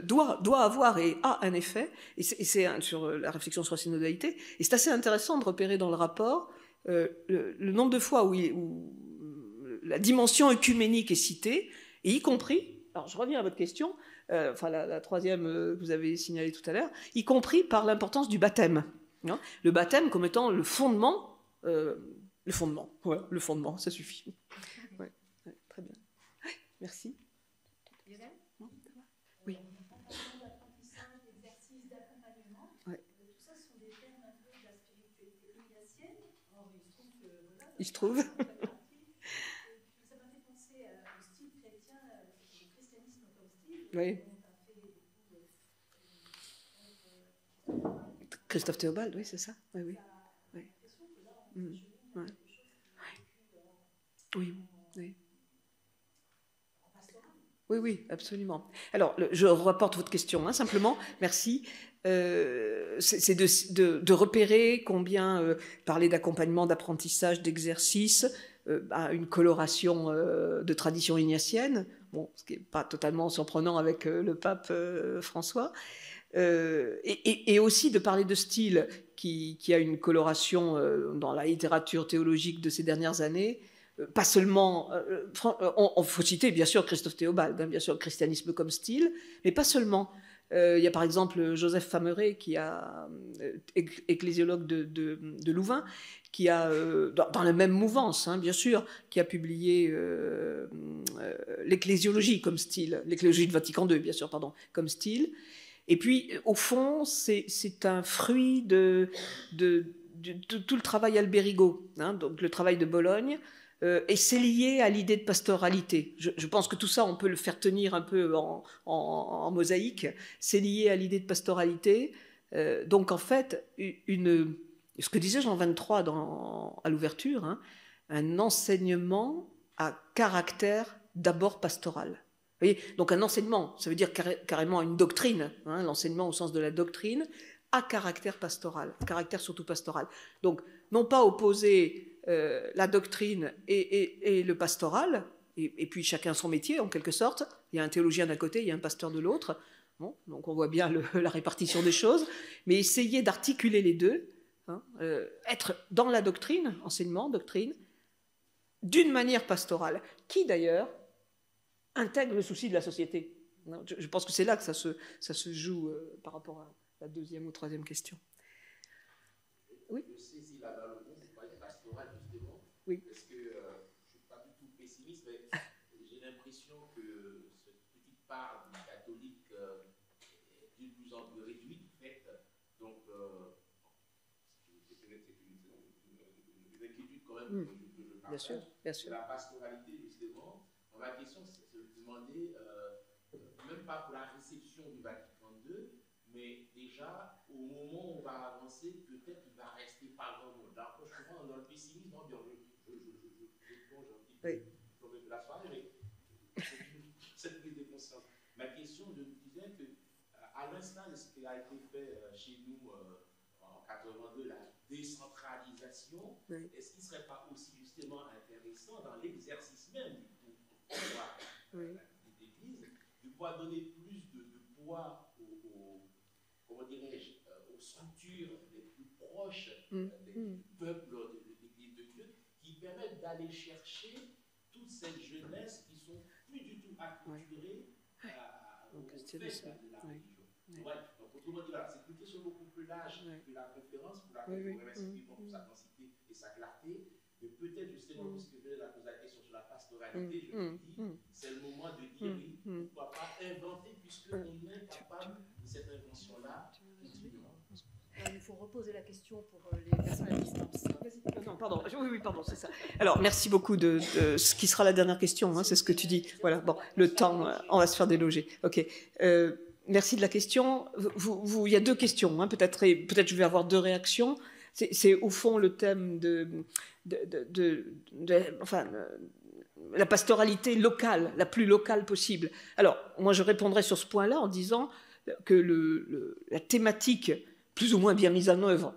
doit avoir et a un effet, et c'est sur la réflexion sur la synodalité, et c'est assez intéressant de repérer dans le rapport le nombre de fois où la dimension œcuménique est citée, et y compris, alors je reviens à votre question, enfin la troisième que vous avez signalée tout à l'heure, y compris par l'importance du baptême. Hein, le baptême comme étant le fondement, voilà, le fondement, ça suffit. Ouais, très bien. Merci. Oui. Il se trouve. Ça m'a fait penser au style chrétien, au christianisme comme style. Oui. Christophe Théobald, oui, c'est ça. Oui, oui. Oui. Ouais. Oui, oui. Oui, absolument. Alors, je rapporte votre question, hein, simplement, merci. C'est de repérer combien parler d'accompagnement, d'apprentissage, d'exercice a une coloration de tradition ignatienne, bon, ce qui n'est pas totalement surprenant avec le pape François, et aussi de parler de style qui a une coloration dans la littérature théologique de ces dernières années. Pas seulement, on faut citer bien sûr Christophe Théobald, hein, bien sûr le christianisme comme style, mais pas seulement. Il y a par exemple Joseph Fameret, qui a ecclésiologue de Louvain, qui a, dans la même mouvance, hein, bien sûr, qui a publié l'ecclésiologie comme style, l'ecclésiologie de Vatican II, bien sûr, pardon, comme style. Et puis, au fond, c'est un fruit de tout le travail albérigo, hein, donc le travail de Bologne. Et c'est lié à l'idée de pastoralité. Je pense que tout ça, on peut le faire tenir un peu en mosaïque. C'est lié à l'idée de pastoralité. Donc, en fait, ce que disait Jean 23 à l'ouverture, hein, un enseignement à caractère d'abord pastoral. Vous voyez, donc un enseignement, ça veut dire carrément une doctrine, hein, l'enseignement au sens de la doctrine, à caractère pastoral, caractère surtout pastoral. Donc, non pas opposer la doctrine et le pastoral, et puis chacun son métier en quelque sorte. Il y a un théologien d'un côté, il y a un pasteur de l'autre. Bon, donc on voit bien la répartition des choses, mais essayer d'articuler les deux, hein, être dans la doctrine, enseignement, doctrine, d'une manière pastorale, qui d'ailleurs intègre le souci de la société. Je pense que c'est là que ça se joue par rapport à la deuxième ou troisième question. Oui. Oui. Parce que je ne suis pas du tout pessimiste, mais j'ai l'impression que cette petite part des catholiques est de plus en plus réduite, en fait. Donc, c'est une inquiétude quand même que je partage. Bien sûr. La pastoralité, justement, ma question, c'est de demander, même pas pour la réception du Vatican II, mais déjà, au moment où on va avancer, peut-être qu'il va rester pas grand monde. Là, je suis dans le pessimisme, non, bien, je plonge un petit peu dans la soirée, mais c'est une prise de conscience. Ma question, je me disais que, à l'instant de ce qui a été fait chez nous en 82, la décentralisation, est-ce qu'il ne serait pas aussi justement intéressant dans l'exercice même du pouvoir des églises, de pouvoir donner plus de poids comment dirais-je, aux structures les plus proches des peuples de l'Église de Dieu, qui permettent d'aller chercher toute cette jeunesse qui sont plus du tout acculturées au fait de la religion. Ouais. Donc, autrement dit, voilà, c'est une question beaucoup plus large que la conférence, pour laquelle je vous remercie vivement pour sa densité et sa clarté. Mais peut-être justement, puisque je vais poser la question sur la pastoralité, je me dis, c'est le moment de dire oui, pourquoi pas inventer, puisqu'on est capable de cette invention-là. Il faut reposer la question pour les personnes à distance. Non, pardon. Oui, pardon, c'est ça. Alors, merci beaucoup de ce qui sera la dernière question, c'est ce que tu dis. Voilà, bon, le temps, on va se faire déloger. OK. Merci de la question. Il y a deux questions, peut-être je vais avoir deux réactions. C'est au fond le thème la pastoralité locale, la plus locale possible. Alors, moi, je répondrai sur ce point-là en disant que la thématique plus ou moins bien mise en œuvre,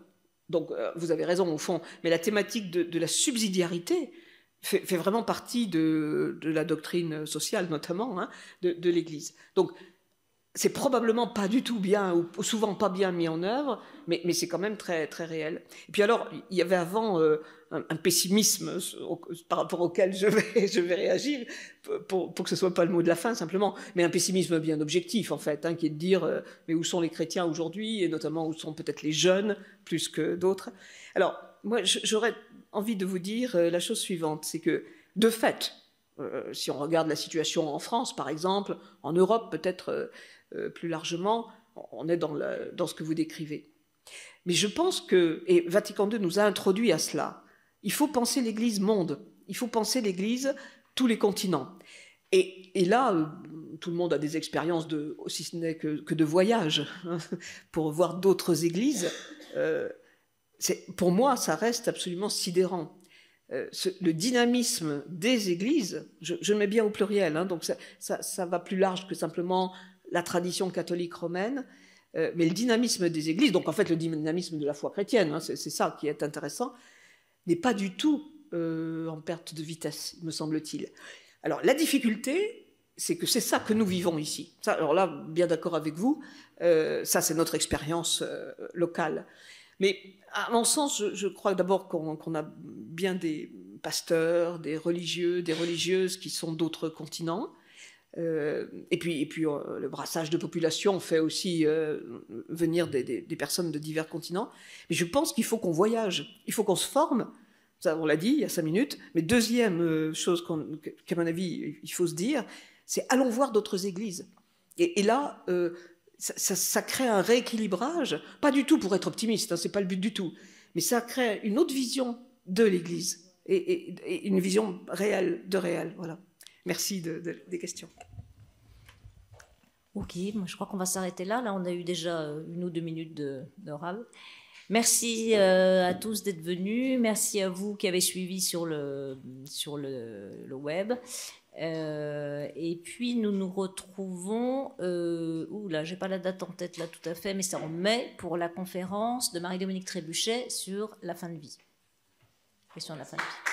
donc vous avez raison au fond, mais la thématique de la subsidiarité fait vraiment partie de la doctrine sociale, notamment, de l'Église. Donc, c'est probablement pas du tout bien, ou souvent pas bien mis en œuvre, mais c'est quand même très, très réel. Et puis alors, il y avait avant un pessimisme par rapport auquel je vais réagir, pour que ce soit pas le mot de la fin simplement, mais un pessimisme bien objectif en fait, qui est de dire mais où sont les chrétiens aujourd'hui, et notamment où sont peut-être les jeunes plus que d'autres. Alors, moi, j'aurais envie de vous dire la chose suivante, c'est que, de fait, si on regarde la situation en France, par exemple, en Europe peut-être plus largement, on est dans ce que vous décrivez. Mais je pense que, et Vatican II nous a introduit à cela, il faut penser l'Église monde, il faut penser l'Église tous les continents. Et là, tout le monde a des expériences, si ce n'est que de voyage, pour voir d'autres églises. Pour moi, ça reste absolument sidérant. Le dynamisme des églises, je mets bien au pluriel, donc ça va plus large que simplement la tradition catholique romaine, mais le dynamisme des églises, donc en fait le dynamisme de la foi chrétienne, c'est ça qui est intéressant, n'est pas du tout en perte de vitesse, me semble-t-il. Alors la difficulté, c'est que c'est ça que nous vivons ici. Ça, alors là, bien d'accord avec vous, ça c'est notre expérience locale. Mais à mon sens, je crois d'abord qu'on a bien des pasteurs, des religieux, des religieuses qui sont d'autres continents. Et puis le brassage de population fait aussi venir des personnes de divers continents. Mais je pense qu'il faut qu'on voyage, il faut qu'on se forme. Ça, on l'a dit il y a 5 minutes. Mais deuxième chose qu'à mon avis, il faut se dire, c'est allons voir d'autres églises. Et là, ça crée un rééquilibrage, pas du tout pour être optimiste, c'est pas le but du tout, mais ça crée une autre vision de l'Église et une vision réelle, voilà. Merci des questions. Ok, moi je crois qu'on va s'arrêter là. Là, on a eu déjà 1 ou 2 minutes d'oral. Merci à tous d'être venus. Merci à vous qui avez suivi sur le web. Et puis nous nous retrouvons. Là, j'ai pas la date en tête là tout à fait, mais c'est en mai pour la conférence de Marie-Dominique Trébuchet sur la fin de vie. Question de la fin de vie.